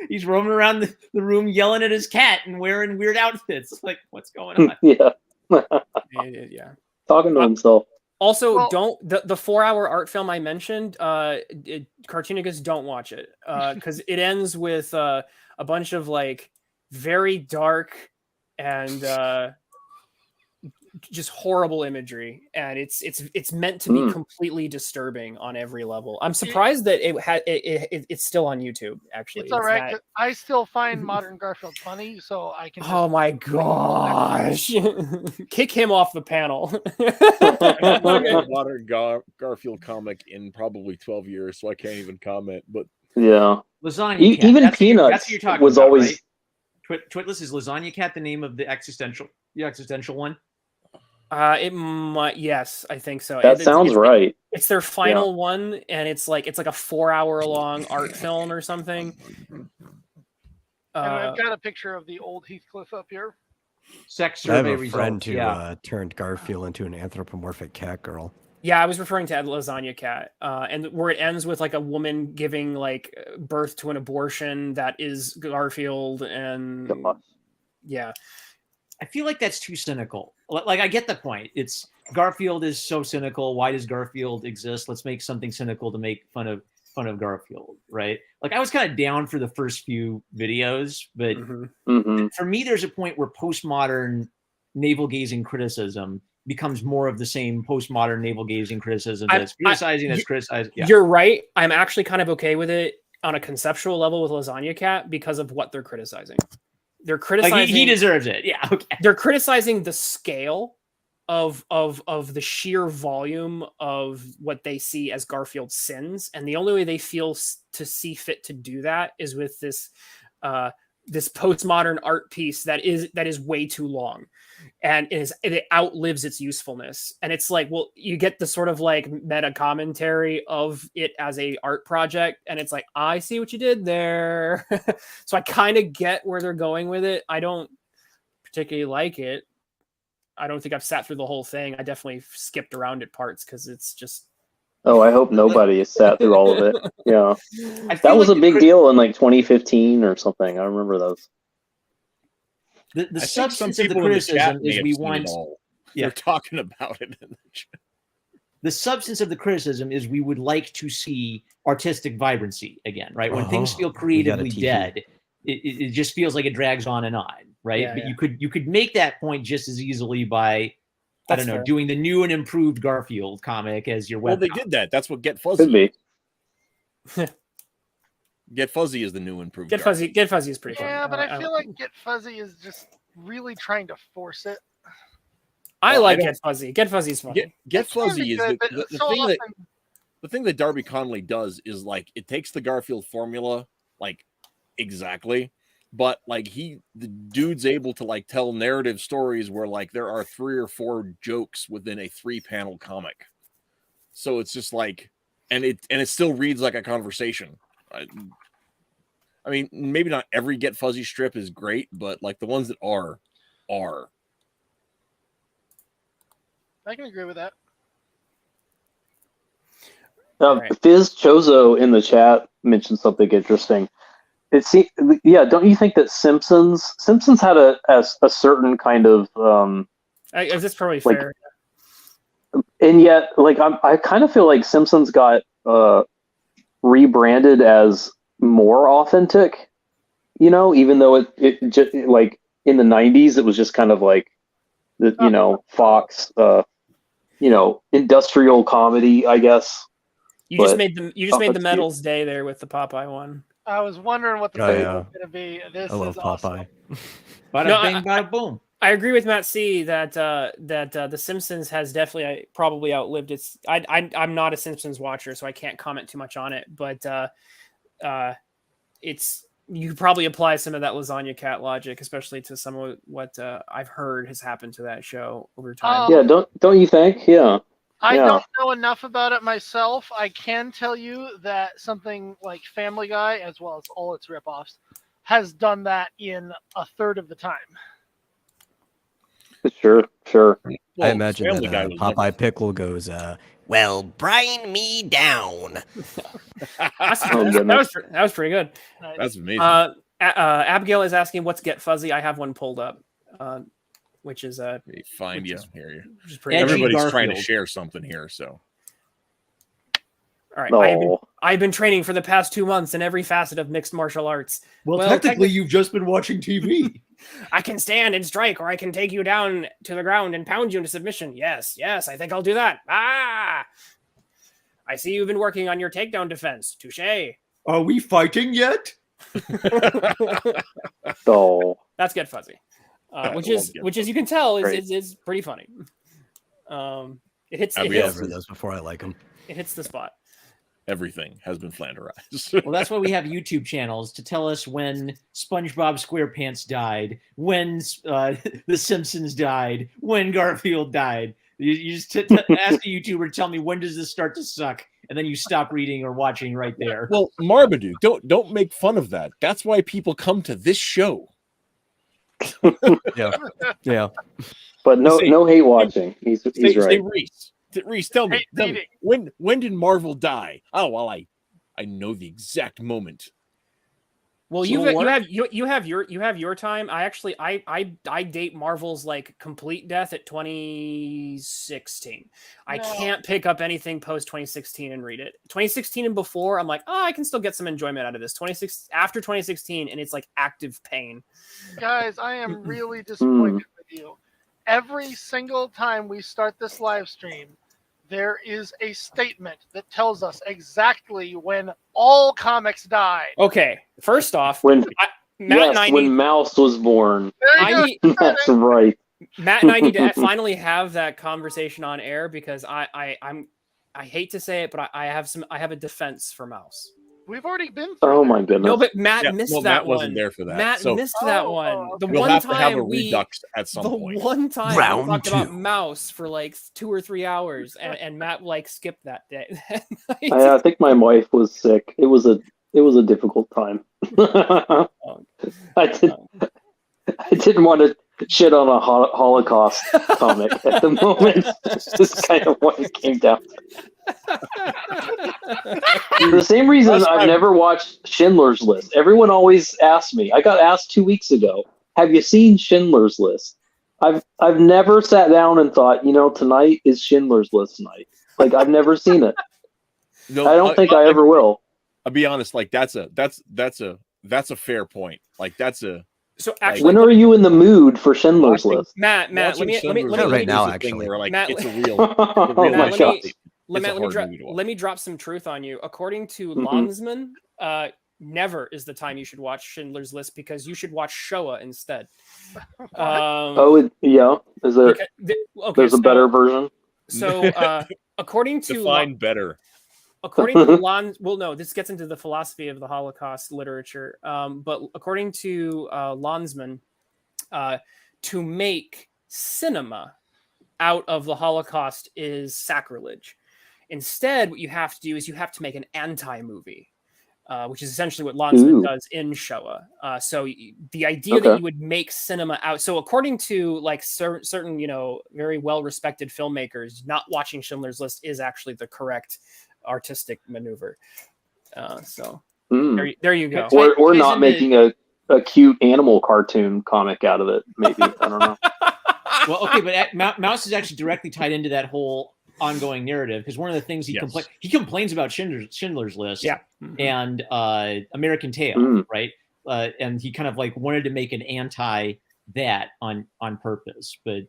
He's roaming around the room yelling at his cat and wearing weird outfits. Like, what's going on? Yeah. Talking to himself. Also, the 4-hour art film I mentioned, Cartoonicus, don't watch it because it ends with a bunch of like very dark and just horrible imagery, and it's meant to be completely disturbing on every level. I'm surprised that it's still on YouTube. Actually, it's all right. 'Cause I still find Modern Garfield funny, so I can. Oh my gosh! Kick him off the panel. Modern Garfield comic in probably 12 years, so I can't even comment. But Lasagna Cat. Even that's Peanuts that's what you're talking was about, always right? Twitless, is Lasagna Cat the name of the existential one? It might. Yes, I think so. That sounds right. It's their final one, and it's like a 4-hour long art film or something. And I've got a picture of the old Heathcliff up here. Sex I have survey a friend results. who turned Garfield into an anthropomorphic cat girl. Yeah, I was referring to Lasagna Cat, and where it ends with like a woman giving like birth to an abortion that is Garfield, and yeah. I feel like that's too cynical. Like, I get the point. It's Garfield is so cynical. Why does Garfield exist? Let's make something cynical to make fun of Garfield, right? Like, I was kind of down for the first few videos, but for me, there's a point where postmodern navel-gazing criticism becomes more of the same postmodern navel-gazing criticism that's criticizing, that's criticizing. Yeah. You're right. I'm actually kind of okay with it on a conceptual level with Lasagna Cat because of what they're criticizing. They're criticizing. Like he deserves it. Yeah. Okay. They're criticizing the scale of the sheer volume of what they see as Garfield's sins, and the only way they feel to see fit to do that is with this this postmodern art piece that is way too long, and it outlives its usefulness. And it's like, well, you get the sort of like meta commentary of it as a art project, and it's like, I see what you did there. So I kind of get where they're going with it. I don't particularly like it. I don't think I've sat through the whole thing. I definitely skipped around at parts because it's just. Oh, I hope nobody has sat through all of it. Yeah, that was a big deal in like 2015 or something. I remember those. The substance of the criticism is we want. They're talking about it. The substance of the criticism is we would like to see artistic vibrancy again, right? When things feel creatively dead, it just feels like it drags on and on, right? Yeah, but you could make that point just as easily by. I don't know, fair. Doing the new and improved Garfield comic as your web. Well, they did that. That's what Get Fuzzy. Could be. Get Fuzzy is the new improved. Get Fuzzy is pretty fun. Yeah, but I feel like Get Fuzzy is just really trying to force it. I like Get Fuzzy. Get Fuzzy's fun. Get Fuzzy is the so thing often... the thing that Darby Conley does is like it takes the Garfield formula like exactly. But like the dude's able to like tell narrative stories where like there are 3 or 4 jokes within a 3-panel comic. So it's just like, and it still reads like a conversation. I mean, maybe not every Get Fuzzy strip is great, but like the ones that are. I can agree with that. Right. Fizz Chozo in the chat mentioned something interesting. Don't you think that Simpsons had a certain kind of That's probably like, fair. and yet like I kind of feel like Simpsons got rebranded as more authentic, even though it just like in the 90s it was just kind of like the Fox industrial comedy, I guess. You just But made the medals day there with the Popeye one. I was wondering what the Oh, thing yeah. was going to be. This I love is awesome. Popeye. Bada No, bing, bada boom. I agree with Matt C that The Simpsons has definitely probably outlived its. I'm not a Simpsons watcher, so I can't comment too much on it. But it's you could probably apply some of that lasagna cat logic, especially to some of what I've heard has happened to that show over time. yeah, don't you think? Yeah. I Yeah. don't know enough about it myself. I can tell you that something like Family Guy, as well as all its ripoffs, has done that in a third of the time. Sure. I Well, imagine Family that Guy was Popeye never- Pickle goes, Well, brine me down. That was pretty good. That's amazing. Abigail is asking what's Get Fuzzy. I have one pulled up, which is Find you which here. which is pretty. Edgy good. Everybody's trying to Garfield. share something here, so All right, No. I've been training for the past 2 months in every facet of mixed martial arts. Well, Well, technically, you've just been watching TV. I can stand and strike, or I can take you down to the ground and pound you into submission. Yes, I think I'll do that. Ah! I see you've been working on your takedown defense. Touche. Are we fighting yet? So That's Get Fuzzy, which love is Get which, as you can tell, Great. is pretty funny. It hits Have it we hits, whatever those before I like them. it hits the spot. everything has been flanderized. Well, that's why we have YouTube channels to tell us when SpongeBob SquarePants died, when The Simpsons died, when Garfield died. You just ask a YouTuber to tell me when does this start to suck, and then you stop reading or watching right there. Well, Marmaduke, don't make fun of that. That's why people come to this show. Yeah. but no hate watching. He's Say right. Reese, tell me, Hey, when did Marvel die? Oh well, I know the exact moment. Well, So you what? have your time. I actually I date Marvel's like complete death at 2016. I No. can't pick up anything post 2016 and read it. 2016 and before, I'm like, I can still get some enjoyment out of this. After 2016, and it's like active pain. Guys, I am really disappointed with you. Every single time we start this live stream, there is a statement that tells us exactly when all comics died. Okay, first off, When Matt and I when need, Mouse was born. There you I go. need That's right. Matt and I need to finally have that conversation on air because I hate to say it, but I have a defense for Mouse. We've already been through Oh that. my goodness. No, but Matt Yeah, missed well, that Matt one. wasn't there for that, Matt so- missed that Oh, one. The okay. We'll one have to time have a we redux at some the point. one time Round we talked about two. Mouse for like 2 or 3 hours, and Matt like skipped that day. I think my wife was sick. It was a difficult time. I didn't want to shit on a Holocaust comic at the moment. It's just kind of what it came down to. The same reason Last I've time- never watched Schindler's List. Everyone always asks me. I got asked 2 weeks ago, "Have you seen Schindler's List?" I've never sat down and thought, tonight is Schindler's List night. Like I've never seen it. No, I don't think I ever will. I'll be honest. Like that's a fair point. Like that's a So actually, When are you in the mood for Schindler's Watching- List? Matt, let watching me Schindler's Not right List now, is a thing actually. where, like, Matt- it's a real. Oh real my Matt, god! let me drop some truth on you. According to Mhm. Landsman, never is the time you should watch Schindler's List because you should watch Shoah instead. Yeah. Is there? There's a better version. So, according to Define better. according to well, no, this gets into the philosophy of the Holocaust literature. But according to Landsman, to make cinema out of the Holocaust is sacrilege. Instead, what you have to do is you have to make an anti-movie. which is essentially what Lanzmann Ooh. does in Showa. So the idea that you would make cinema out. So according to like certain, very well-respected filmmakers, not watching Schindler's List is actually the correct artistic maneuver. There you go. Or not making a cute animal cartoon comic out of it. Maybe I don't know. Well, okay, but Mouse is actually directly tied into that whole ongoing narrative, because one of the things he complains about Schindler's List, and American Tail, right? And he kind of like wanted to make an anti that on purpose. But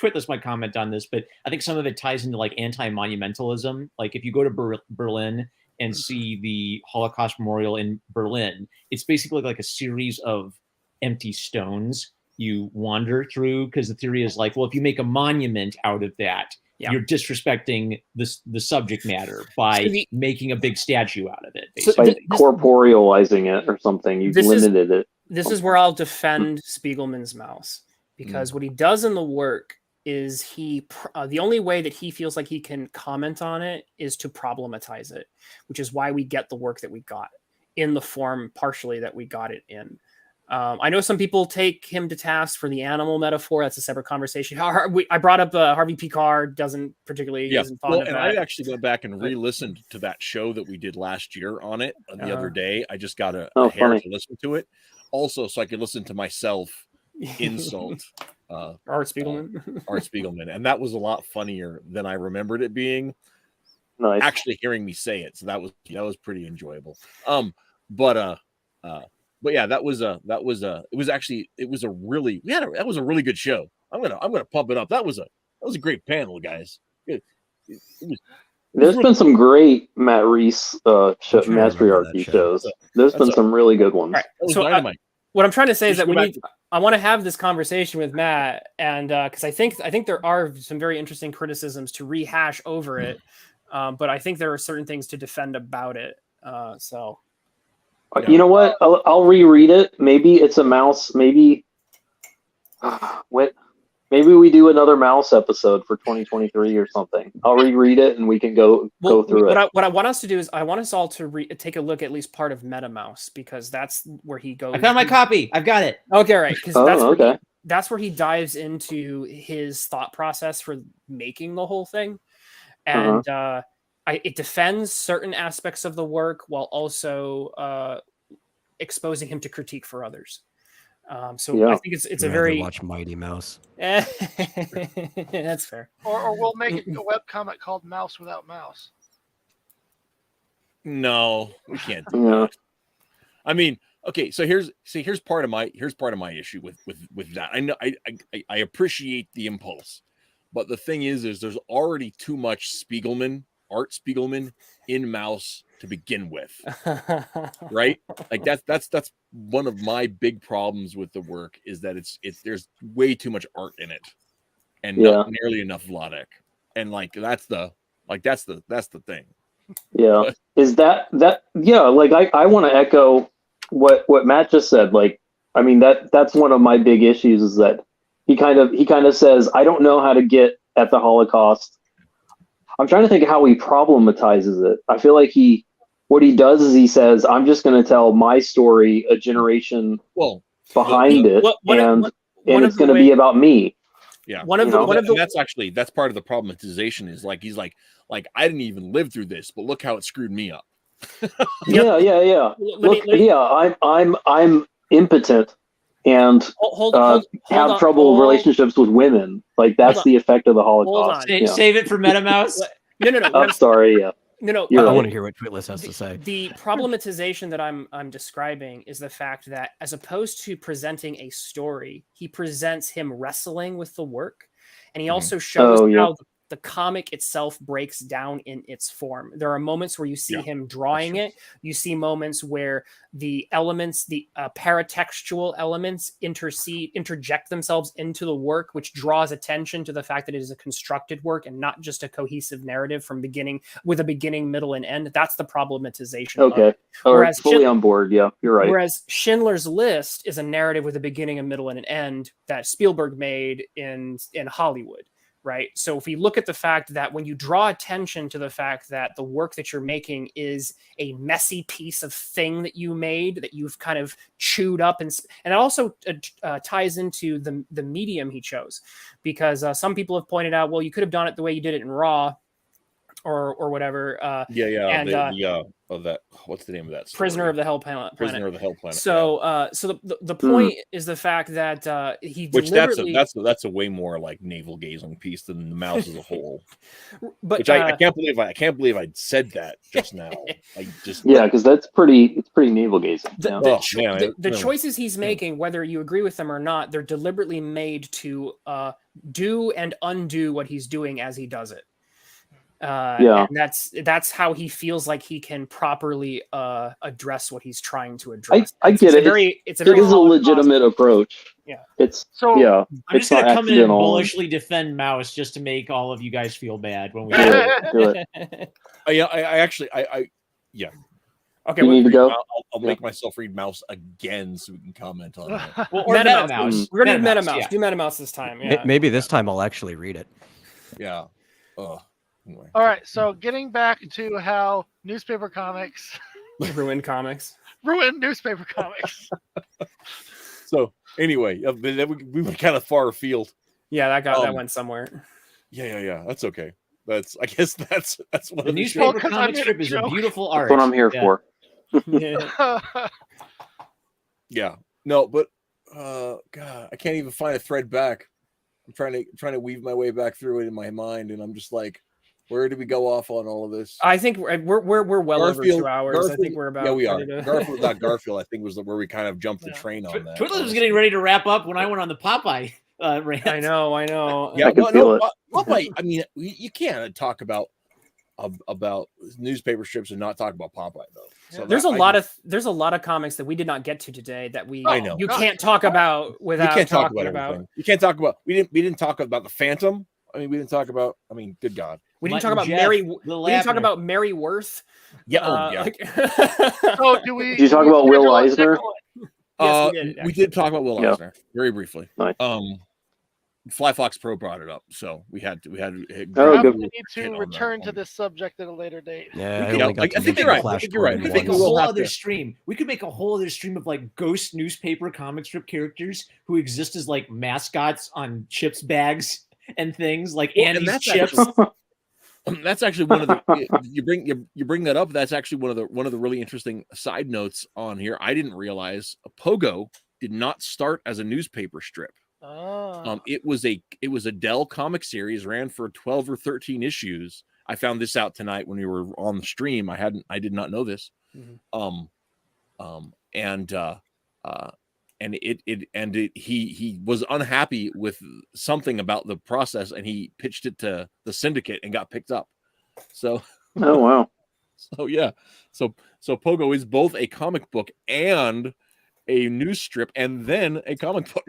Twitless might comment on this, but I think some of it ties into like anti-monumentalism. Like if you go to Berlin and see the Holocaust Memorial in Berlin, it's basically like a series of empty stones you wander through, because the theory is like, well, if you make a monument out of that, you're disrespecting the subject matter by making a big statue out of it. By corporealizing it or something, you've limited it. This is where I'll defend Spiegelman's Mouse, because what he does in the work is the only way that he feels like he can comment on it is to problematize it, which is why we get the work that we got in the form partially that we got it in. I know some people take him to task for the animal metaphor. That's a separate conversation. I brought up Harvey Picard isn't particularly isn't fond of that. I actually went back and re-listened to that show that we did last year on it the other day. I just got a hair to listen to it, also so I could listen to myself insult Art Spiegelman. And that was a lot funnier than I remembered it being. Nice. Actually hearing me say it, so that was pretty enjoyable. But yeah, that was a really good show. I'm gonna pump it up. That was a great panel, guys. There's been some great Matt Reese Mattriarchy shows. There's been some really good ones. Right. So what I'm trying to say is that I want to have this conversation with Matt, and because I think there are some very interesting criticisms to rehash over it, but I think there are certain things to defend about it. You know what? I'll reread it. Maybe it's a Mouse. Maybe we do another Mouse episode for 2023 or something. I'll reread it and we can go through it. What I want us to do is I want us all to take a look at least part of Meta Mouse, because that's where he goes. I found my copy. I've got it. Okay, right. Because that's where he dives into his thought process for making the whole thing, and it defends certain aspects of the work while also exposing him to critique for others. I think it's a very watch Mighty Mouse. That's fair. Or we'll make it a webcomic called Mouse Without Mouse. No, we can't do that. I mean, okay, so here's part of my issue with that. I know I appreciate the impulse, but the thing is there's already too much Art Spiegelman in Mouse to begin with, right? Like that's one of my big problems with the work, is that it's there's way too much art in it, and not nearly enough Vladek, and that's the thing. Yeah, is that like I want to echo what Matt just said. Like, I mean that's one of my big issues, is that he kind of says, I don't know how to get at the Holocaust. I'm trying to think of how he problematizes it. I feel like what he does is he says, I'm just going to tell my story a generation behind it, and it's going to be about me. Yeah. That's part of the problematization, is like, he's like, I didn't even live through this, but look how it screwed me up. Yeah. I'm impotent and have trouble relationships with women. Like that's the effect of the Holocaust. Save it for MetaMouse. No. I'm sorry. Yeah. No. I want to hear what Twitless has to say. The problematization that I'm describing is the fact that, as opposed to presenting a story, he presents him wrestling with the work, and he also shows how the comic itself breaks down in its form. There are moments where you see him drawing it. You see moments where the elements, the paratextual elements interject themselves into the work, which draws attention to the fact that it is a constructed work and not just a cohesive narrative with a beginning, middle, and end. That's the problematization. Okay. Whereas fully on board. Yeah, you're right. Whereas Schindler's List is a narrative with a beginning, a middle, and an end that Spielberg made in Hollywood. right? So if we look at the fact that when you draw attention to the fact that the work that you're making is a messy piece of thing that you made, that you've kind of chewed up, and it also ties into the medium he chose, because some people have pointed out, well, you could have done it the way you did it in Raw, or whatever. And that, what's the name of that story? Prisoner of the Hell Planet. Prisoner of the Hell Planet. So so the point is the fact that he deliberately... that's a way more like navel gazing piece than the mouse as a whole. But which I can't believe I said that just now. Because that's it's pretty navel gazing. The choices he's making, whether you agree with them or not, they're deliberately made to do and undo what he's doing as he does it. And that's how he feels like he can properly address what he's trying to address. I get it. It is a legitimate approach. Yeah. I'm just gonna come in and bullishly defend Mouse just to make all of you guys feel bad when we do it. Okay, you need to go. I'll make myself read Mouse again so we can comment on that. Well, or Meta Mouse. We're gonna do Meta Mouse. Do Meta Mouse this time. Yeah. Maybe this time I'll actually read it. Yeah. Anyway. All right, so getting back to how newspaper comics ruin comics, ruin newspaper comics. So anyway, we went kind of far afield. Yeah, that went somewhere. Yeah. That's okay. I guess that's what the newspaper comic strip is a beautiful art. That's what I'm here for. Yeah. No, but God, I can't even find a thread back. I'm trying to weave my way back through it in my mind, and I'm just like, where did we go off on all of this? I think we're well over 2 hours. Garfield, I think we're about. Yeah, we are. Garfield, I think, was where we kind of jumped the train on that. Twiddler was getting ready to wrap up when I went on the Popeye rant. I know. Yeah, I can feel it. Popeye. I mean, you can't talk about newspaper strips and not talk about Popeye though. So there's a lot of comics that we did not get to today that you can't talk about without you can't talk talking about about. You can't talk about. We didn't talk about the Phantom. I mean, we didn't talk about. I mean, good God. We didn't talk about Mary. We didn't talk about Mary Worth. Yeah. So do we? Did you talk about Will Eisner? Yes, we did talk about Will Eisner very briefly. Nice. Fly Fox Pro brought it up, so we had to. We need to return to this subject at a later date. Yeah, I think you're right. I think you're right. We could make a whole other stream. We could make a whole other stream of like ghost newspaper comic strip characters who exist as like mascots on chips bags and things like Andy's chips. That's actually one of the you bring that up. That's actually one of the really interesting side notes on here. I didn't realize Pogo did not start as a newspaper strip. It was a Dell comic series, ran for 12 or 13 issues. I found this out tonight when we were on the stream. I did not know this. He was unhappy with something about the process, and he pitched it to the Syndicate and got picked up. So oh wow. So yeah. So Pogo is both a comic book and a news strip and then a comic book.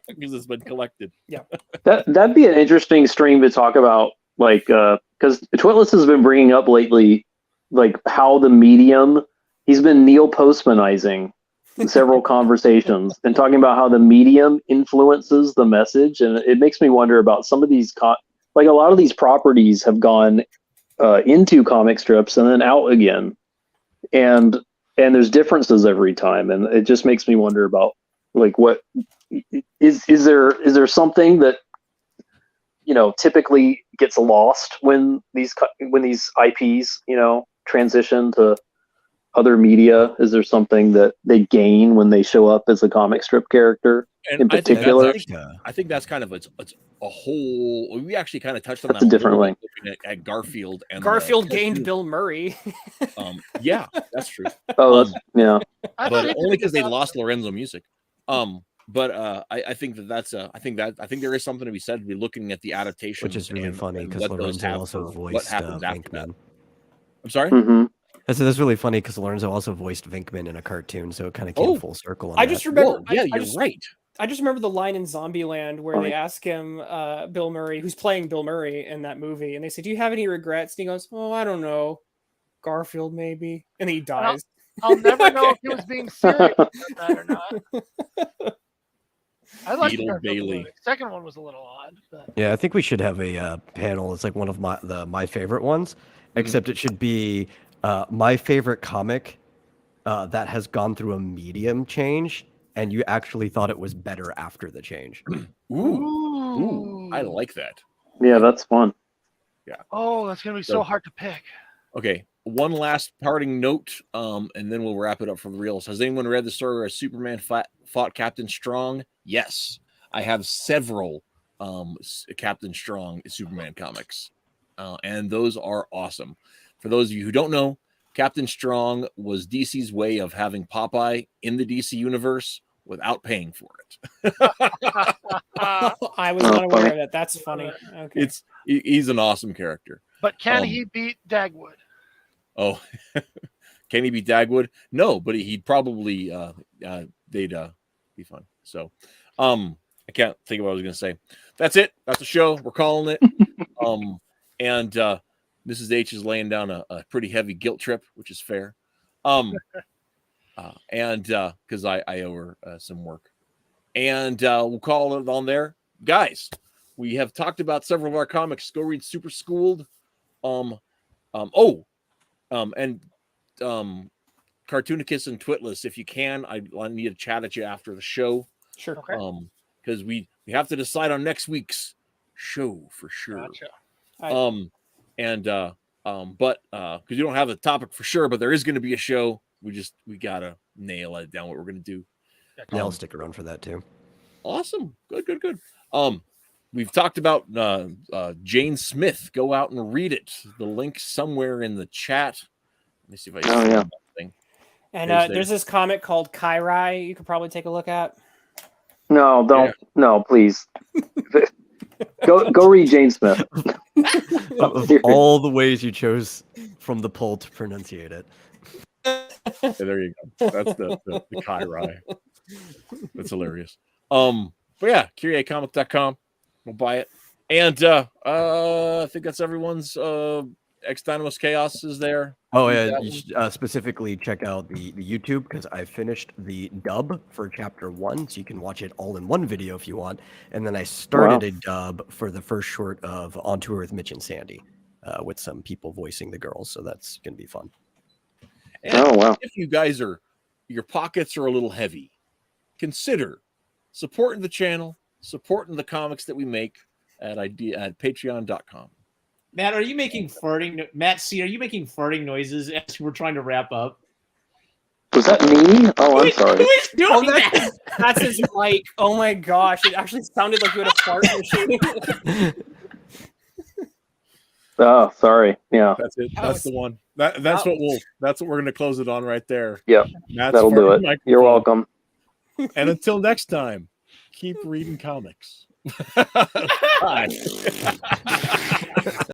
Because it's been collected. Yeah, that'd be an interesting stream to talk about, like, because Twitless has been bringing up lately, like how the medium. He's been Neil Postmanizing several conversations and talking about how the medium influences the message, and it makes me wonder about some of these like a lot of these properties have gone into comic strips and then out again, and there's differences every time, and it just makes me wonder about like what. Is there something that typically gets lost when these IPs transition to other media? Is there something that they gain when they show up as a comic strip character in particular? I think that's kind of it's a whole. We actually kind of touched on that's a different way. At Garfield and Garfield gained Bill Murray. Yeah, that's true. Oh, yeah, but only because they lost Lorenzo Music. But I think I think there is something to be said to be looking at the adaptation, which is really funny because Lorenzo also voiced Venkman. I'm sorry. Mm-hmm. That's really funny because Lorenzo also voiced Venkman in a cartoon, so it kind of came full circle. On I just remember. You're right. I just remember the line in Zombieland where they ask him, Bill Murray, who's playing Bill Murray in that movie, and they say, "Do you have any regrets?" And he goes, "Oh, I don't know, Garfield maybe," and he dies. I'll never know if he was being serious about that or not. I like Beetle Bailey. The second one was a little odd, but Yeah, I think we should have a panel. It's like one of my favorite ones, except it should be my favorite comic that has gone through a medium change, and you actually thought it was better after the change. Ooh, I like that. Yeah, that's fun. oh, that's gonna be so hard to pick. Okay, one last parting note, and then we'll wrap it up for the reels. Has anyone read the story where Superman fought Captain Strong? Yes, I have several Captain Strong Superman comics, and those are awesome. For those of you who don't know, Captain Strong was DC's way of having Popeye in the DC universe without paying for it. I was not aware of that. That's funny. Okay. He's an awesome character. But can he beat Dagwood? Oh, can he beat Dagwood? No, but he'd probably they'd be fun. So, I can't think of what I was going to say. That's it. That's the show. We're calling it. And Mrs. H is laying down a pretty heavy guilt trip, which is fair. And because I owe her some work, and we'll call it on there, guys. We have talked about several of our comics. Go read Super Schooled. And Cartoonicus and Twitless, if you can. I need to chat at you after the show. Sure. Okay. Because we have to decide on next week's show for sure. Gotcha. But because you don't have the topic for sure, but there is going to be a show. We gotta nail it down what we're gonna do. Yeah, I'll stick around for that too. Awesome. Good. We've talked about Jane Smith. Go out and read it. The link somewhere in the chat. Let me see if I can yeah. thing. And there's this comic called Kairai you could probably take a look at. No, don't. Yeah. No, please. Go read Jane Smith. Of all the ways you chose from the poll to pronunciate it. Yeah, there you go. That's the Kairai. That's hilarious. But yeah, CurieComic.com. We'll buy it. And I think that's everyone's Extanimus Chaos is there. Oh yeah, you should, specifically check out the YouTube because I finished the dub for chapter 1, so you can watch it all in one video if you want. And then I started a dub for the first short of On Tour with Mitch and Sandy, with some people voicing the girls. So that's gonna be fun. And if you guys your pockets are a little heavy, consider supporting the channel, supporting the comics that we make at patreon.com. Matt, are you making farting? Matt C, are you making farting noises as we're trying to wrap up? Was that me? Oh, I'm sorry. Who is doing that? That's his mic. Oh my gosh! It actually sounded like you had a fart machine. Oh, sorry. Yeah. That's it. That's the one. That's what we're going to close it on right there. Yep. That'll do it. You're welcome. And until next time, keep reading comics. Bye.